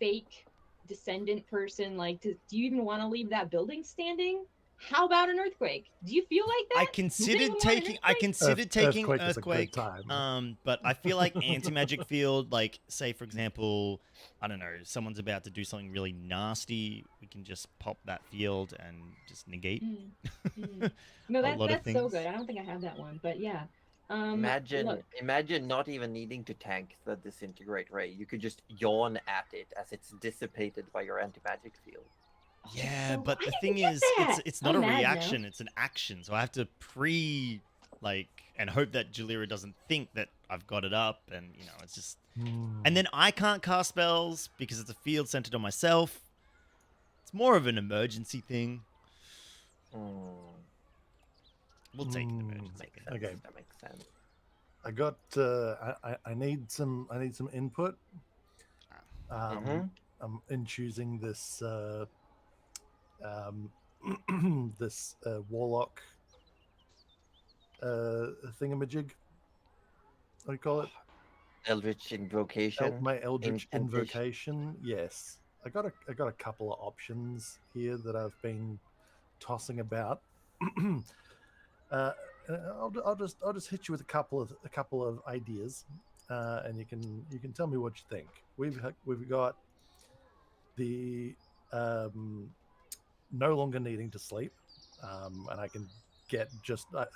fake descendant person? Like, do you even want to leave that building standing? How about an earthquake? Do you feel like that? I considered taking Earthquake is a good earthquake. time. But I feel like anti-magic field, like say for example, I don't know, someone's about to do something really nasty, we can just pop that field and just negate. No, A lot of that's so things. good. I don't think I have that one, but yeah. Imagine look, not even needing to tank the disintegrate ray. You could just yawn at it as it's dissipated by your anti-magic field. Yeah, so but I the didn't thing get is, that. it's not I'm a mad now. reaction, it's an action. So I have to and hope that Jalira doesn't think that I've got it up, and it's just. Hmm. And then I can't cast spells because it's a field centered on myself. It's more of an emergency thing. We'll take an Mm, emergency Makes thing. sense. Okay. That makes sense. I got. I need some input. I'm in choosing this this warlock thingamajig. What do you call it? Eldritch Invocation. My Eldritch Incantation. Invocation. Yes, I got a couple of options here that I've been tossing about. I'll just hit you with a couple of ideas, and you can tell me what you think. We've got the no longer needing to sleep, and I can get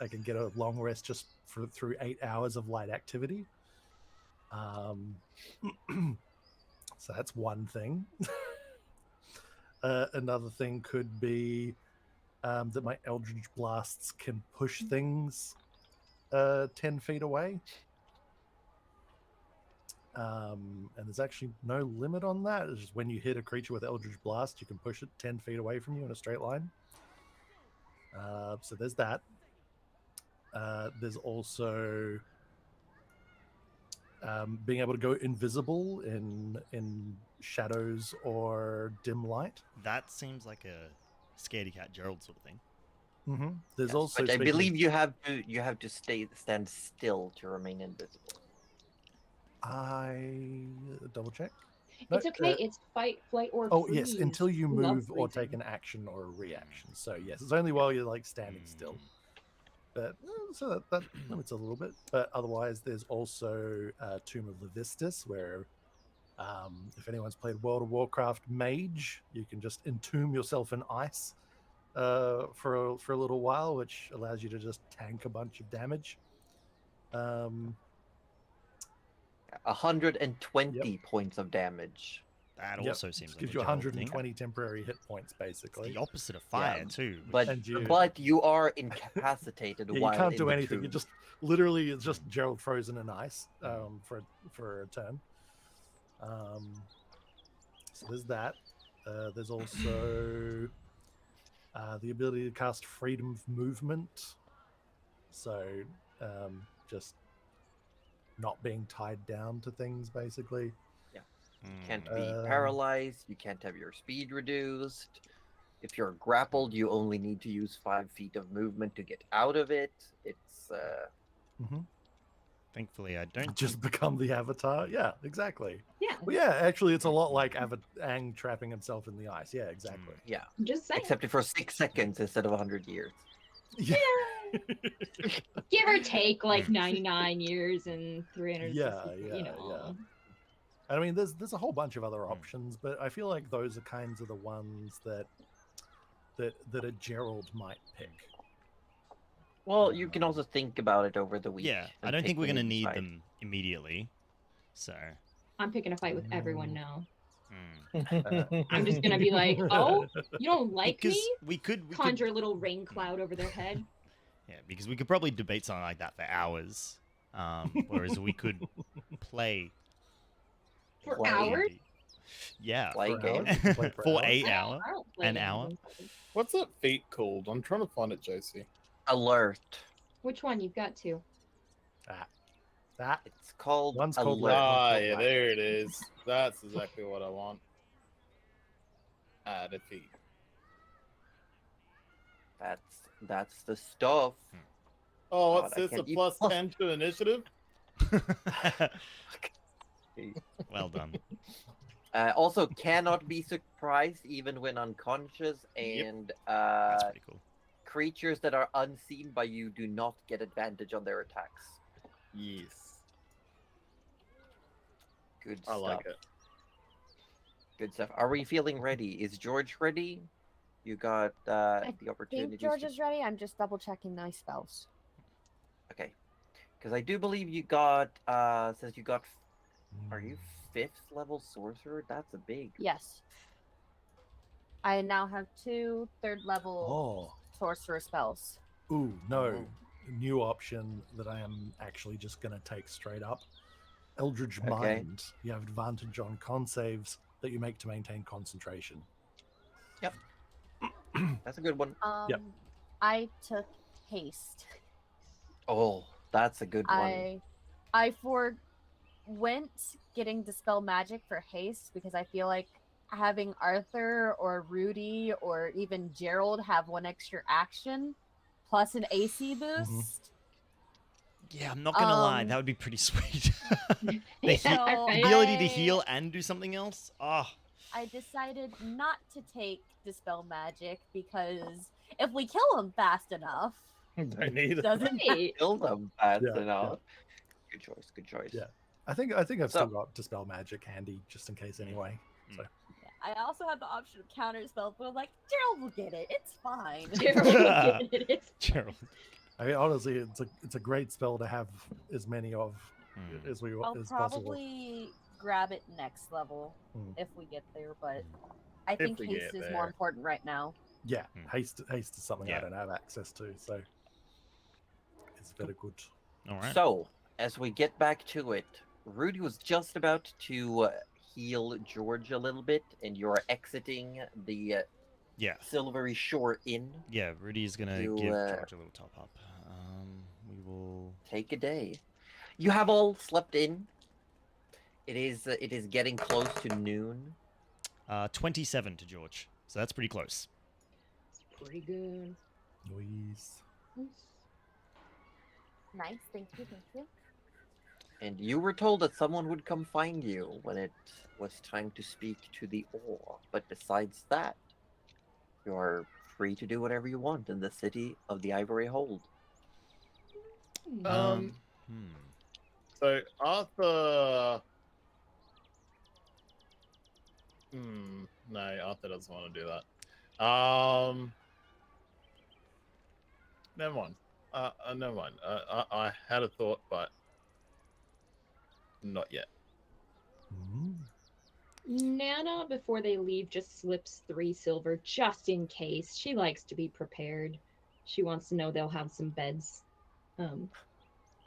I can get a long rest just through 8 hours of light activity. So that's one thing. Another thing could be that my Eldritch Blasts can push things 10 feet away. And there's actually no limit on that. It's just when you hit a creature with Eldritch Blast, you can push it 10 feet away from you in a straight line. So there's that. There's also being able to go invisible in shadows or dim light. That seems like a scaredy cat Gerald sort of thing. Mm-hmm. There's Yes, also, but I speaking believe of, you have to stand still to remain invisible. I double check. It's okay. It's fight, flight, or Oh freeze. yes, until you We love move or freezing. take an action or a reaction. So yes, it's only while you're like standing still. But so that limits a little bit. But otherwise, there's also Tomb of Levistus, where if anyone's played World of Warcraft Mage, you can just entomb yourself in ice for a little while, which allows you to just tank a bunch of damage. 120 points of damage. That also seems like gives a you Gerald thing. 120 temporary hit points, basically. It's the opposite of fire too. But you are incapacitated Yeah, while you can't do in the anything. You tomb. just literally, it's just Gerald frozen in ice for a turn. So there's that. There's also the ability to cast freedom of movement. So just not being tied down to things, basically. You can't be paralyzed. You can't have your speed reduced. If you're grappled, you only need to use 5 feet of movement to get out of it. It's Thankfully, I don't just become the avatar. Yeah, exactly. Yeah. Well, yeah, actually, it's a lot like Aang trapping himself in the ice. Yeah, exactly. yeah. I'm just saying. Except for 6 seconds instead of 100 years. Yeah. Give or take like 99 years and 360. Yeah, You know. yeah. I mean, there's a whole bunch of other options, but I feel like those are kinds of the ones that a Gerald might pick. Well, you can also think about it over the week. Yeah, I and don't pick think we're when gonna you need decide. them immediately. So I'm picking a fight with everyone now. mm. I'm just gonna be like, oh, you don't like because me? we could Conjure a little rain cloud over their head. Yeah, because we could probably debate something like that for hours. Whereas we could play For Play. hours? Yeah, Play For game. hours? You can play for for hours? 8 I hour. don't play An games hour? on phone. What's that feat called? I'm trying to find it, JC. Alert. Which one? You've got two. That It's called One's called alert. Ah, Alert. yeah, there it is. That's exactly what I want. Defeat. That's the stuff. Oh, God, what's I this? A can't eat plus plus- 10 to initiative? Well done. Also, cannot be surprised even when unconscious, and That's pretty cool. creatures that are unseen by you do not get advantage on their attacks. Yes. Good I stuff. like it. Good stuff. Are we feeling ready? Is George ready? You got the I opportunity. think George is ready. I'm just double checking my spells. Okay, because I do believe you got. Says you got. Are you 5th level sorcerer? That's a big. Yes. I now have 2 3rd level oh sorcerer spells. ooh no new option that I am actually just gonna take straight up. Eldritch Okay. Mind. You have advantage on con saves that you make to maintain concentration. Yep. That's a good one. I took haste. Oh, that's a good one. I forwent getting dispel magic for haste because I feel like having Arthur or Rudy or even Gerald have 1 extra action plus an AC boost. Yeah, I'm not gonna lie, that would be pretty sweet. The So ability to heal and do something else. Oh, I decided not to take dispel magic because if we kill him fast enough, I need it. doesn't Hey, Kill them fast Yeah, enough. Good choice. Good choice. Yeah. I think I've So- still got dispel magic handy just in case anyway. So I also had the option of counterspell, but I'm like, Gerald will get it. It's fine. Gerald will get it. It's Gerald. I mean, honestly, it's a great spell to have as many of Hmm. as we I'll as possible. probably grab it next level Hmm. if we get there, but I think we haste get is there. more important right now. Yeah, Hmm. haste is something I Yeah. don't have access to, so it's very good. All right. So, as we get back to it, Rudy was just about to heal George a little bit, and you're exiting the Yeah. Silvery Shore Inn. Yeah. Rudy's gonna You, give George a little top up. We will. Take a day. You have all slept in. It is getting close to noon. 27 to George. So that's pretty close. pretty good. Noise. Nice, thank you, thank you. And you were told that someone would come find you when it was time to speak to the Ore. But besides that, you're free to do whatever you want in the city of the Ivory Hold. Hmm. So Arthur. No, Arthur doesn't want to do that. Never mind. Never mind. I had a thought, but not yet. Mhm. Nana, before they leave, just slips 3 silver just in case. She likes to be prepared. She wants to know they'll have some beds.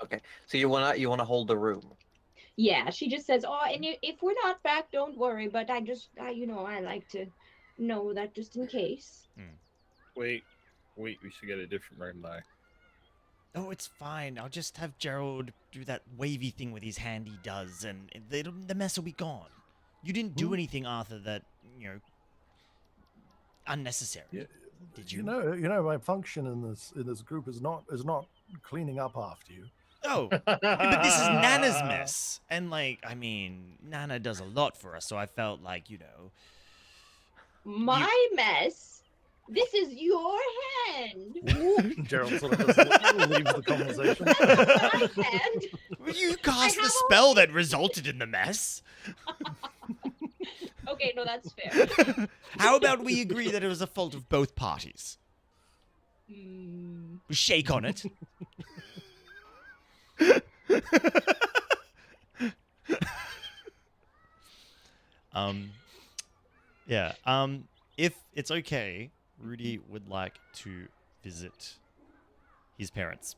Okay, so you wanna hold the room. Yeah, she just says, "Oh, and if we're not back, don't worry." But I like to know that just in case. We should get a different room though. Oh, it's fine. I'll just have Gerald do that wavy thing with his hand he does, and the mess will be gone. You didn't do anything, Arthur, that, unnecessary. Yeah, Did you you? know, my function in this group is not cleaning up after you. Oh, but this is Nana's mess. And, Nana does a lot for us, so I felt like, My mess. This is your hand. Gerald sort of just leaves the conversation. My hand. You cast the have all spell that resulted in the mess. Okay, no, that's fair. How about we agree that it was a fault of both parties? Mm. We shake on it. Yeah. If it's okay, Rudy would like to visit his parents.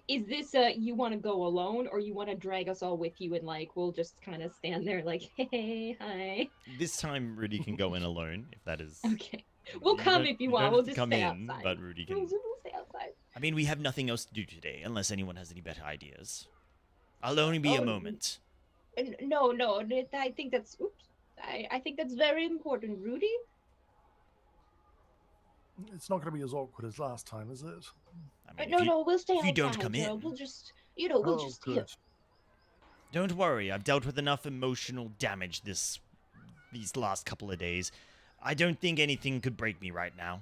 Is this you want to go alone, or you want to drag us all with you, and we'll just kind of stand there hey, hi. This time, Rudy can go in alone, if that is. Okay, we'll come if you want. don't We'll have to just come stay in, outside. but Rudy can. We'll stay outside. I mean, we have nothing else to do today, unless anyone has any better ideas. I'll only be a moment. No, I think that's. Oops. I think that's very important, Rudy. It's not going to be as awkward as last time, is it? I mean, No, we'll stay if outside. you don't come Gerald. in. We'll just, we'll Oh, just good. Don't worry, I've dealt with enough emotional damage these last couple of days. I don't think anything could break me right now.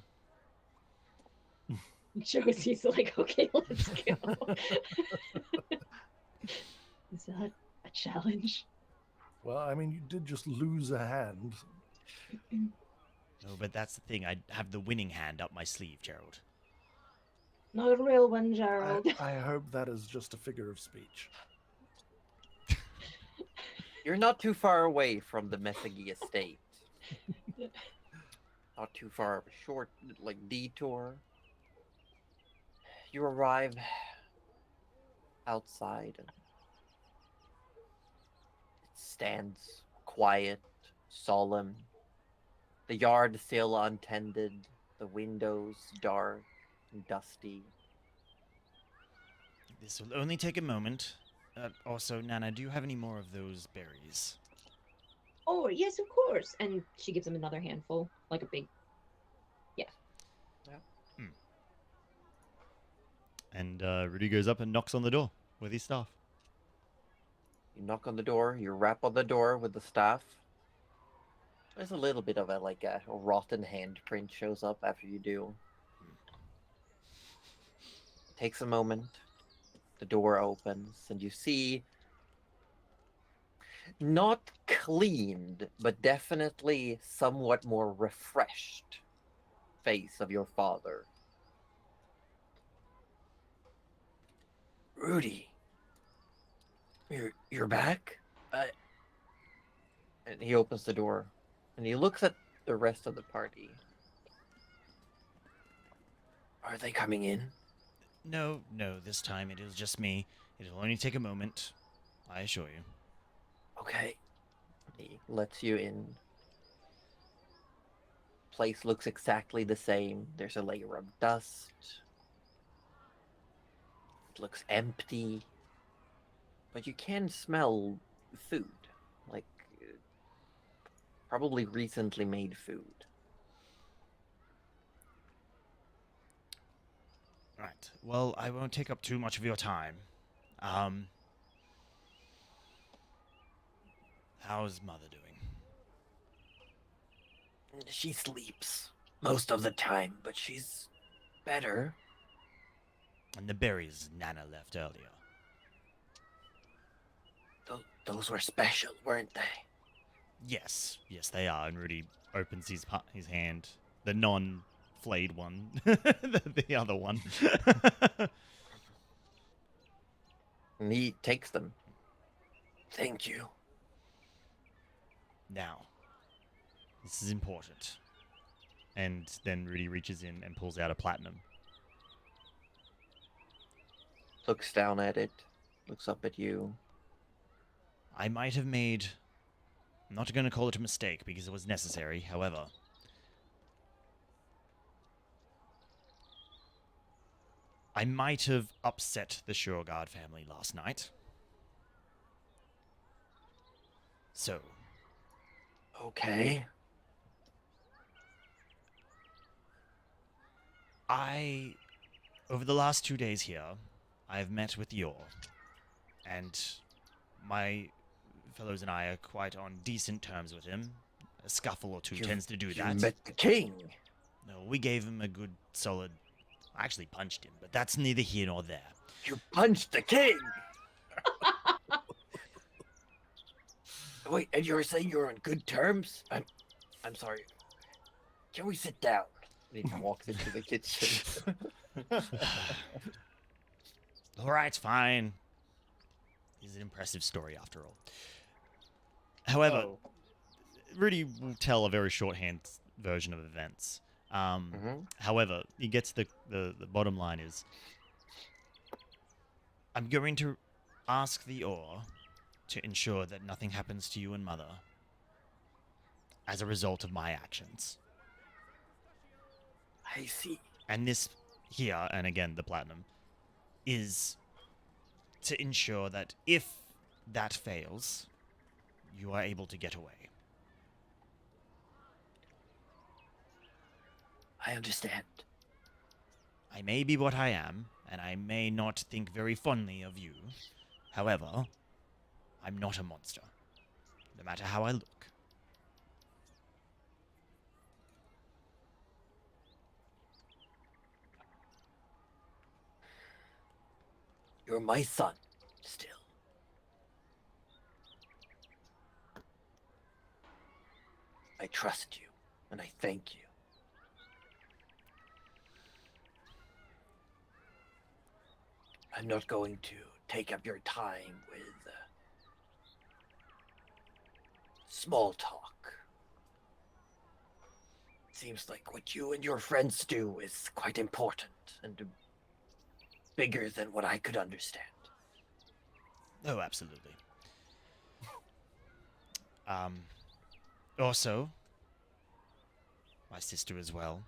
Josie's like, okay, let's go. Is that a challenge? Well, I mean, you did just lose a hand. No, but that's the thing. I have the winning hand up my sleeve, Gerald. Not a real one, Gerald. I hope that is just a figure of speech. You're not too far away from the Messagi estate. Not too far of a short, detour. You arrive outside, and it stands quiet, solemn. The yard still untended, the windows dark and dusty. This will only take a moment. Also, Nana, do you have any more of those berries? Oh, yes, of course. And she gives him another handful, like a big. Yeah. And Rudy goes up and knocks on the door with his staff. You knock on the door, you rap on the door with the staff. There's a little bit of a rotten handprint shows up after you do. Takes a moment. The door opens, and you see not cleaned, but definitely somewhat more refreshed face of your father. Rudy, you're back? And he opens the door, and he looks at the rest of the party. Are they coming in? No, this time it is just me. It'll only take a moment, I assure you. Okay. He lets you in. Place looks exactly the same. There's a layer of dust. It looks empty. But you can smell food. Like, probably recently made food. Right. Well, I won't take up too much of your time. How's Mother doing? She sleeps most of the time, but she's better. And the berries Nana left earlier. Those were special, weren't they? Yes, they are. And Rudy opens his hand, the non-flayed one, the other one. And he takes them. Thank you. Now, this is important. And then Rudy reaches in and pulls out a platinum. Looks down at it. Looks up at you. I might have made... I'm not going to call it a mistake because it was necessary, however. I might have upset the Sureguard family last night. So... Okay. Over the last 2 days here, I've met with Yor, and my fellows and I are quite on decent terms with him. A scuffle or two tends to do that. You met the king. No, we gave him a good, solid... I actually punched him, but that's neither here nor there. You punched the king! Wait, and you were saying you're on good terms? I'm sorry. Can we sit down? And he walks into the kitchen. All right, fine. It's an impressive story, after all. However, Rudy will tell a very shorthand version of events. However, he gets the bottom line is, I'm going to ask the Ore to ensure that nothing happens to you and Mother as a result of my actions. I see. And this here, and again, the platinum, is to ensure that if that fails, you are able to get away. I understand. I may be what I am, and I may not think very fondly of you. However, I'm not a monster, no matter how I look. You're my son, still. I trust you, and I thank you. I'm not going to take up your time with small talk. Seems like what you and your friends do is quite important and bigger than what I could understand. Oh, absolutely. Also, my sister as well.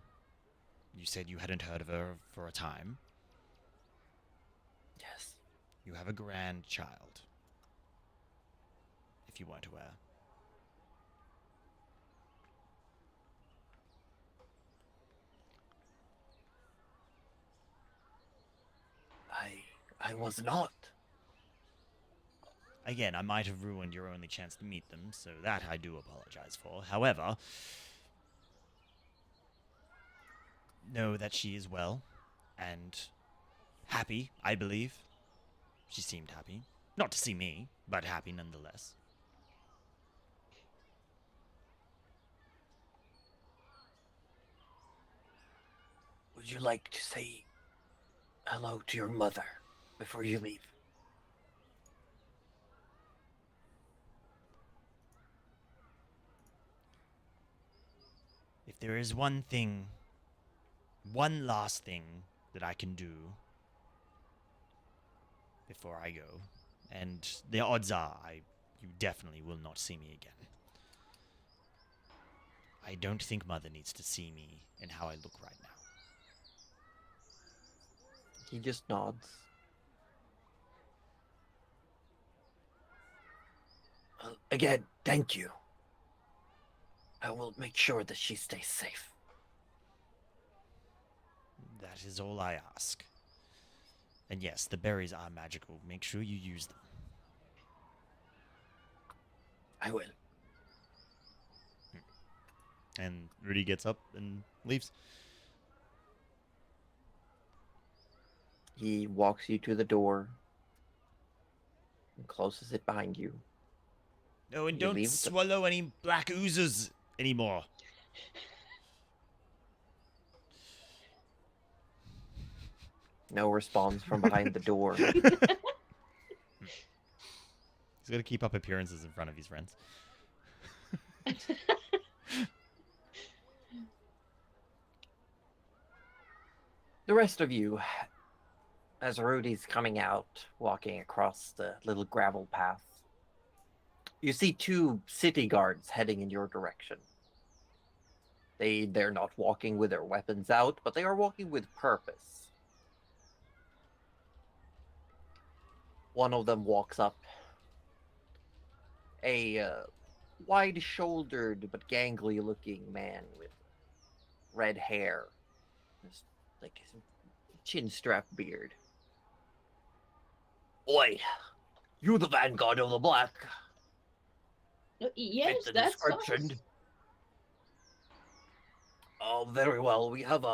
You said you hadn't heard of her for a time. Yes. You have a grandchild, if you weren't aware. I was not. Again, I might have ruined your only chance to meet them, so that I do apologize for. However, know that she is well and happy, I believe. She seemed happy. Not to see me, but happy nonetheless. Would you like to say hello to your mother before you leave? If there is one thing, one last thing that I can do before I go, and the odds are you definitely will not see me again. I don't think Mother needs to see me and how I look right now. He just nods. Again, thank you. I will make sure that she stays safe. That is all I ask. And yes, the berries are magical. Make sure you use them. I will. And Rudy gets up and leaves. He walks you to the door and closes it behind you. No, and You don't leave the- swallow any black oozes anymore. No response from behind the door. He's got to keep up appearances in front of his friends. The rest of you, as Rudy's coming out, walking across the little gravel path, you see two city guards heading in your direction. They're not walking with their weapons out, but they are walking with purpose. One of them walks up. A wide-shouldered but gangly-looking man with red hair, just like his chin-strap beard. Oi, you the Vanguard of the Black? Yes, Fit the that's description. us. Oh, very well. We have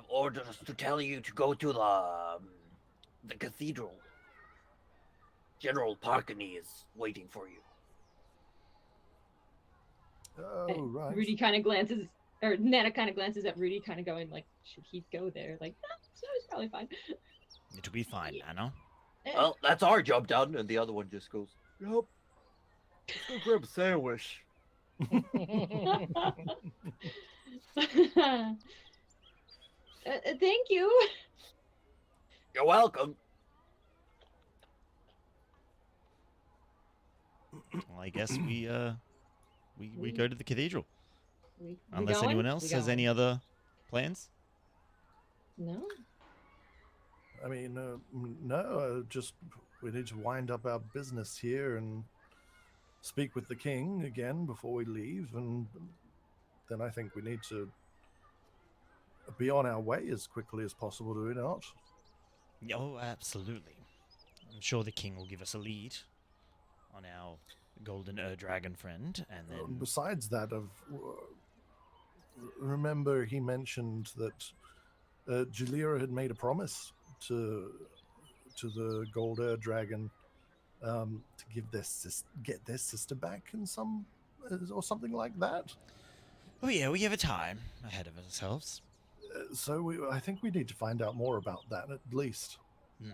orders to tell you to go to the cathedral. General Parkany is waiting for you. Oh, right. Rudy kind of glances, or Nana kind of glances at Rudy, kind of going like, should he go there? Like, no, so it's probably fine. It'll be fine, Nana. Well, that's our job done. And the other one just goes, "Yup. Let's go grab a sandwich." Thank you. You're welcome. Well, I guess we go to the cathedral. We Unless going? anyone We else has going? any other plans. No. I mean, no, just we need to wind up our business here and speak with the king again before we leave, and then I think we need to be on our way as quickly as possible, do we not? Oh, absolutely. I'm sure the king will give us a lead on our golden dragon friend, and then Besides that, remember he mentioned that Jalira had made a promise to the Gold Dragon to give get their sister back in some or something like that. oh yeah, we have a time ahead of ourselves. So I think we need to find out more about that at least. Hmm.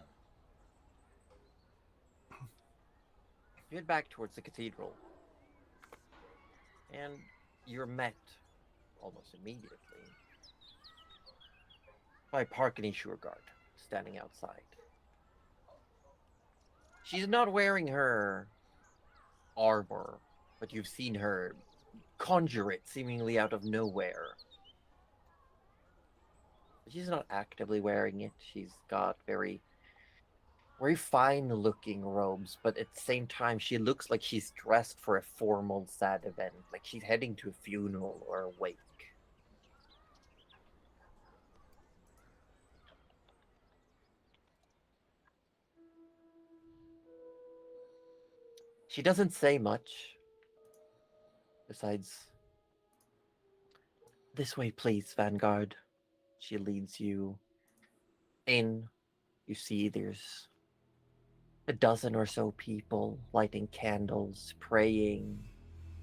You head back towards the cathedral. And you're met almost immediately by Parkany Sureguard standing outside. She's not wearing her armor, but you've seen her conjure it seemingly out of nowhere. She's not actively wearing it. She's got very fine looking robes, but at the same time she looks like she's dressed for a formal sad event, like she's heading to a funeral or a wake. She doesn't say much besides, "This way, please, Vanguard." She leads you in, you see there's a dozen or so people lighting candles, praying,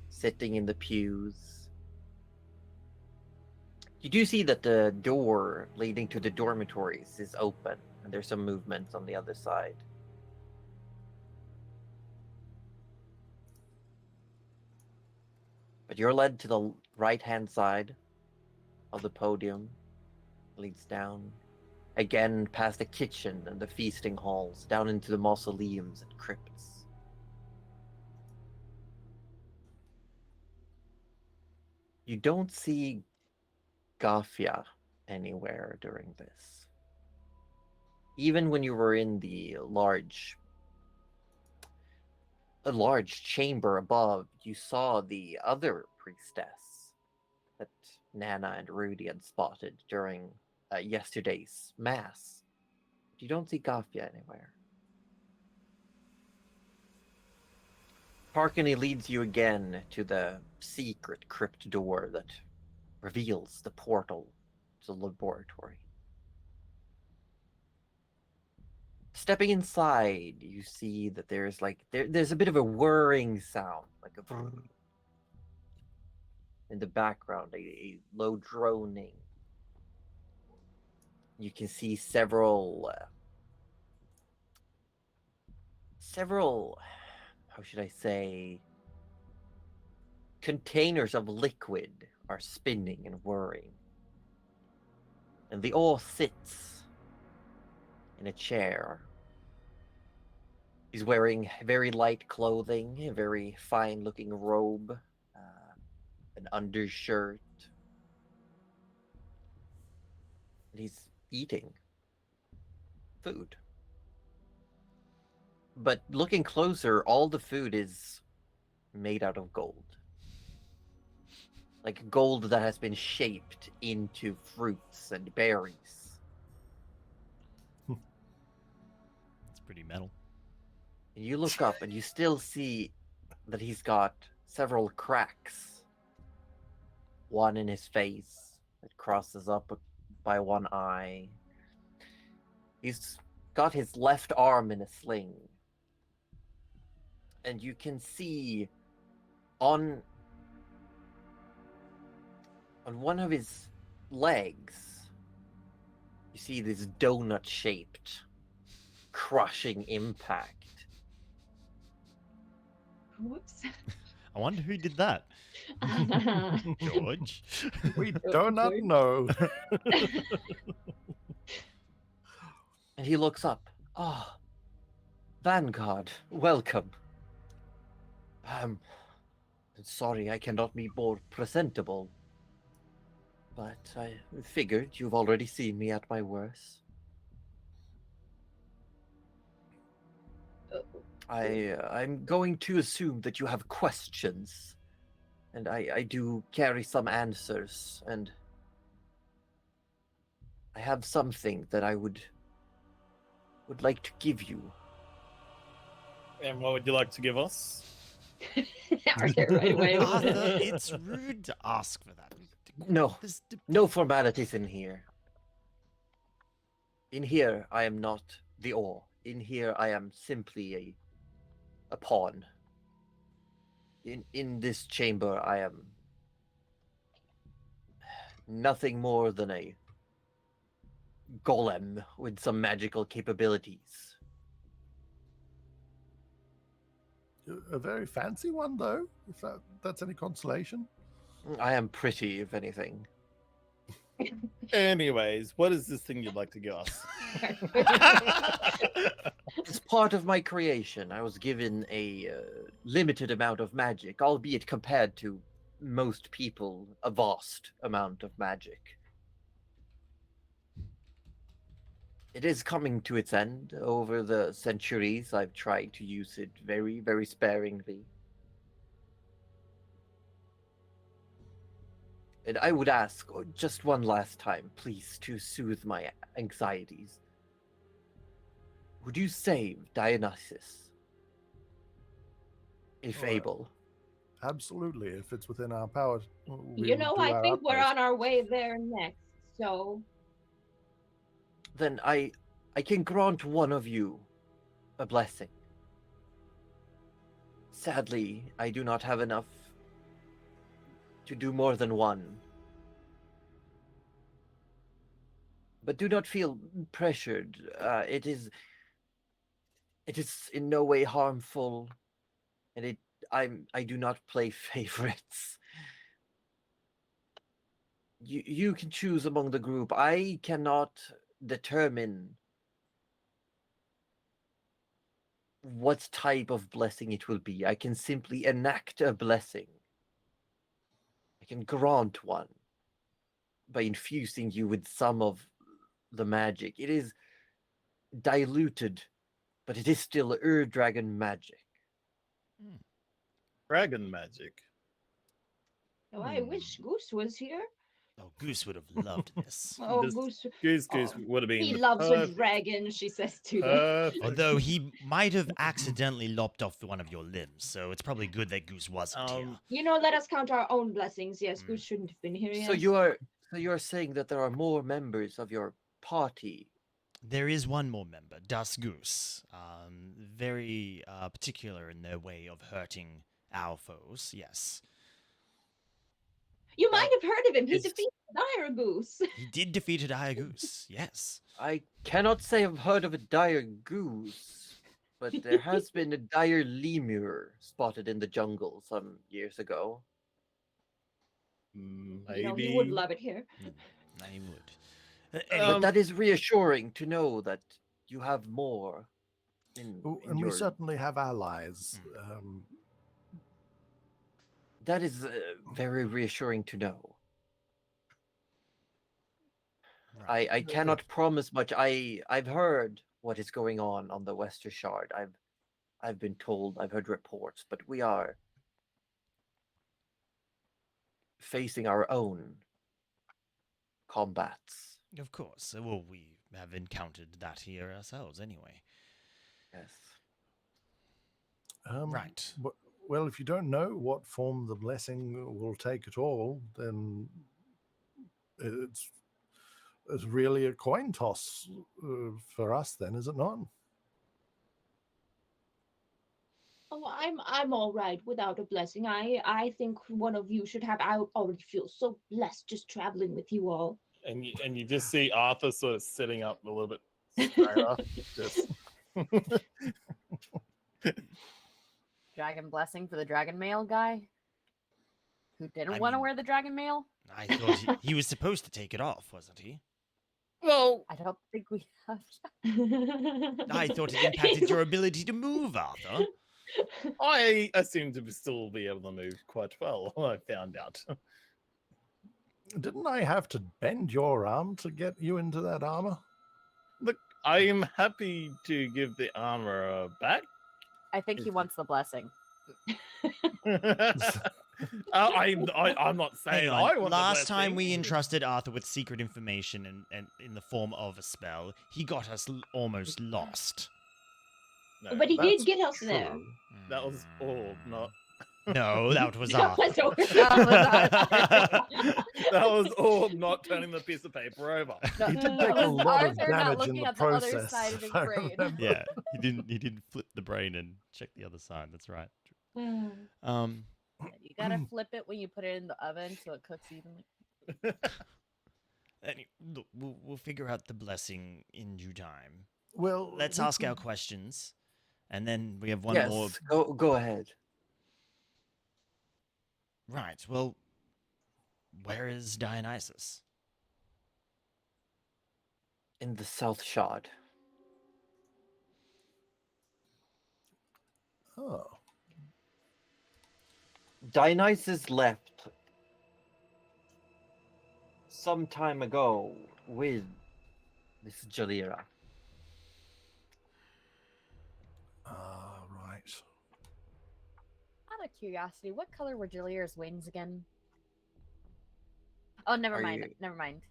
sitting in the pews. You do see that the door leading to the dormitories is open, and there's some movement on the other side. But you're led to the right-hand side of the podium. Leads down, again past the kitchen and the feasting halls, down into the mausoleums and crypts. You don't see Gafia anywhere during this. Even when you were in the large chamber above, you saw the other priestess that Nana and Rudy had spotted during yesterday's mass. You don't see Gafia anywhere. Parkany leads you again to the secret crypt door that reveals the portal to the laboratory. Stepping inside, you see that there's there's a bit of a whirring sound, like a in the background, a low droning. You can see several, how should I say, containers of liquid are spinning and whirring. And the ore sits in a chair. He's wearing very light clothing, a very fine-looking robe, an undershirt. And he's eating food. But looking closer, all the food is made out of gold. Like gold that has been shaped into fruits and berries. It's pretty metal. And you look up and you still see that he's got several cracks. One in his face that crosses up by one eye. He's got his left arm in a sling. And you can see on one of his legs, you see this donut-shaped crushing impact. Whoops. I wonder who did that. George. We do not know. And he looks up. Ah, Vanguard, welcome. Sorry I cannot be more presentable, but I figured you've already seen me at my worst. I'm going to assume that you have questions, and I do carry some answers, and I have something that I would like to give you. And what would you like to give us? Okay, right away. Arthur, it's rude to ask for that. No, This- no formalities in here. In here, I am not the ore. In here, I am simply a pawn. In this chamber, I am nothing more than a golem with some magical capabilities. A very fancy one, though, if that's any consolation. I am pretty, if anything. Anyways, what is this thing you'd like to give us? As part of my creation, I was given a limited amount of magic, albeit compared to most people, a vast amount of magic. It is coming to its end. Over the centuries, I've tried to use it very, very sparingly. And I would ask, just one last time, please, to soothe my anxieties. Would you save Dionysus? If Oh, able. Absolutely, if it's within our power. You know, I think we're on our way there next. So then I can grant one of you a blessing. Sadly, I do not have enough to do more than one. But do not feel pressured. It is in no way harmful, and I do not play favorites. You can choose among the group. I cannot determine what type of blessing it will be. I can simply enact a blessing. I can grant one by infusing you with some of the magic. It is diluted, but it is still dragon magic. Dragon magic. Oh, I wish Goose was here. Oh, Goose would have loved this. Oh, This- Goose. Goose Oh, would have been. He the loves a perfect- dragon, she says to them. perfect- Although he might have accidentally lopped off one of your limbs, so it's probably good that Goose wasn't here. You know, let us count our own blessings. Yes, Mm. Goose shouldn't have been here. Yes. So you are saying that there are more members of your party. There is one more member, Das Goose. Very particular in their way of hurting our foes, yes. You might have heard of him. He It's- defeated Dire Goose. He did defeat a dire goose, yes. I cannot say I've heard of a dire goose, but there has been a dire lemur spotted in the jungle some years ago. Maybe. You know, he would love it here. I would. But that is reassuring to know that you have more in And we your... certainly have allies. That is very reassuring to know. I cannot promise much. I've heard what is going on the Western Shard. I've been told, I've heard reports, but we are facing our own combats. Of course. Well, we have encountered that here ourselves anyway. Yes. Right. Well, if you don't know what form the blessing will take at all, then it's really a coin toss for us, then, is it not? Oh, I'm all right without a blessing. I think one of you should have. I already feel so blessed just traveling with you all. And you just see Arthur sort of sitting up a little bit straighter. Just Dragon blessing for the dragon mail guy who didn't I want to mean- wear the dragon mail. I thought he was supposed to take it off, wasn't he? well, I don't think we have. I thought it impacted your ability to move, Arthur. I assume to still be able to move quite well. I found out. Didn't I have to bend your arm to get you into that armor? Look, I am happy to give the armor back. I think he wants the blessing. I'm not saying Hang I on. want. Last time we entrusted Arthur with secret information and in the form of a spell, he got us almost lost. No, But he That's did get us there. true. that was all not. No, that was That Arthur. was all- That was all not turning the piece of paper over. No, He did that take a was lot of Arthur not damage in looking the at the other process. side of his I brain. remember. Yeah, he didn't flip the brain and check the other side. That's right. You gotta flip it when you put it in the oven so it cooks evenly. Look, we'll figure out the blessing in due time. Well, Let's we ask our could- questions, and then we have one yes, more. go ahead. Right. Well, where is Dionysus? In the South Shard. Oh, Dionysus left some time ago with Miss Jalira. right. Out of curiosity, what color were Jalira's wings again? Oh, never Are mind. you- Never mind.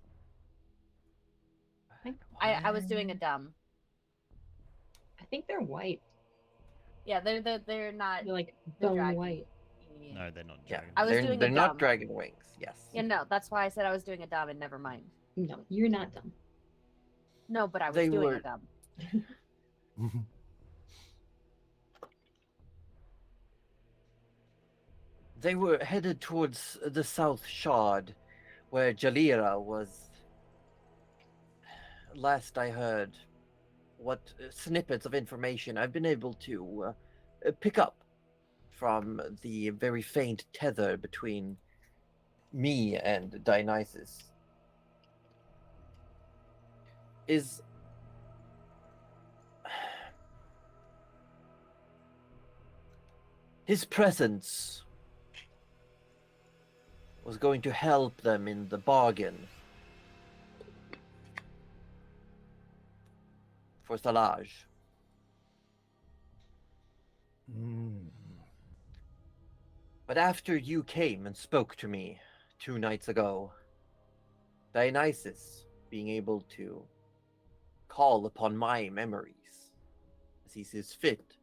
I was doing a dumb. I think they're white. Yeah, they're not. They're like The bone dragon. white. Yeah. No, they're not. Yeah, dragon. I was doing a they're not dumb. dragon wings. Yes. Yeah, no, that's why I said I was doing a dumb and never mind. No, you're not dumb. No, but I was They doing were- a gum. They were headed towards the South Shard, where Jalira was. Last I heard, what snippets of information I've been able to pick up from the very faint tether between me and Dionysus is his presence was going to help them in the bargain for Thalaj. Mm. But after you came and spoke to me 2 nights ago, Dionysus, being able to call upon my memories as he sees fit,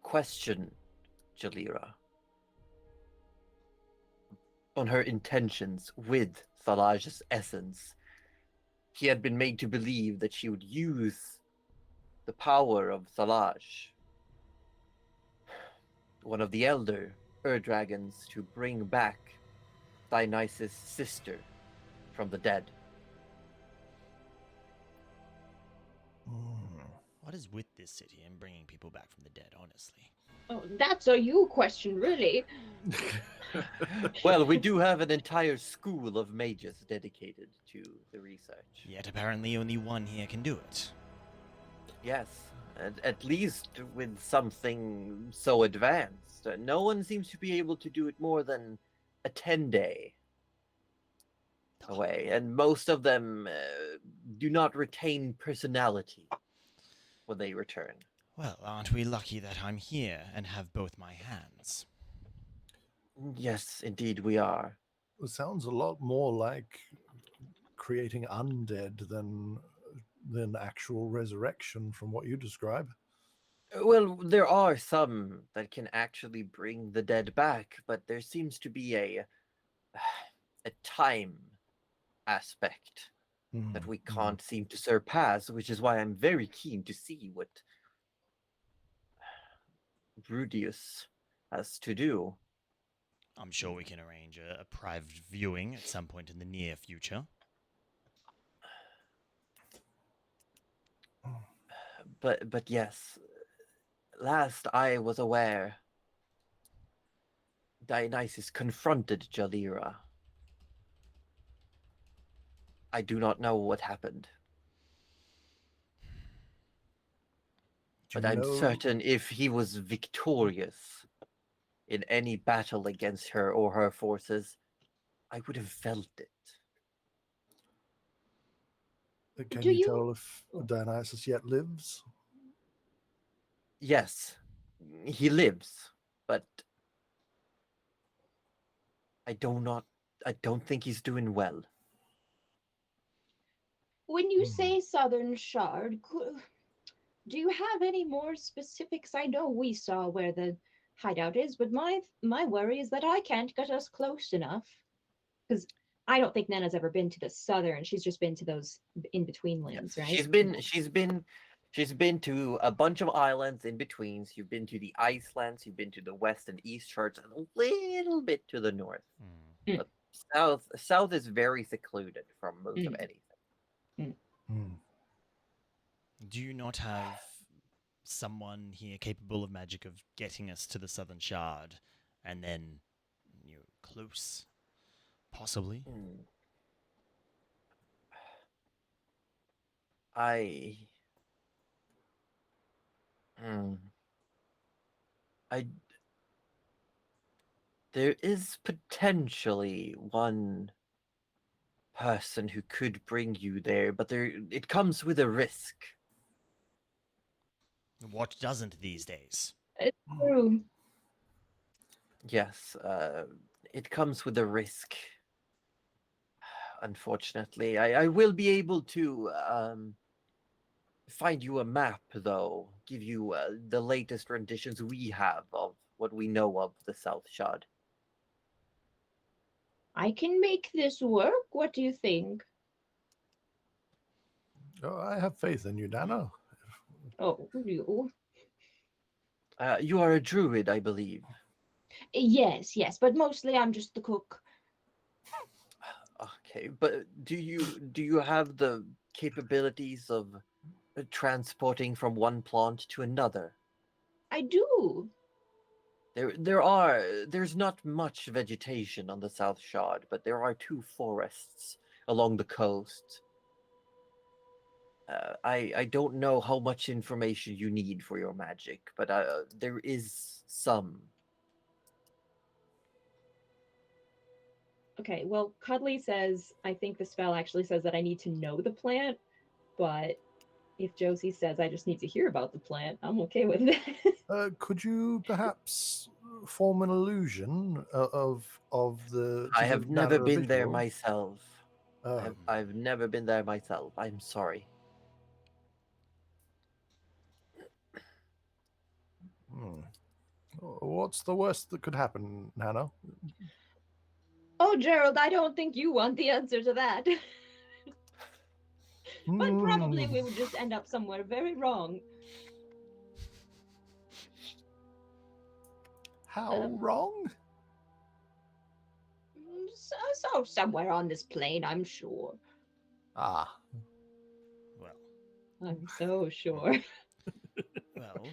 question Jalira on her intentions with Thalaj's essence. He had been made to believe that she would use the power of Thalaj, one of the elder Ur-dragons, to bring back Dionysus' sister from the dead. Mm. What is with this city and bringing people back from the dead, honestly? Oh, that's a you question, really. Well, we do have an entire school of mages dedicated to the research. Yet apparently only one here can do it. Yes, at least with something so advanced. No one seems to be able to do it more than a 10-day away, and most of them do not retain personality when they return. Well, aren't we lucky that I'm here and have both my hands? Yes, indeed we are. It sounds a lot more like creating undead than actual resurrection from what you describe. Well, there are some that can actually bring the dead back, but there seems to be a time aspect that we can't seem to surpass, which is why I'm very keen to see what Rudius has to do. I'm sure we can arrange a private viewing at some point in the near future. But yes, last I was aware, Dionysus confronted Jalira. I do not know what happened, Do but you I'm know- certain if he was victorious in any battle against her or her forces, I would have felt it. Can Do you you- tell if Dionysus yet lives? Yes, he lives, but I don't think he's doing well. When you Hmm. say Southern Shard, do you have any more specifics? I know we saw where the hideout is, but my worry is that I can't get us close enough. Because I don't think Nana's ever been to the Southern. She's just been to those in between lands, Yes, right? she's been to a bunch of islands in betweens. You've been to the Icelands, you've been to the west and east shards, and a little bit to the north. Hmm. But south is very secluded from most of anything. Hmm. Do you not have someone here capable of magic of getting us to the Southern Shard and then close? Possibly. Hmm. I Hmm. I There is potentially one person who could bring you there, but it comes with a risk. What doesn't these days? True. Yes, it comes with a risk. Unfortunately, I will be able to find you a map, though. Give you the latest renditions we have of what we know of the South Shard. I can make this work. What do you think? Oh, I have faith in you, Nana. Oh, you. You are a druid, I believe. Yes, yes, but mostly I'm just the cook. Okay, but do you have the capabilities of transporting from one plant to another? I do. There's not much vegetation on the South Shard, but there are 2 forests along the coast. I don't know how much information you need for your magic, but there is some. Okay, well, Cuddly says, I think the spell actually says that I need to know the plant, but if Josie says I just need to hear about the plant, I'm okay with that. Could you perhaps form an illusion of the? I To give have never Nana a been there visual? myself. Oh, I've never been there myself. I'm sorry. hmm. What's the worst that could happen, Nana? Oh, Gerald, I don't think you want the answer to that. But probably Hmm. we would just end up somewhere very wrong. How wrong? So somewhere on this plane, I'm sure. Ah, Well, I'm so sure. well,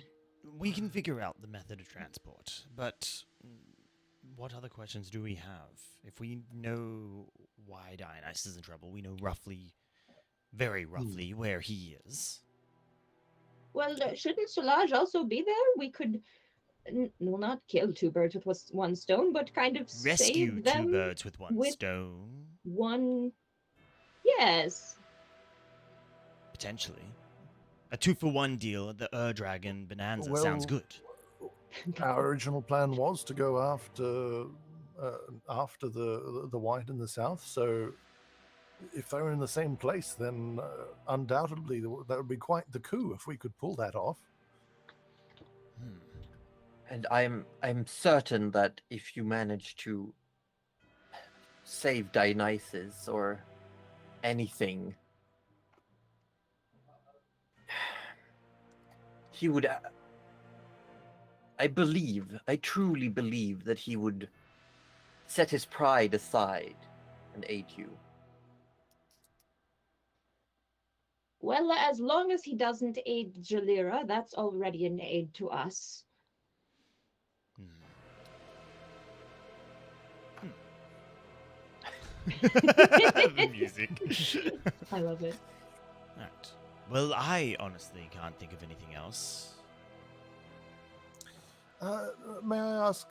we can figure out the method of transport, but what other questions do we have? If we know why Dionysus is in trouble, we know roughly, very roughly, where he is. Well, shouldn't Solange also be there? We could, well, not kill 2 birds with one stone, but kind of Rescue save 2 them birds with 1 with stone, one. Yes. potentially. A 2-for-1 deal at the Dragon Bonanza sounds well, good. our original plan was to go after the white in the south. So if they're in the same place, then undoubtedly that would be quite the coup if we could pull that off. Hmm. And I'm certain that if you manage to save Dionysus or anything, he would. I truly believe that he would set his pride aside and aid you. Well, as long as he doesn't aid Jalira, that's already an aid to us. The music. I love it. Right. Well, I honestly can't think of anything else. May I ask,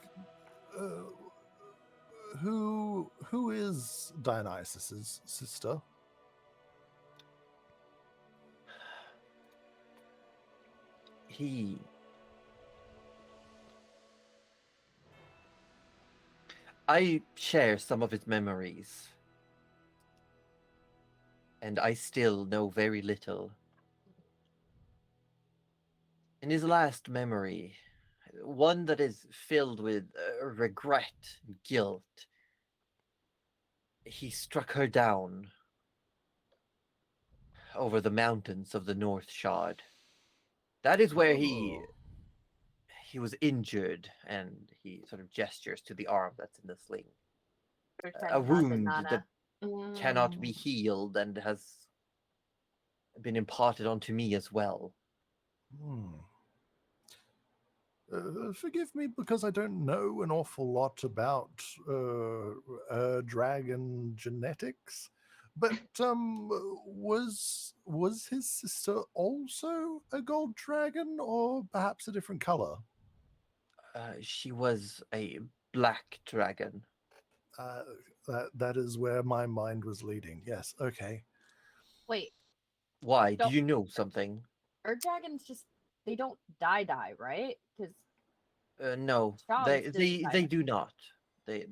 who is Dionysus's sister? I share some of his memories, and I still know very little. In his last memory, one that is filled with regret and guilt, he struck her down over the mountains of the North Shard. That is where he was injured, and he sort of gestures to the arm that's in the sling. A wound that cannot be healed and has been imparted onto me as well. Forgive me because I don't know an awful lot about dragon genetics, but was his sister also a gold dragon, or perhaps a different color? She was a black dragon. That is where my mind was leading. Yes. Okay. Wait, Why? Do Don't- you know something? Earth dragons they don't die, right? Because No, Charles they do not. They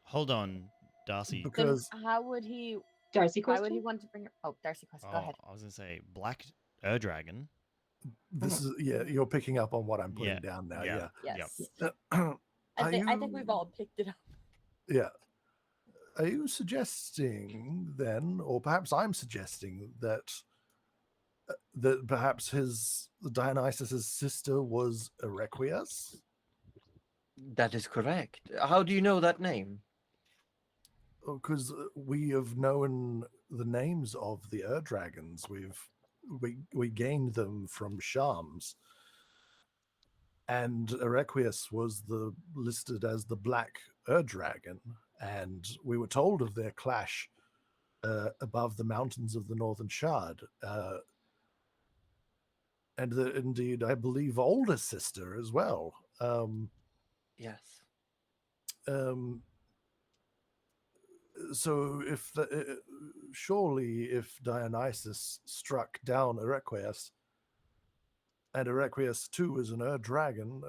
Hold on, Darcy. Because how would he? Darcy Why question? would he want to bring her? Oh, Darcy question. Go ahead. I was gonna say Black Dragon. this is you're picking up on what I'm putting Yeah, down now. yeah. Yes. Yep. I think we've all picked it up. Yeah. Are you suggesting then, or perhaps I'm suggesting that that perhaps Dionysus's sister was Erequias? That is correct. How do you know that name? Because we have known the names of the dragons. We gained them from Shams, and Erequias was listed as the Black Dragon, and we were told of their clash above the mountains of the Northern Shard, and indeed, I believe, older sister as well. Yes. So surely if Dionysus struck down Erequias, and Erequias too is an dragon,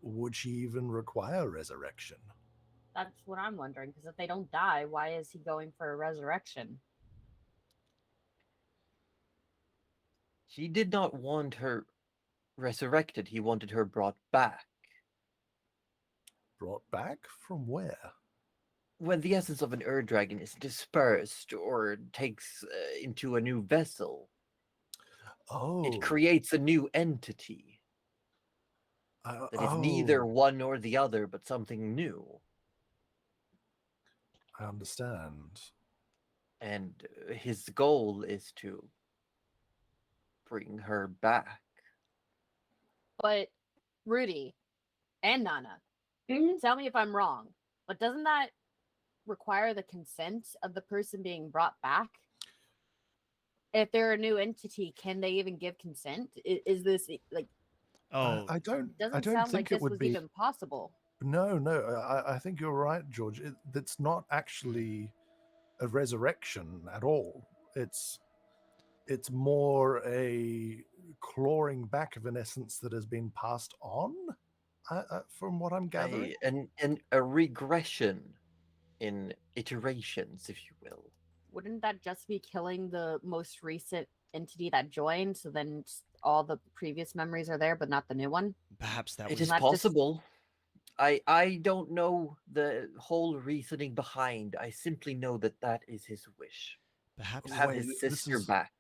would she even require resurrection? That's what I'm wondering, because if they don't die, why is he going for a resurrection? He did not want her resurrected. He wanted her brought back. Brought back from where? When the essence of an dragon is dispersed or takes into a new vessel, Oh, it creates a new entity that is neither one nor the other, but something new. I understand. And his goal is to bring her back. But Rudy and Nana, Mhm. tell me if I'm wrong, but doesn't that require the consent of the person being brought back? If they're a new entity, can they even give consent? Is this like? Oh, I don't. Doesn't I don't sound think like it this would was be. even possible. No, no. I think you're right, George. It's not actually a resurrection at all. It's more a clawing back of an essence that has been passed on, from what I'm gathering. A regression in iterations, if you will. Wouldn't that just be killing the most recent entity that joined? So then all the previous memories are there, but not the new one. perhaps that It was is not just- possible. I don't know the whole reasoning behind. I simply know that that is his wish. perhaps To have Wait, his this sister is- back.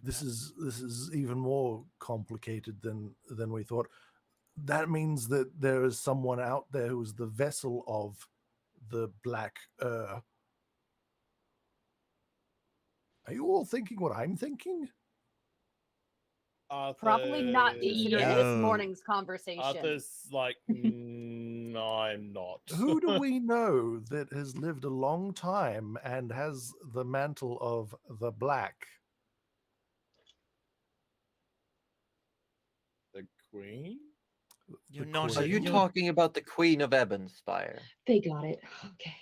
This is even more complicated than we thought. That means that there is someone out there who is the vessel of the Black. Are you all thinking what I'm thinking? Probably not considering Yes. this No. morning's conversation. Arthur's like, no, I'm not. Who do we know that has lived a long time and has the mantle of the Black? The Queen? You're The not. Are Queen? you you're- talking about the Queen of Ebonspire? They got it. Okay.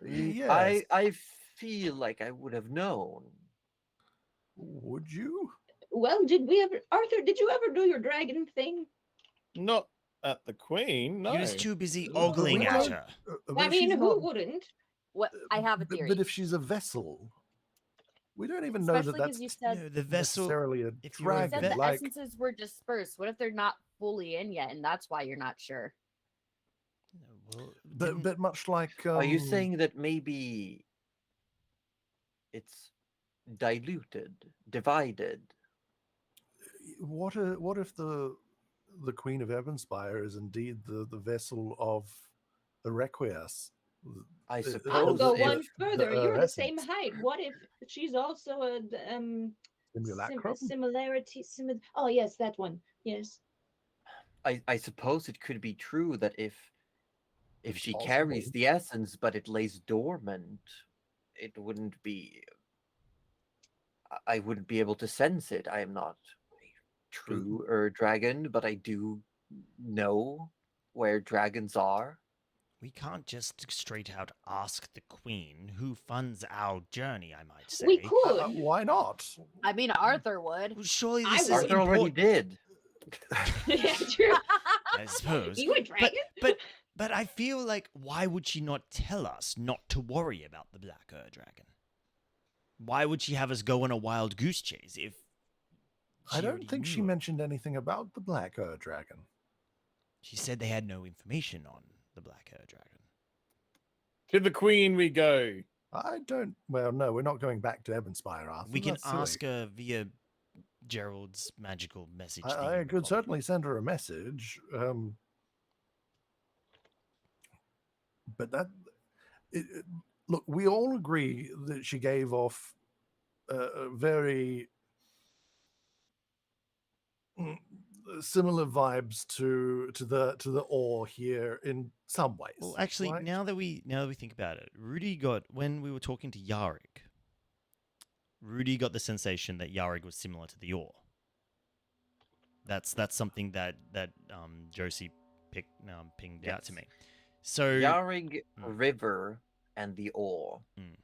Yes. I feel like I would have known. Would you? Well, did we ever, Arthur? Did you ever do your dragon thing? Not at the Queen, no. You're just too busy But ogling we at don't- her. But I if mean, she's who not- wouldn't? What I have a theory. But if she's a vessel, we don't even know that Especially 'cause that's you said- No, the vessel. necessarily a if you're a You said dragon. the Like, essences were dispersed. What if they're not fully in yet, and that's why you're not sure? No, well, but didn't- but much like Are you saying that maybe it's diluted, divided? what if the Queen of Ebonspire is indeed the vessel of Erequias? I I'll suppose I'll go if- one further. You're the same essence. height. What if she's also a Simulacrum? similarity? Oh yes, that one. Yes. I suppose it could be true that if It's she possible. carries the essence but it lays dormant, it wouldn't be. I wouldn't be able to sense it. I am not a true dragon, but I do know where dragons are. we can't just straight out ask the Queen who funds our journey. I might say. We could. Why not? I mean, Arthur would. Well, surely I this is would. Arthur already important. did. Yeah, true. I suppose. You a dragon? But I feel like why would she not tell us not to worry about the Black Dragon? Why would she have us go on a wild goose chase if I she don't already think she knew it? mentioned anything about the Black Dragon. She said they had no information on the Black Dragon. To the Queen we go. I don't. Well, no, we're not going back to Ebenspire, Arthur. We can That's silly. ask her via Gerald's magical message. I could certainly send her a message. But look, we all agree that she gave off very similar vibes to the ore here in some ways. Well, actually, right? now that we think about it, Rudy got, when we were talking to Yarig, Rudy got the sensation that Yarig was similar to the ore. That's something that Josie pinged out to Yes. me. So Yarig River and the ore Mm.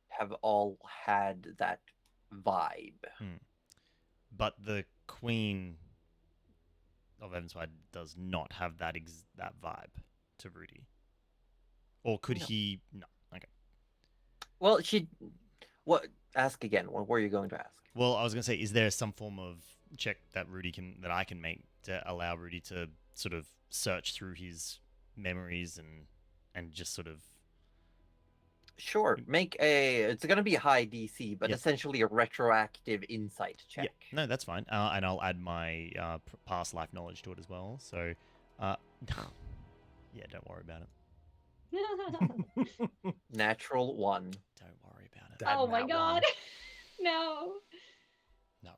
have all had that vibe. but the Queen of Evansville does not have that vibe to Rudy. Or could No. he? No. Okay. Well, what? Ask again. What were you going to ask? Well, I was going to say, is there some form of check that I can make to allow Rudy to sort of search through his memories and just sort of. Sure. It's going to be high DC, but Yep. essentially a retroactive insight check. Yeah, no, that's fine. And I'll add my past life knowledge to it as well. So, yeah, don't worry about it. Natural 1. Don't worry about it. Damn Oh my that god. one. No. No.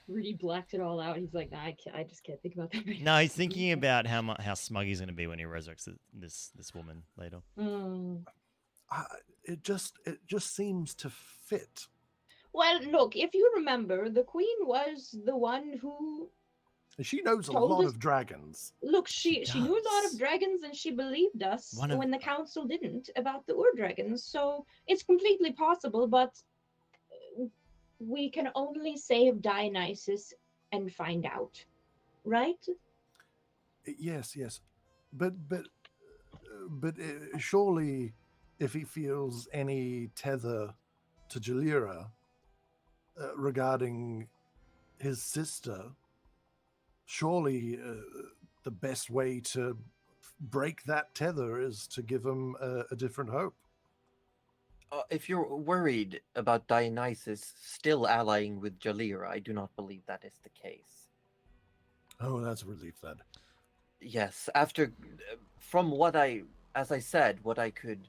Rudy blacked it all out. He's like, nah, I just can't think about that right No, he's thinking about how smug he's going to be when he resurrects this woman later. now. It just seems to fit. Well, look, if you remember, the queen was the one who She knows a Told lot us- of dragons. look. She knew a lot does. of dragons, and she believed us One of- when the council didn't about the Ur dragons. So it's completely possible, but we can only save Dionysus and find out, right? Yes, but surely, if he feels any tether to Jalira regarding his sister, surely the best way to break that tether is to give him a different hope. If you're worried about Dionysus still allying with Jalira, I do not believe that is the case. Oh, that's a relief then. Yes, from as I said, what I could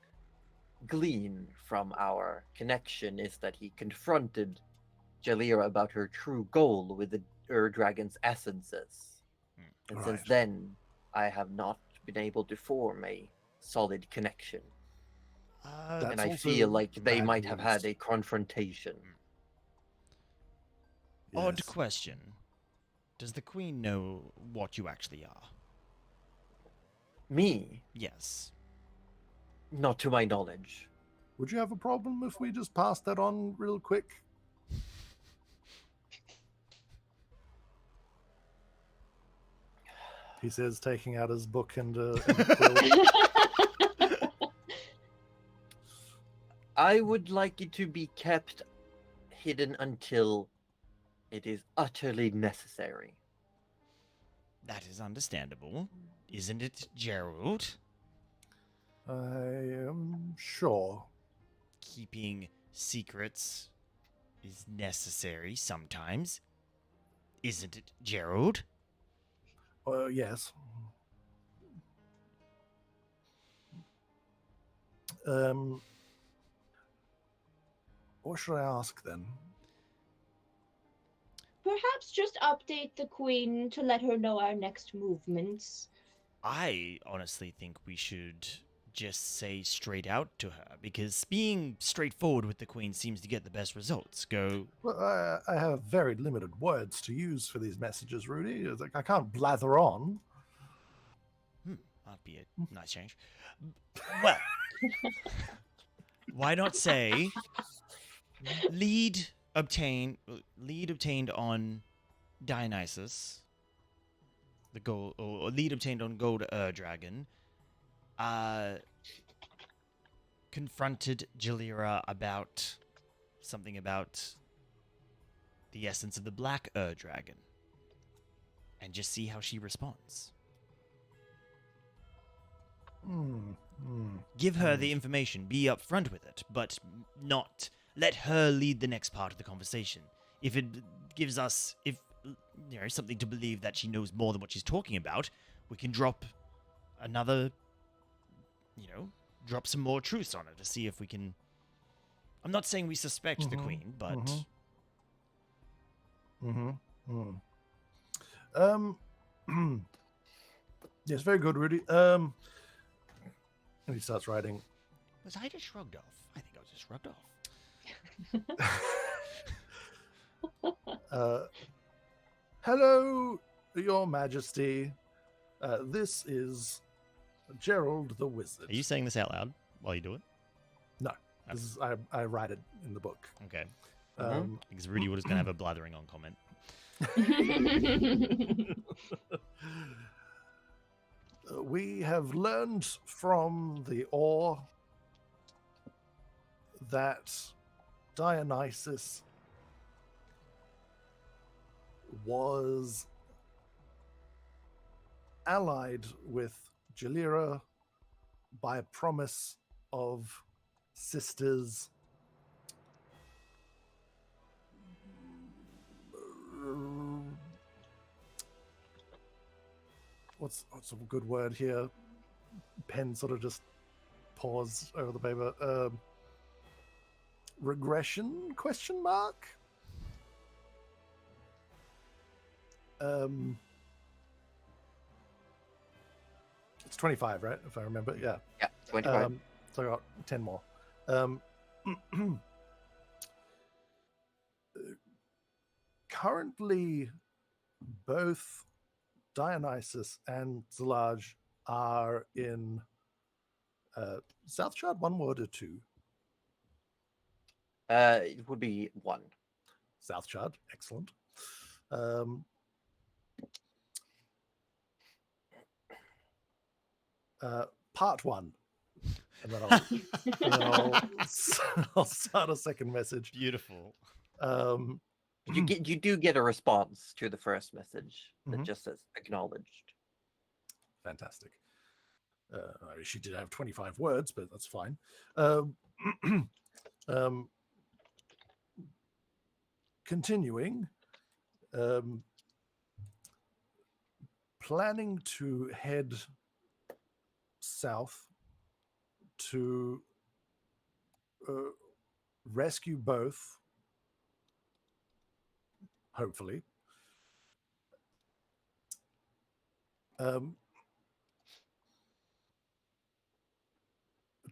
glean from our connection is that he confronted Jalira about her true goal with the Ur-Dragon's essences. And since Right. then, I have not been able to form a solid connection. Uh, That's And I also feel like they bad might have had news. a confrontation. Odd Yes. question. Does the Queen know what you actually are? Me, Yes. not to my knowledge. Would you have a problem if we just passed that on real quick? He says, taking out his book and a quill. I would like it to be kept hidden until it is utterly necessary. That is understandable. Isn't it, Gerald? I am sure. Keeping secrets is necessary sometimes. Isn't it, Gerald? Yes. What should I ask then? Perhaps just update the queen to let her know our next movements. I honestly think we should just say straight out to her, because being straightforward with the Queen seems to get the best results. Go, Well, I have very limited words to use for these messages, Rudy. It's like I can't blather on. Might be a nice change. Well, why not say lead obtained on Dionysus, the gold, or lead obtained on Gold Dragon, confronted Jalira about something about the essence of the Black Dragon, and just see how she responds. Give her the information, be upfront with it, but not let her lead the next part of the conversation. If it gives us, something to believe that she knows more than what she's talking about, we can drop another, drop some more truths on her to see if we can. I'm not saying we suspect the queen, but. Yes, very good, Rudy. And he starts writing. Was I just shrugged off? I think I was just shrugged off. Hello, Your Majesty. This is Gerald the Wizard. Are you saying this out loud while you do it? No. This is I write it in the book. Okay. Because Rudy was going to have a blathering on comment. We have learned from the ore that Dionysus was allied with Jalira by a promise of sisters what's a good word here? Pen sort of just paused over the paper. Regression? Question mark? It's 25, right? If I remember, yeah. Yeah, 25. So I got 10 more. Currently, both Dionysus and Zalaj are in South Shard, one word or two? It would be 1. South Shard, excellent. Part 1. And then I'll start a second message. Beautiful. You do get a response to the first message that just says acknowledged. Fantastic. She did have 25 words, but that's fine. Continuing, planning to head south to rescue both, hopefully.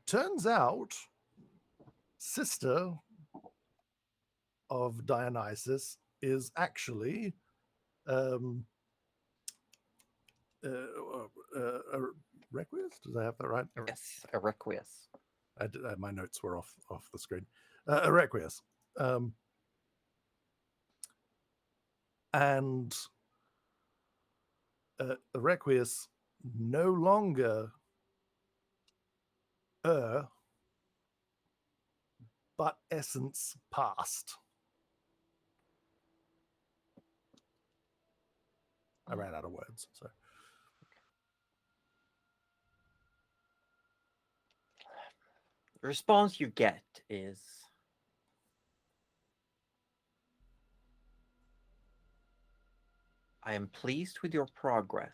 Turns out, sister of Dionysus is actually Requies? Did I have that right? Yes, a requies. My notes were off the screen. A Requies. And Requies no longer but essence past. I ran out of words, so. The response you get is I am pleased with your progress.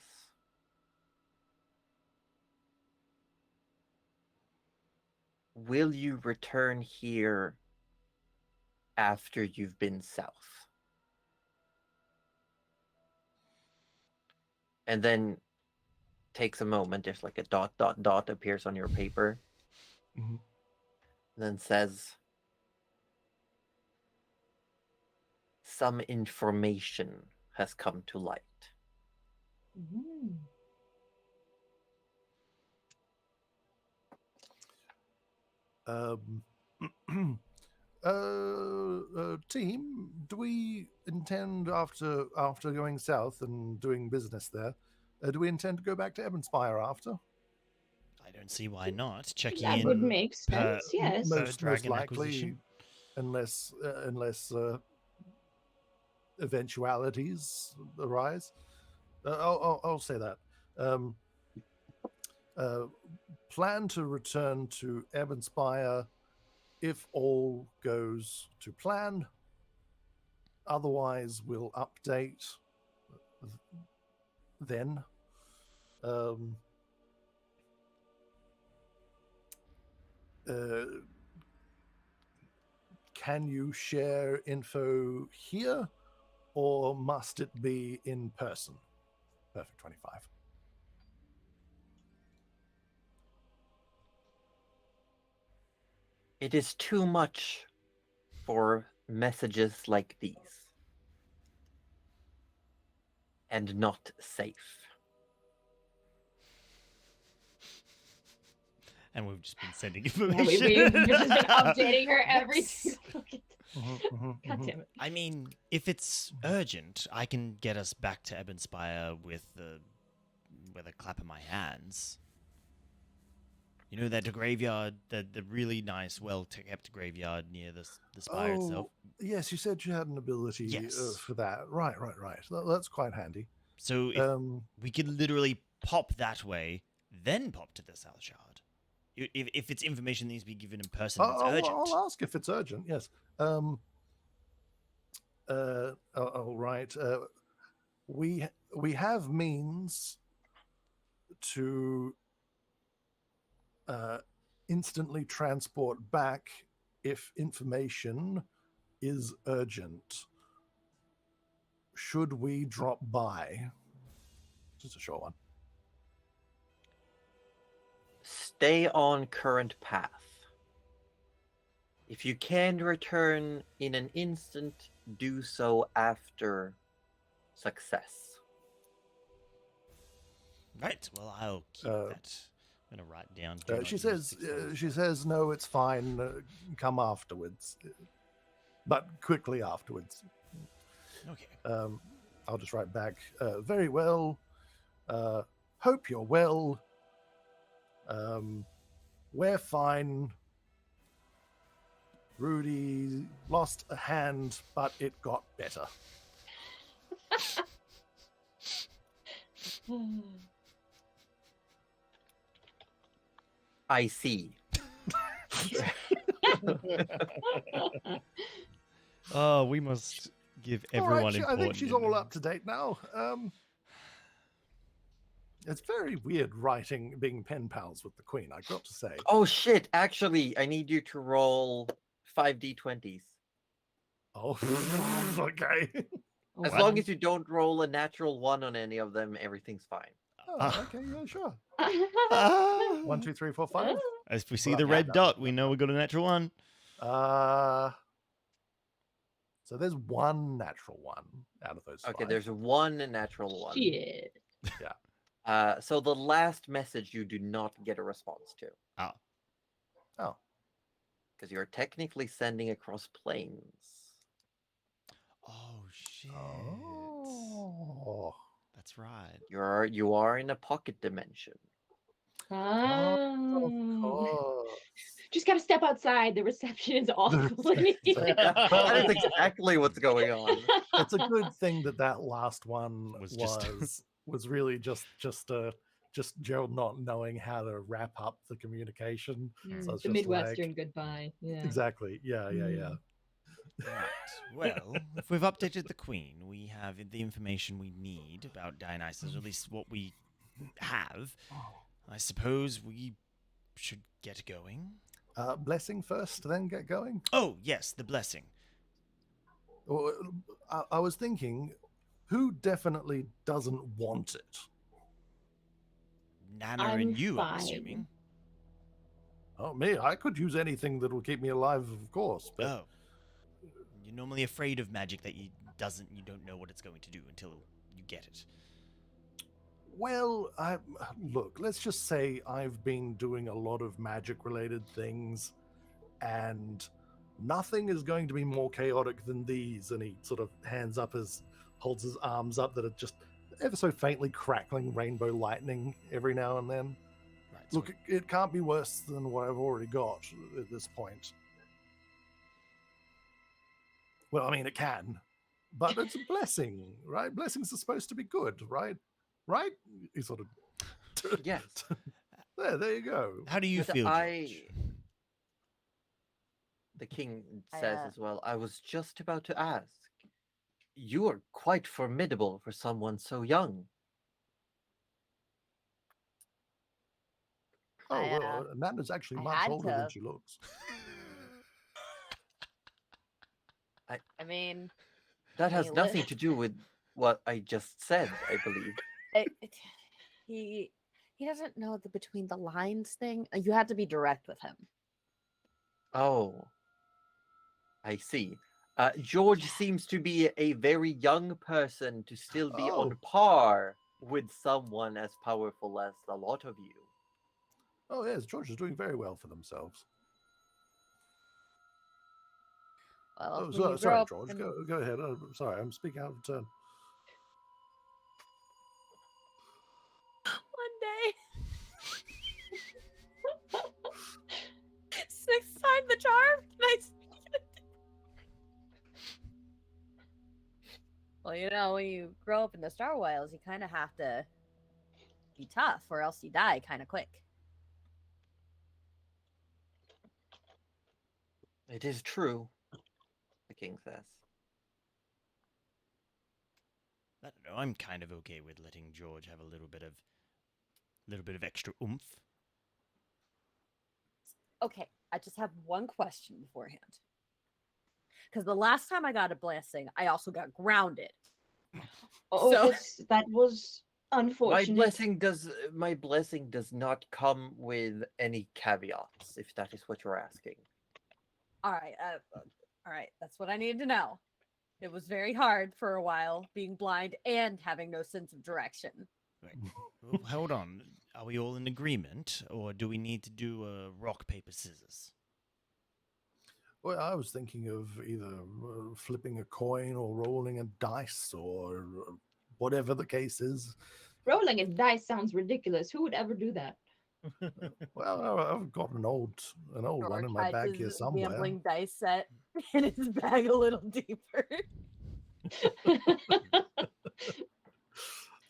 Will you return here after you've been south? And then takes a moment, there's like a ... appears on your paper. Mm-hmm. Then says, some information has come to light. Team, do we intend after going south and doing business there, do we intend to go back to Ebonspire after? I don't see why not. Checking That in. would make sense, yes. Most dragon likely, acquisition. unless eventualities arise. I'll say that. plan to return to Ebonspire if all goes to plan. Otherwise, we'll update then. Can you share info here, or must it be in person? Perfect 25. It is too much for messages like these. And not safe. And we've just been sending Yeah, information. we've just been updating her every Whoops. single. God damn it. I mean, if it's urgent, I can get us back to Ebonspire with a clap of my hands. You know that graveyard, the really nice, well-kept graveyard near the spire itself? Yes, you said you had an ability Yes. for that. Right. That's quite handy. So if we could literally pop that way, then pop to the South Shard. If it's information that needs to be given in person, it's urgent. I'll ask if it's urgent. Yes. All right. We have means to instantly transport back if information is urgent. Should we drop by? Just a short one. Stay on current path. If you can return in an instant, do so after success. Right. Well, I'll keep that. I'm gonna write down. She says no, it's fine. Come afterwards, but quickly afterwards. Okay. I'll just write back. Very well. Hope you're well. We're fine. Rudy lost a hand, but it got better. I see. Oh, we must give everyone I important. think she's all up to date now. It's very weird being pen pals with the Queen, I got to say. Oh shit, actually, I need you to roll 5d20s. Oh, okay. As long as you don't roll a natural 1 on any of them, everything's fine. Oh, okay, yeah, sure. Ah. 1, 2, 3, 4, 5. As we see Well, the yeah, red no, dot, no, we no. know we got a natural one. So there's one natural one out of those 5. Okay, there's one natural 1. Shit. So the last message you do not get a response to. Oh. Because you're technically sending across planes. Oh shit. Oh. That's right. You are in a pocket dimension. Oh. Just gotta step outside. The reception is awful. That is exactly what's going on. It's a good thing that last one Was just- was really just Gerald not knowing how to wrap up the communication. So it's The just Midwestern like, goodbye. Yeah. exactly. Yeah. Right. Well, if we've updated the Queen, we have the information we need about Dionysus, or at least what we have. I suppose we should get going. Blessing first, then get going. Oh, yes, the blessing. Well, I was thinking, who definitely doesn't want it? Nana I'm and you, I'm fine. assuming. Oh, me, I could use anything that will keep me alive, of course. But Oh. You're normally afraid of magic that you don't know what it's going to do until you get it. well, look, let's just say I've been doing a lot of magic-related things, and nothing is going to be more chaotic than these. And he sort of holds his arms up that are just ever so faintly crackling rainbow lightning every now and then. Right. so- Look, it can't be worse than what I've already got at this point. Well, I mean, it can, but it's a blessing, right? Blessings are supposed to be good, right? Right? He sort of... Yes. There you go. How do you But feel, George? The king I, says as well, I was just about to ask. You are quite formidable for someone so young. Oh, I, well, Amanda's actually I much had older than to. she looks. I mean, That I has mean, nothing to do with what I just said, I believe. he doesn't know the between the lines thing. You had to be direct with him. Oh, I see. George seems to be a very young person to still be on Oh. par with someone as powerful as a lot of you. Oh, yes, George is doing very well for themselves. Well, Oh, when sorry, you grow up George. in- Go ahead. I'm sorry, I'm speaking out of turn. one day. Sixth time the charm. Nice. Well, you know, when you grow up in the Star Wilds, you kind of have to be tough, or else you die kind of quick. It is true, the king says. I don't know. I'm kind of okay with letting George have a little bit of extra oomph. Okay, I just have one question beforehand. Because the last time I got a blessing, I also got grounded. Oh, So- that was unfortunate. My blessing does not come with any caveats, if that is what you're asking. All right, that's what I needed to know. It was very hard for a while being blind and having no sense of direction. Well, hold on. Are we all in agreement, or do we need to do a rock, paper, scissors? Well, I was thinking of either flipping a coin or rolling a dice or whatever the case is. Rolling a dice sounds ridiculous. Who would ever do that? Well, I've got an old one in my George bag hides here his somewhere. gambling dice set in his bag a little deeper.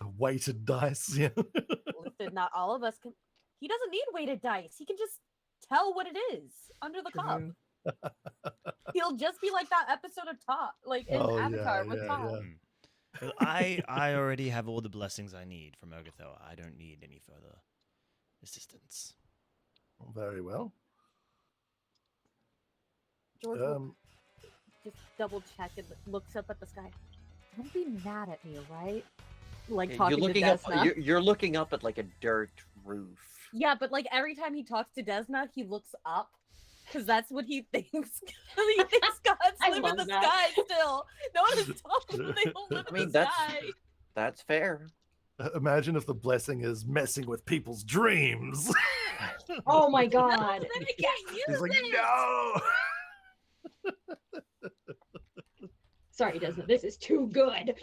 A weighted dice, yeah. Listen, not all of us can. He doesn't need weighted dice. He can just tell what it is under the cup. He'll just be like that episode of Top, like in Oh, Avatar yeah, with yeah, Top. yeah. Well, I already have all the blessings I need from Ogatho. I don't need any further assistance. Very well. George will Um, just double check and looks up at the sky. Don't be mad at me, right? Like You're talking to looking up. Desna. You're looking up at like a dirt roof. Yeah, but like every time he talks to Desna, he looks up because that's what he thinks. He thinks gods I live in love the that. sky still. No one has told him they don't live I in mean, the that's sky. that's fair. Imagine if the blessing is messing with people's dreams. Oh my No, god. then I can't use He's like, it. no. Sorry, Desmond. This is too good.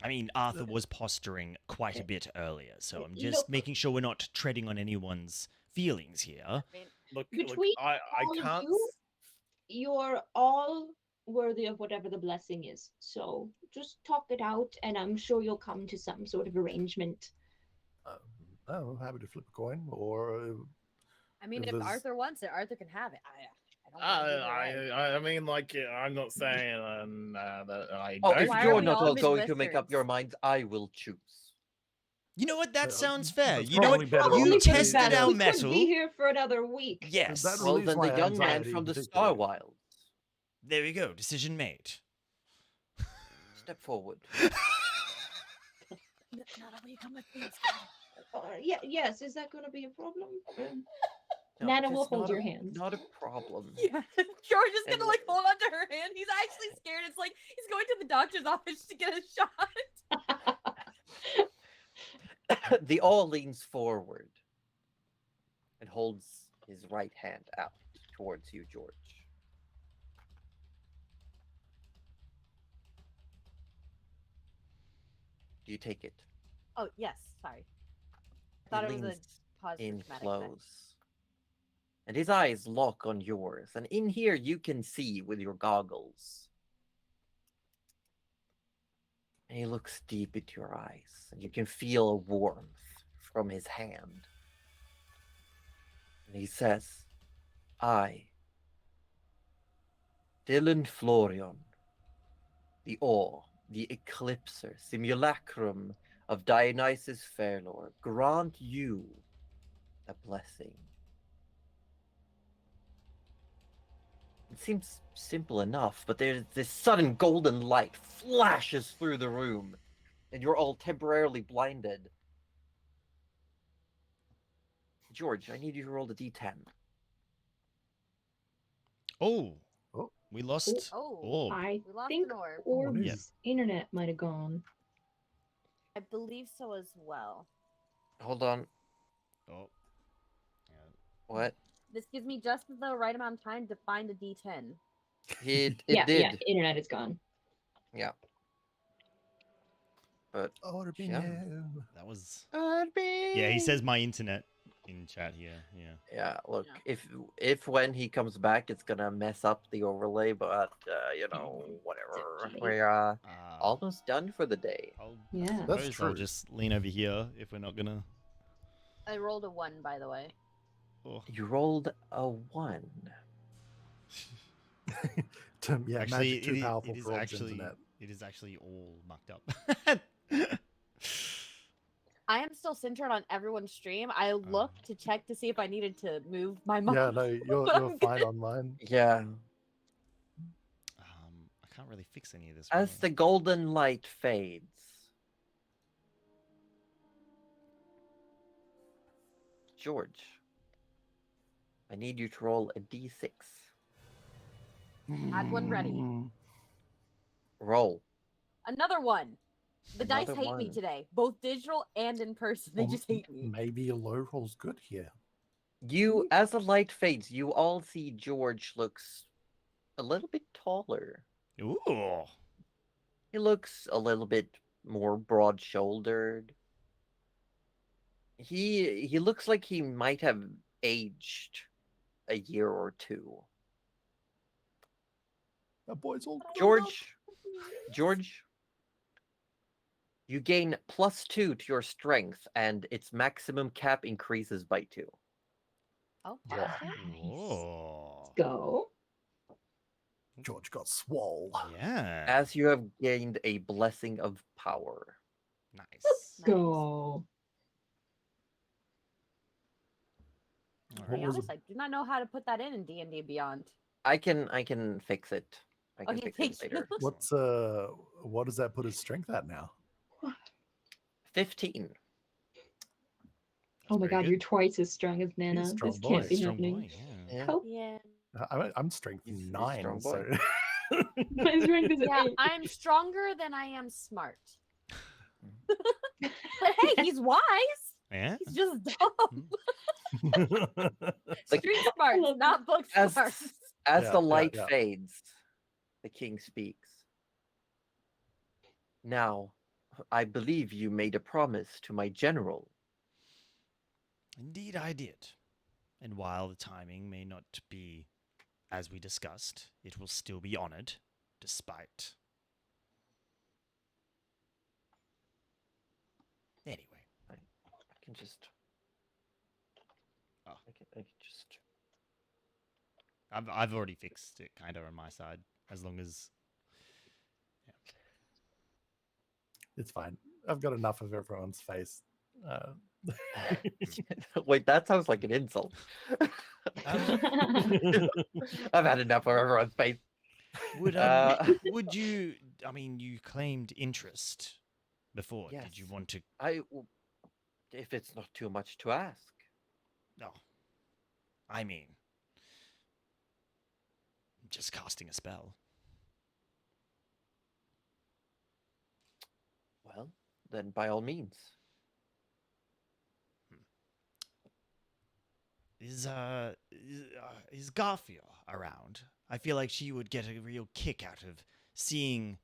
I mean, Arthur was posturing quite a bit earlier, so I'm just Look- making sure we're not treading on anyone's feelings here. I mean, Look, Between I all of can't. you, you're all worthy of whatever the blessing is. So just talk it out, and I'm sure you'll come to some sort of arrangement. I'm happy to flip a coin, or I mean, If if there's- Arthur wants it, Arthur can have it. I don't want to do it right. I mean, like, I'm not saying that I Oh, don't. if Why are you're we not all all going to make up Midwesterners? your minds, I will choose. You know what? That Uh, sounds fair. that's You know probably what? better You on the tested best. our We could metal. be here for another week. Yes. That Well, relieves then the my young man anxiety from the particularly. Star Wilds. There we go. Decision made. Step forward. Nana, will you come with me? Yes. Is that going to be a problem? No, Nana it will is hold not your a- hand. Not a problem. Yeah, George is And gonna like hold onto her hand. He's actually scared. It's like he's going to the doctor's office to get a shot. The all leans forward and holds his right hand out towards you, George. Do you take it? Oh yes, sorry. I thought He it was leans a pause for in dramatic effect. close. And his eyes lock on yours. And in here you can see with your goggles And he looks deep into your eyes, and you can feel a warmth from his hand. And he says, I, Dylan Florion, the Awe, the Eclipser, simulacrum of Dionysus Fairlord, grant you a blessing. It seems simple enough, but there's this sudden golden light flashes through the room, and you're all temporarily blinded. George, I need you to roll the d10. Oh, Oh. we lost Oh, orb. I we lost think an orb. Orb's Yep. internet might have gone. I believe so as well. Hold on. Oh. Yeah. What? This gives me just the right amount of time to find a D10. It Yeah, did. internet is gone. Yeah. But Orbino. That was. Yeah, he says my internet in chat here. Yeah. Yeah, look, Yeah. if when he comes back, it's gonna mess up the overlay, but you know, whatever. Essentially. We're almost done for the day. Yeah. I That's suppose I'll true. just lean over here if we're not gonna. I rolled a 1, by the way. Oh. You rolled a 1. Yeah, Actually, magic too powerful for Orb's internet. it is actually all mucked up. I am still centered on everyone's stream. I looked to check to see if I needed to move my mic. Yeah, no, you're but you're I'm fine good. on mine. Yeah. I can't really fix any of this. As really. the golden light fades, George, I need you to roll a d6. Had one ready. Mm. Roll. Another one. The dice Another hate me one. today, both digital and in person. They Well, just hate me. Maybe a low roll's good here. You, as the light fades, you all see George looks a little bit taller. Ooh. He looks a little bit more broad-shouldered. He looks like he might have aged a year or two. That boy's all George, you gain +2 to your strength, and its maximum cap increases by 2. Oh, Yeah. Oh. Go. George got swole. Yeah. As you have gained a blessing of power. Nice. Go. To What be was honest, I do not know how to put that in D&D Beyond. I can fix it. I can Okay, fix it thank you. later. What's what does that put his strength at now? 15. Oh my very god, good. you're twice as strong as Nana. strong This boy. can't be Strong happening. boy, yeah. Yeah. Cope. Yeah. I'm strength He's a 9, strong so boy. My strength is Yeah, an 8. I'm stronger than I am smart. But hey, he's wise. Yeah. He's just dumb. Like, Street smart, love not book as smart. as Yeah, the yeah, light yeah. fades, the king speaks. Now, I believe you made a promise to my general. Indeed, I did. And while the timing may not be as we discussed, it will still be honored, despite. Anyway. I can just. Oh. I can just. I've already fixed it kind of on my side, as long as. it's fine. I've got enough of everyone's face. Wait, that sounds like an insult. I've had enough of everyone's face. Would you? I mean, you claimed interest before. Yes. Did you want to? If it's not too much to ask. No. I mean, just casting a spell. Well, then by all means. Is Garfia around? I feel like she would get a real kick out of seeing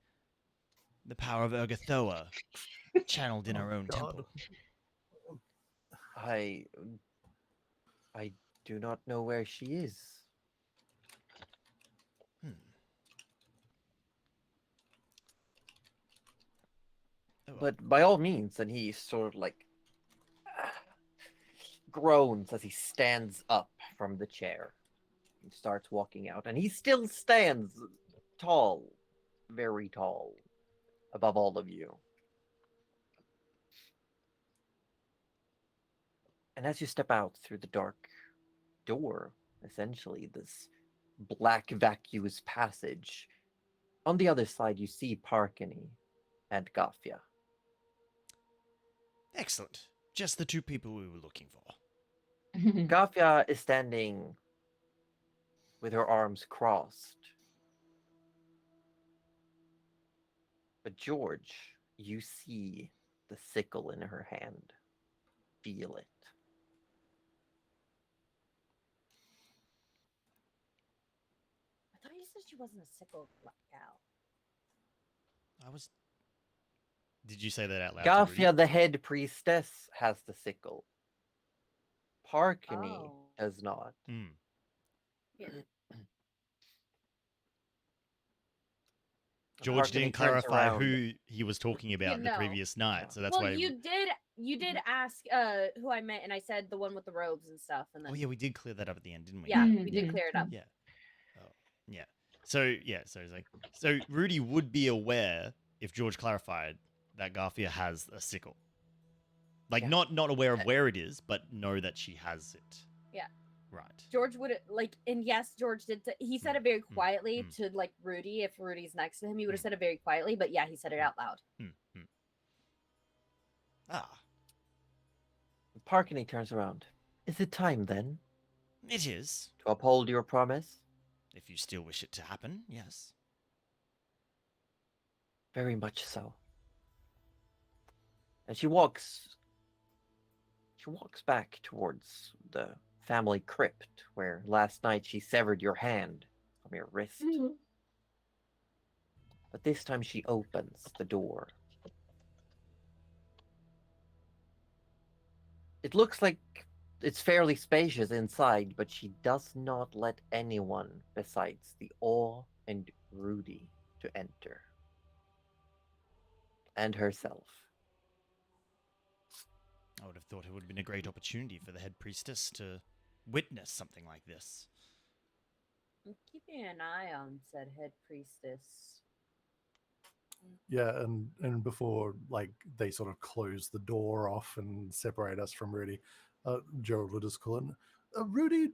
the power of Urgathoa channeled in Oh, her own God. temple. I do not know where she is. Oh, But by all means, and he sort of like groans as he stands up from the chair and starts walking out. And he still stands tall, very tall, above all of you. And as you step out through the dark door, essentially, this black, vacuous passage, on the other side, you see Parkany and Gafia. excellent. Just the two people we were looking for. Gafia is standing with her arms crossed. But George, you see the sickle in her hand. Feel it. I thought you said she wasn't a sickle gal. I was. Did you say that out loud? To Rudy? Gafia, the head priestess, has the sickle. Parkany Oh. does not. Hmm. George Parkany didn't turns clarify around. who he was talking about the no. previous night, Yeah. so that's Well, why. you did ask who I meant, and I said the one with the robes and stuff, and then Oh yeah, we did clear that up at the end, didn't we? yeah, Mm, we did mm, clear it up. Yeah. Oh, yeah. So it's like so Rudy would be aware if George clarified that Garfia has a sickle. Like Yeah. not aware of where it is, but know that she has it. Yeah. Right. George would like, and yes, George did. He said it very quietly mm. to like Rudy. If Rudy's next to him, he would have said it very quietly. But yeah, he said it out loud. Ah, Parkany turns around. Is it time then it is. to uphold your promise? If you still wish it to happen, yes. Very much so. And she walks back towards the family crypt where last night she severed your hand from your wrist. But this time she opens the door. It looks like it's fairly spacious inside, but she does not let anyone besides the Awe and Rudy to enter. And herself. I would have thought it would have been a great opportunity for the head priestess to witness something like this. I'm keeping an eye on said head priestess. Yeah, and before like they sort of close the door off and separate us from Rudy, Gerald would just call in, Rudy,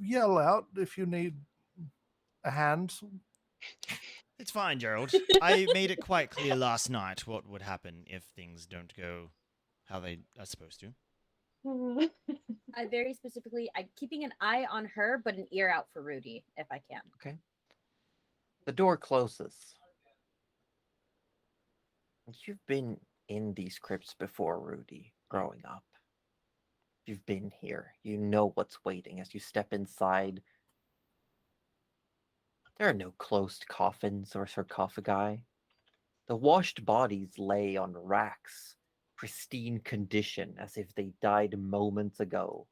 yell out if you need a hand. It's fine, Gerald. I made it quite clear last night what would happen if things don't go how they are supposed to. I very specifically, I'm keeping an eye on her, but an ear out for Rudy if I can. Okay. The door closes. You've been in these crypts before, Rudy, growing up. You've been here. You know what's waiting as you step inside. There are no closed coffins or sarcophagi. The washed bodies lay on racks, pristine condition as if they died moments ago.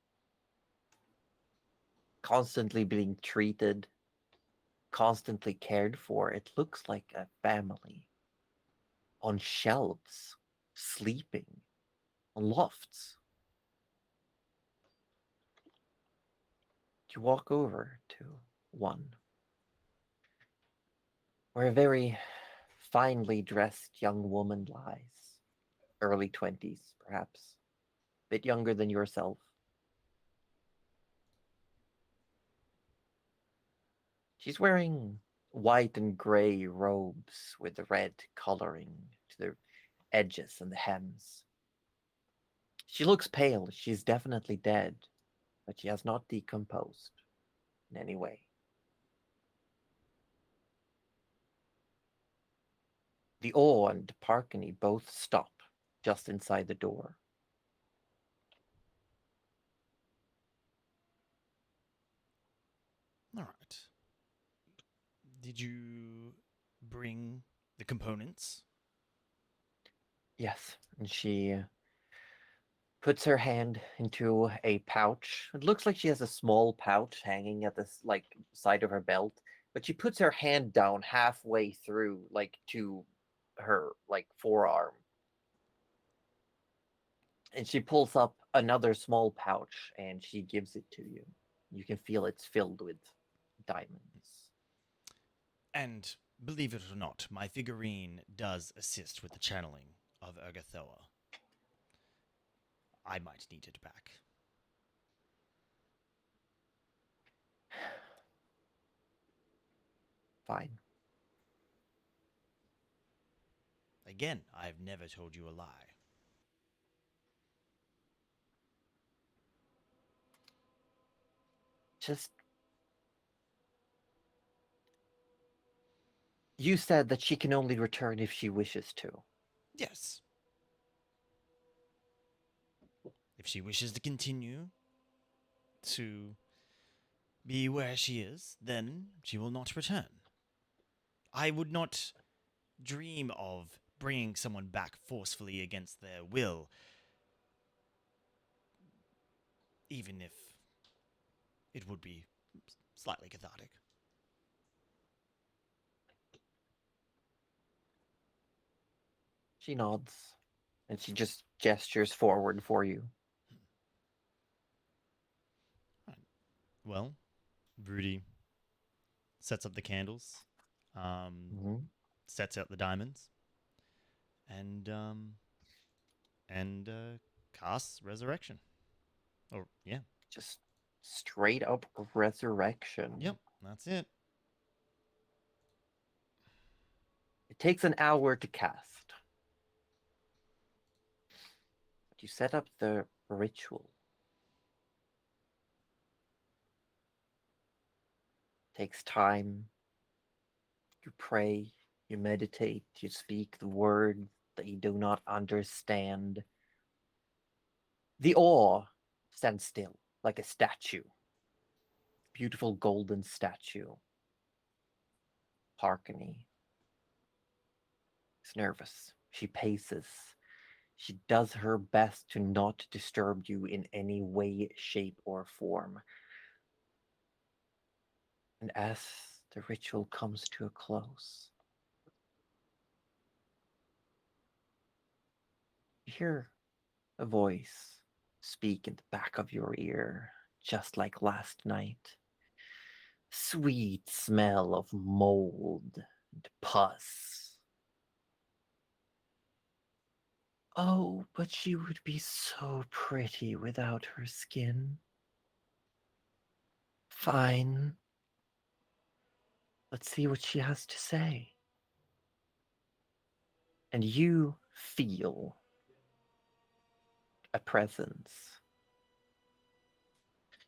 Constantly being treated, constantly cared for. It looks like a family. On shelves, sleeping, on lofts. You walk over to one, where a very finely dressed young woman lies. Early 20s, perhaps. A bit younger than yourself. She's wearing white and gray robes with the red coloring to the edges and the hems. She looks pale. She's definitely dead, but she has not decomposed in any way. The Awe and Parkany both stop just inside the door. All right. Did you bring the components? Yes, and she puts her hand into a pouch. It looks like she has a small pouch hanging at the side of her belt, but she puts her hand down halfway through, like to her like forearm. And she pulls up another small pouch and she gives it to you. You can feel it's filled with diamonds. And believe it or not, my figurine does assist with the channeling of Ergothoa. I might need it back. Fine. Again, I've never told you a lie. Just. You said that she can only return if she wishes to. Yes. If she wishes to continue to be where she is, then she will not return. I would not dream of bringing someone back forcefully against their will, even if it would be slightly cathartic. She nods, and she just gestures forward for you. Well, Rudy sets up the candles, sets out the diamonds, and casts resurrection. Or yeah, Just straight up resurrection. yep, that's it. It takes an hour to cast. But you set up the ritual. Takes time. You pray, you meditate, you speak the words that you do not understand. The awe stands still, like a statue. Beautiful golden statue. Harkony is nervous. She paces. She does her best to not disturb you in any way, shape, or form. And as the ritual comes to a close, you hear a voice speak in the back of your ear, just like last night. Sweet smell of mold and pus. Oh, but she would be so pretty without her skin. Fine. Let's see what she has to say. And you feel a presence.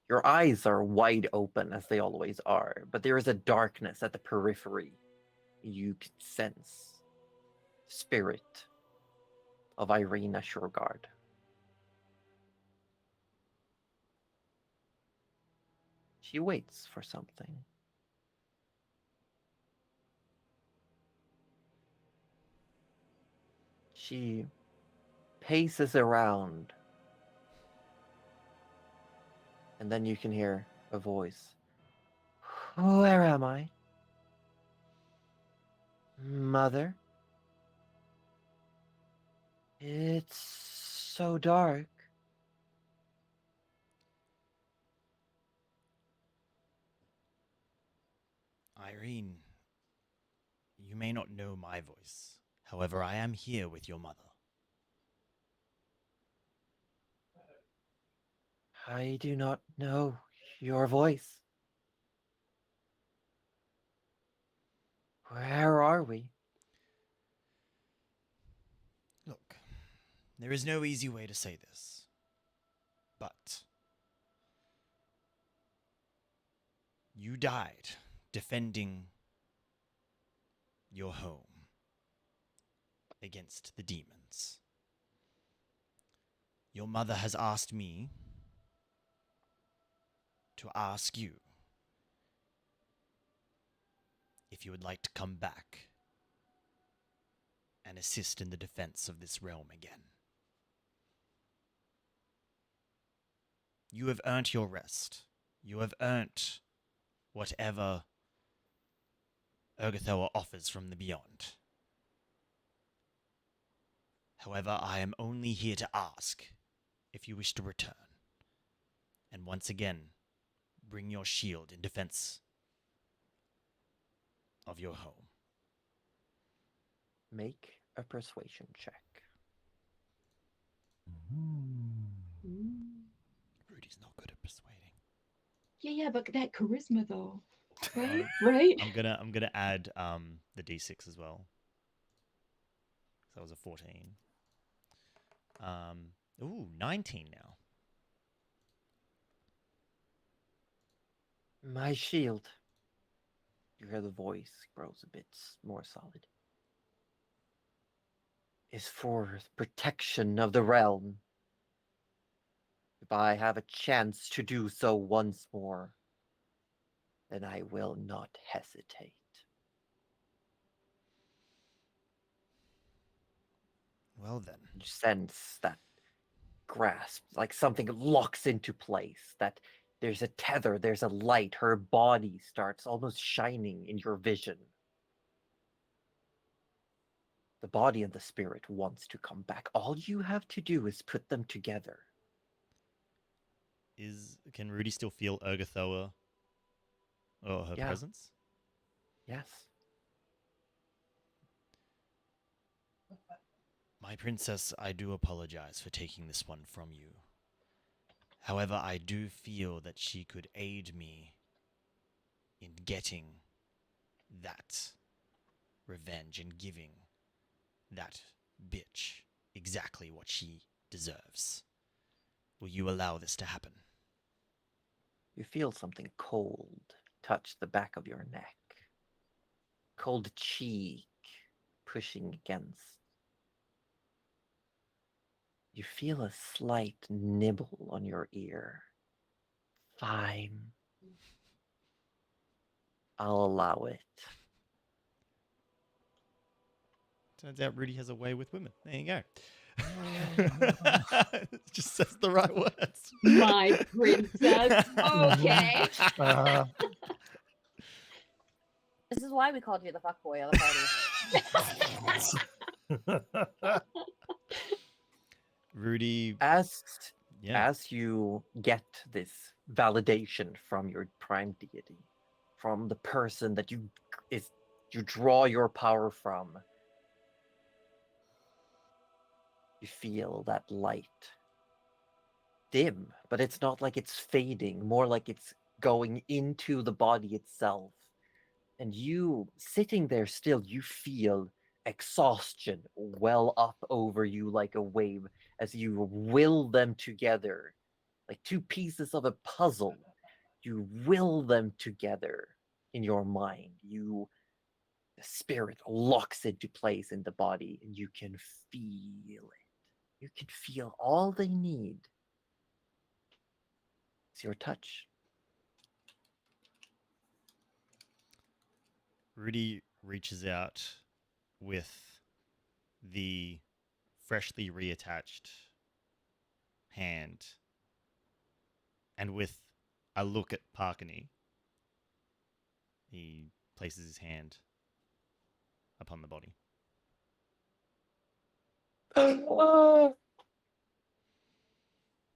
Your eyes are wide open, as they always are, but there is a darkness at the periphery. You can sense spirit of Irina Shurgard. She waits for something. She paces around, and then you can hear a voice. Where am I? Mother? It's so dark. Irene, you may not know my voice. However, I am here with your mother. I do not know your voice. Where are we? Look, there is no easy way to say this, but you died defending your home against the demons. Your mother has asked me to ask you if you would like to come back and assist in the defense of this realm again. You have earned your rest. You have earned whatever Ergothoa offers from the beyond. However, I am only here to ask if you wish to return. And once again, bring your shield in defense of your home. Make a persuasion check. Rudy's not good at persuading. Yeah, but that charisma though, right? Um, Right? I'm gonna add the d6 as well. So that was a 14. Ooh, 19 now. My shield. You hear the voice grows a bit more solid. Is for protection of the realm. If I have a chance to do so once more, then I will not hesitate. Well then. You sense that grasp, like something locks into place, that there's a tether, there's a light, her body starts almost shining in your vision. The body and the spirit wants to come back. All you have to do is put them together. Can Rudy still feel Urgathoa or her Yeah. presence? Yes. My princess, I do apologize for taking this one from you. However, I do feel that she could aid me in getting that revenge and giving that bitch exactly what she deserves. Will you allow this to happen? You feel something cold touch the back of your neck. Cold cheek pushing against. You feel a slight nibble on your ear. Fine. I'll allow it. Turns out Rudy has a way with women. There you go. It just says the right words. My princess. Okay. This is why we called you the fuckboy of the party. Rudy, As yeah. as you get this validation from your prime deity, from the person that you draw your power from, you feel that light dim, but it's not like it's fading, more like it's going into the body itself. And you sitting there still, you feel exhaustion well up over you like a wave as you will them together like two pieces of a puzzle. You will them together in your mind. The spirit locks into place in the body, and you can feel it. You can feel all they need. It's your touch. Rudy reaches out with the freshly reattached hand and with a look at Parkany, he places his hand upon the body.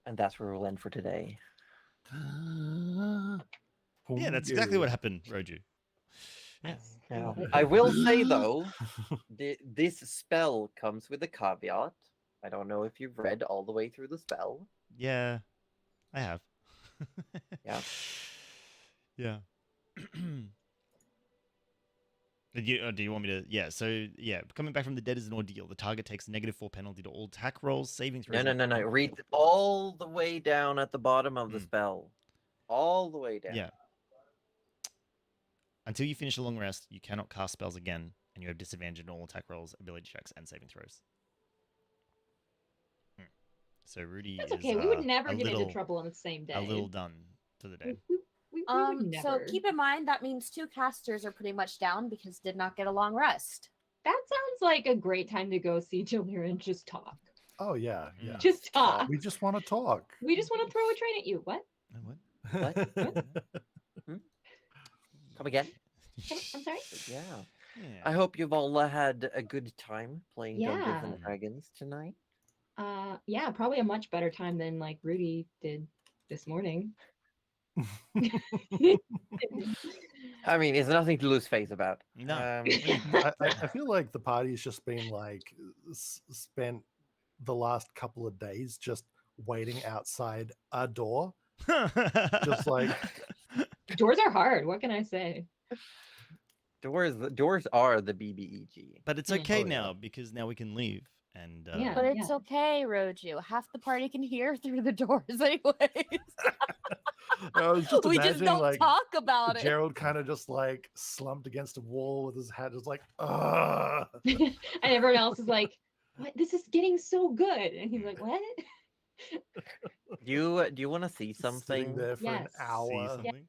And that's where we'll end for today. Yeah, that's exactly what happened, Roju. Yeah. Now, I will say though, this spell comes with a caveat. I don't know if you've read all the way through the spell. Yeah, I have. Yeah. Yeah. Do you want me to? Yeah. So yeah, coming back from the dead is an ordeal. The target takes -4 penalty to all attack rolls, saving throws. No. Read all the way down at the bottom of the Mm. spell. All the way down. Yeah. Until you finish a long rest, you cannot cast spells again, and you have disadvantage on all attack rolls, ability checks, and saving throws. So Rudy That's is okay. We would never a get little, into trouble on the same day. a little done for the day. We would So never. keep in mind that means 2 casters are pretty much down because did not get a long rest. That sounds like a great time to go see Jalira and just talk. Oh yeah. Just talk. We just want to talk. We just want to throw a train at you. What? What? Come again? I'm sorry? Yeah. Yeah. I hope you've all had a good time playing Dungeons and Yeah. Dragons tonight. Yeah, probably a much better time than like Rudy did this morning. I mean, it's nothing to lose face about. No. I feel like the party's just been like spent the last couple of days just waiting outside a door, just like Doors are hard. What can I say? Doors are the BBEG. But it's Mm. okay Oh, yeah. now because now we can leave. And Yeah. But it's okay, Roju. Half the party can hear through the doors anyways. I was just We just imagining don't like talk about it. Gerald kind of just like slumped against a wall with his hat, just like, ugh. And everyone else is like, "What? This is getting so good," and he's like, "What?" Do you want to see Sitting something? there for an Yes. see hour. something.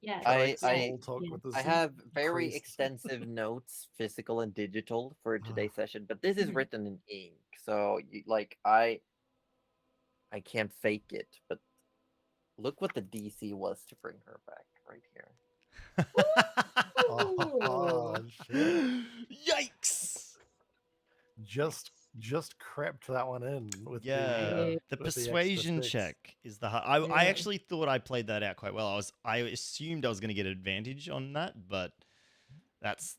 Yes. to, like, I- small talk yeah. with this I have very priest. extensive notes, physical and digital, for today's session, but this is Mhm. written in ink, so I can't fake it. But look what the DC was to bring her back right here. Oh, Ooh. shit. Yikes! Just crept that one in with Yeah, Right. the with extra persuasion ticks. check is the hard. I Yeah. actually thought I played that out quite well. I assumed I was going to get advantage on that, but that's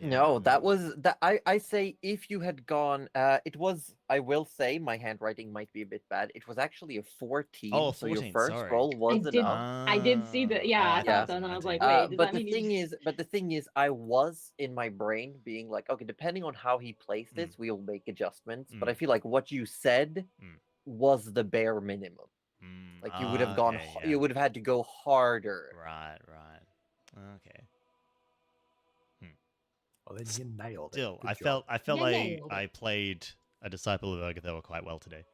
No, that was that. I say if you had gone, it was. I will say my handwriting might be a bit bad. It was actually a 14. Oh, so your 14, first sorry. roll was did- enough. I did see that. Yeah, I thought thought it so, was and I was 19. like, wait, does But that the mean you thing just... is, but the thing is, I was in my brain being like, okay, depending on how he plays this, we'll make adjustments. But I feel like what you said was the bare minimum. Like you would have gone, okay, yeah. you would have had to go harder. Right. Okay. Oh, then you nailed Still, it. Good I job. felt You like nailed I it. played a disciple of Ergothoa quite well today.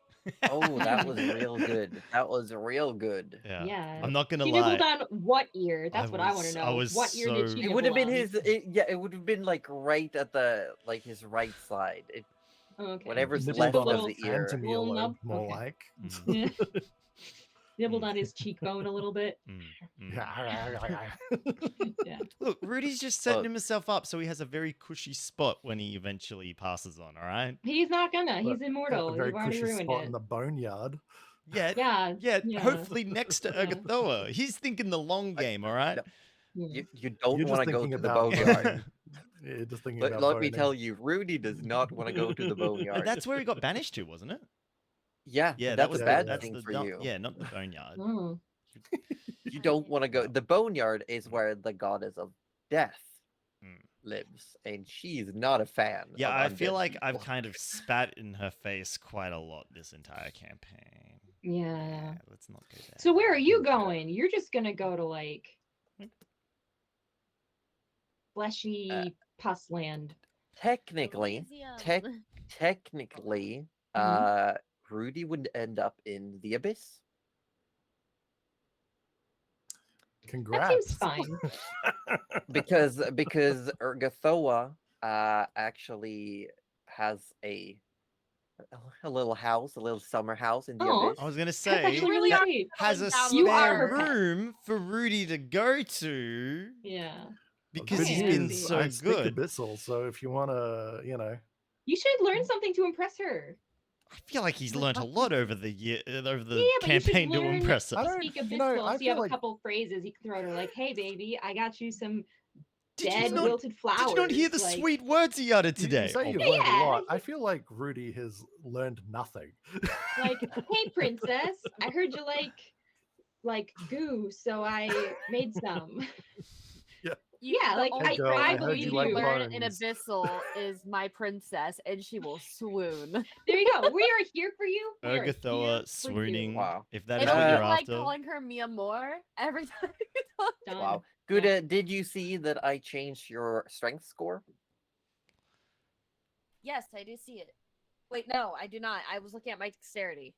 Oh, that was real good. That was real good. Yeah. I'm not gonna She lie. nibbled on what ear? That's what I want was- to I know. was What ear did so- she It nibble would have been on? it would have been like right at the his right side. Okay. Whatever's Just left a of little- the ear. Phantom little yellow, nub? more Okay. like. Yeah. Nibbled on his cheekbone a little bit. Yeah. Look, Rudy's just setting himself up so he has a very cushy spot when he eventually passes on. All right. He's not gonna. He's But immortal. a very You've already cushy ruined spot it. in the boneyard. Yeah. Yeah. Hopefully next to Yeah. Ergothoa. He's thinking the long game. All right. Yeah. You don't You're want just to go thinking to the about boneyard. boning. Yeah, just thinking Let, about let me boning. tell you, Rudy does not want to go to the boneyard. That's where he got banished to, wasn't it? Yeah, Yeah, but that that's was a the- bad that's thing the for dump- you. Yeah, not the boneyard. Oh. You don't want to go. The boneyard is where the goddess of death Mm. lives, and she's not a fan. Yeah, of I feel undead like I've people. kind of spat in her face quite a lot this entire campaign. Yeah. Let's not go there. So where are you going? You're just gonna go to like fleshy pus land. Technically, Elysium. technically, Rudy would end up in the abyss. That Congrats. seems fine. because Ergothoa actually has a little house, a little summer house in the Aw. abyss. I was gonna That's say actually really that- sweet. has a down You spare are her pet. room for Rudy to go to Yeah. because Good he's news. been so I speak good. abyssal, so if you want to, You should learn something to impress her. I feel like he's learnt a lot over the year, over the Yeah, but you should campaign to learn impress I us. to don't- speak you abyssal, know, I so you feel have a like- couple phrases you can throw at her, like, "Hey, baby, I got you some Did dead you not? wilted flowers." Did you not hear the like, sweet words he uttered you today? say you've Oh, learned a Yeah. lot. I feel like Rudy has learned nothing. Like, "Hey, princess, I heard you like goo, so I made some." Yeah, the like, only I- phrase I you believe need you. to learn in bones. Abyssal is my princess, and she will swoon. There you go. We are here for you. We are here Ergothoa for you. swooning. Wow. If that And is what I'll you're be like after. calling her Mia Moore every time you talk. Done. Wow. Good. Did you see that I changed your strength score? Yes, I do see it. Wait, no, I do not. I was looking at my dexterity.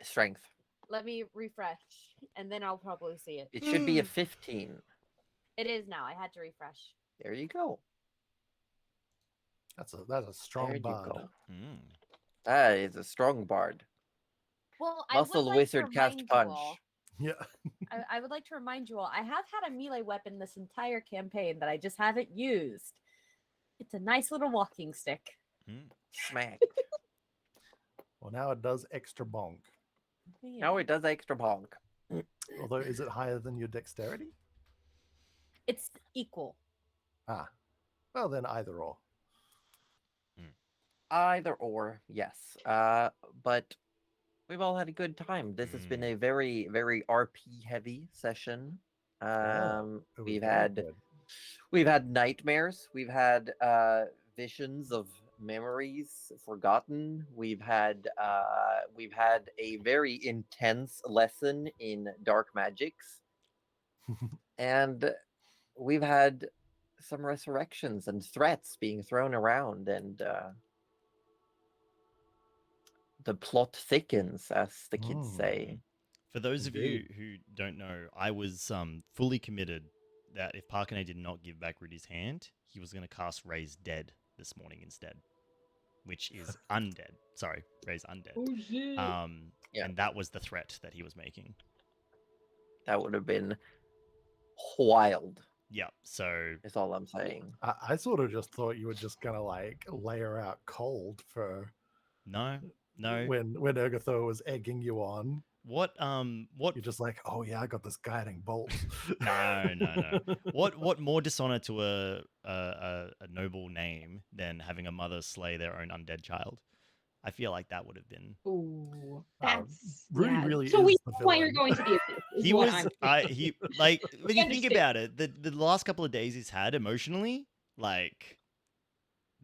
Strength. Let me refresh, and then I'll probably see it. It should be a 15. It is now. I had to refresh. There you go. That's a There strong you bard. go. Mm. That is a strong bard. Well, Muscle I would like wizard to cast remind punch. You all, Yeah. I would like to remind you all, I have had a melee weapon this entire campaign that I just haven't used. It's a nice little walking stick. Smack. Well, now it does extra bonk. Yeah. Now it does extra bonk. Although, is it higher than your dexterity? It's equal. Ah, well then either or. Either or, yes. But we've all had a good time. This has been a very, very RP heavy session. It was We've very had good. we've had nightmares. We've had visions of memories forgotten. We've had a very intense lesson in dark magics, and we've had some resurrections and threats being thrown around, and the plot thickens, as the kids say. For those of you Indeed. who don't know, I was fully committed that if Parkane did not give back Rudy's hand, he was going to cast Raise Dead this morning instead, which is undead. Sorry, Raise Undead. Oh shit. Yeah. And that was the threat that he was making. That would have been wild, Yeah, so is all I'm saying. I sort of just thought you were just gonna like lay her out cold for no. when Urgatho was egging you on. What You're just like, oh yeah, I got this guiding bolt. No. What more dishonor to a noble name than having a mother slay their own undead child? I feel like that would have been. Ooh, that's Rudy yeah. really so is we the know why you're villain. going to be a thief, is He what was I'm he like when you think understand. about it, the last couple of days he's had emotionally, like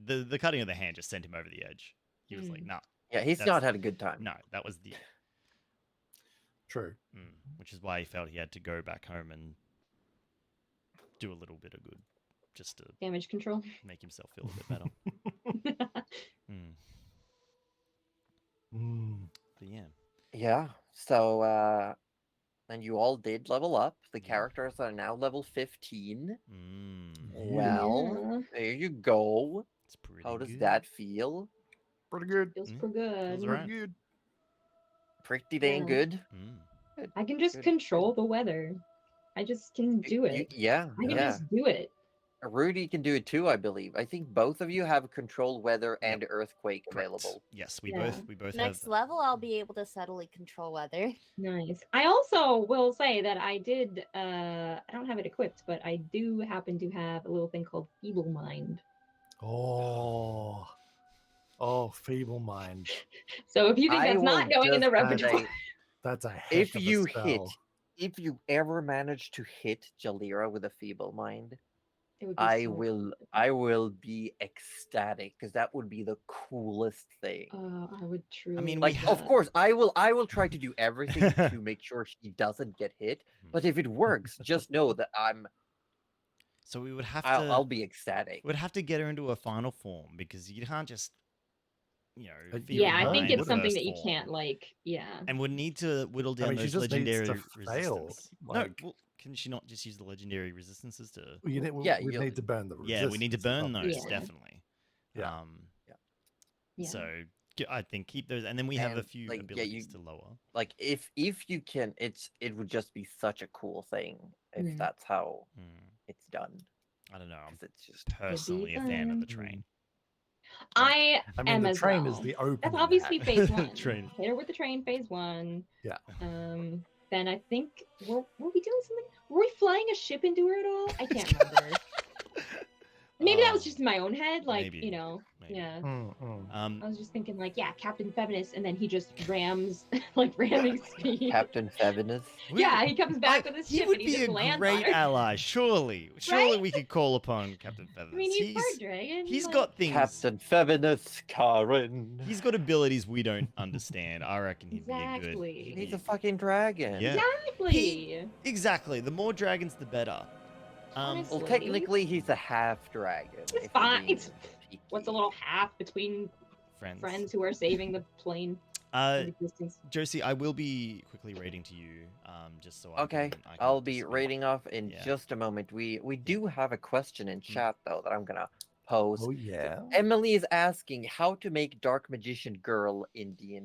the cutting of the hand just sent him over the edge. He was like, nah, Yeah, he's That's- not had a good time. no, that was the True. which is why he felt he had to go back home and do a little bit of good, just to damage control. make himself feel a bit better. But yeah. Yeah. So and you all did level up. The Yeah. characters are now level 15. Mm, Well, there you go. it's pretty How does good. that feel? Pretty good. Feels Mm, pretty good. feels Pretty right. good. Pretty dang Yeah. good. Mm. I can just Good. control the weather. I just can do it. Yeah, I can yeah. just do it. Rudy can do it too, I believe. I think both of you have control weather Yep. and earthquake Correct. available. Yes, we Yeah. both Next have. level, I'll be able to subtly control weather. Nice. I also will say that I did I don't have it equipped, but I do happen to have a little thing called Feeble Mind. Oh, feeble mind. So if you think I that's not will going in the just repertoire, say, That's a heck if of a you spell. if you ever manage to hit Jalira with a feeble mind, it would be I so will be ecstatic, because that would be the coolest thing. I would truly mean, love we Like, of that. course, I will try to do everything to make sure she doesn't get hit. But if it works, just know that So we would have to. I'll be ecstatic. We'd have to get her into a final form because you can't just, you know. Yeah, I feeble think mind it's something first that you form. can't like. Yeah. And would need to whittle I down mean, she those just needs to legendary fail, resistance. like- No, well, can she not just use the legendary resistances to? We Yeah, we need to burn the Yeah, we need to resistance, burn those obviously. Yeah. definitely. Yeah. Yeah. So I think keep those, and then we have a And, few like, yeah, abilities to lower. Like, if you can, it would just be such a cool thing if Mm. that's how Hmm. it's done. I don't know. I'm 'Cause it's just personally a fan of the fun. train. I mean, am the as train well. is the opening. That's obviously hat. phase one. Train. Hit her with the train, phase one. Yeah. Then I think were we doing something? Were we flying a ship into her at all? I can't remember. Maybe that was just in my own head, like maybe, you know, maybe. yeah. Um, I was just thinking, like, yeah, Captain Feminist, and then he just rams, like ramming speed. Captain Feminist. Yeah, he comes back with his he ship would and he be just a lands great on her. ally. Surely we could call upon Captain Feathers. I mean, he's part dragon. he's like- got things. Captain Feminist, Karen. He's got abilities we don't understand. I reckon he'd be a Exactly. good. He's a fucking dragon. Yeah. Exactly. Exactly. The more dragons, the better. Well, Honestly. technically, he's a half dragon. It's if we're fine. being It's- cheeky. What's a little half between friends who are saving the plane of existence? Josie, I will be quickly rating to you, just so Okay, I can I'll be participate. rating off in Yeah. just a moment. We do have a question in chat though that I'm gonna pose. Oh yeah. Emily is asking how to make Dark Magician Girl in D&D.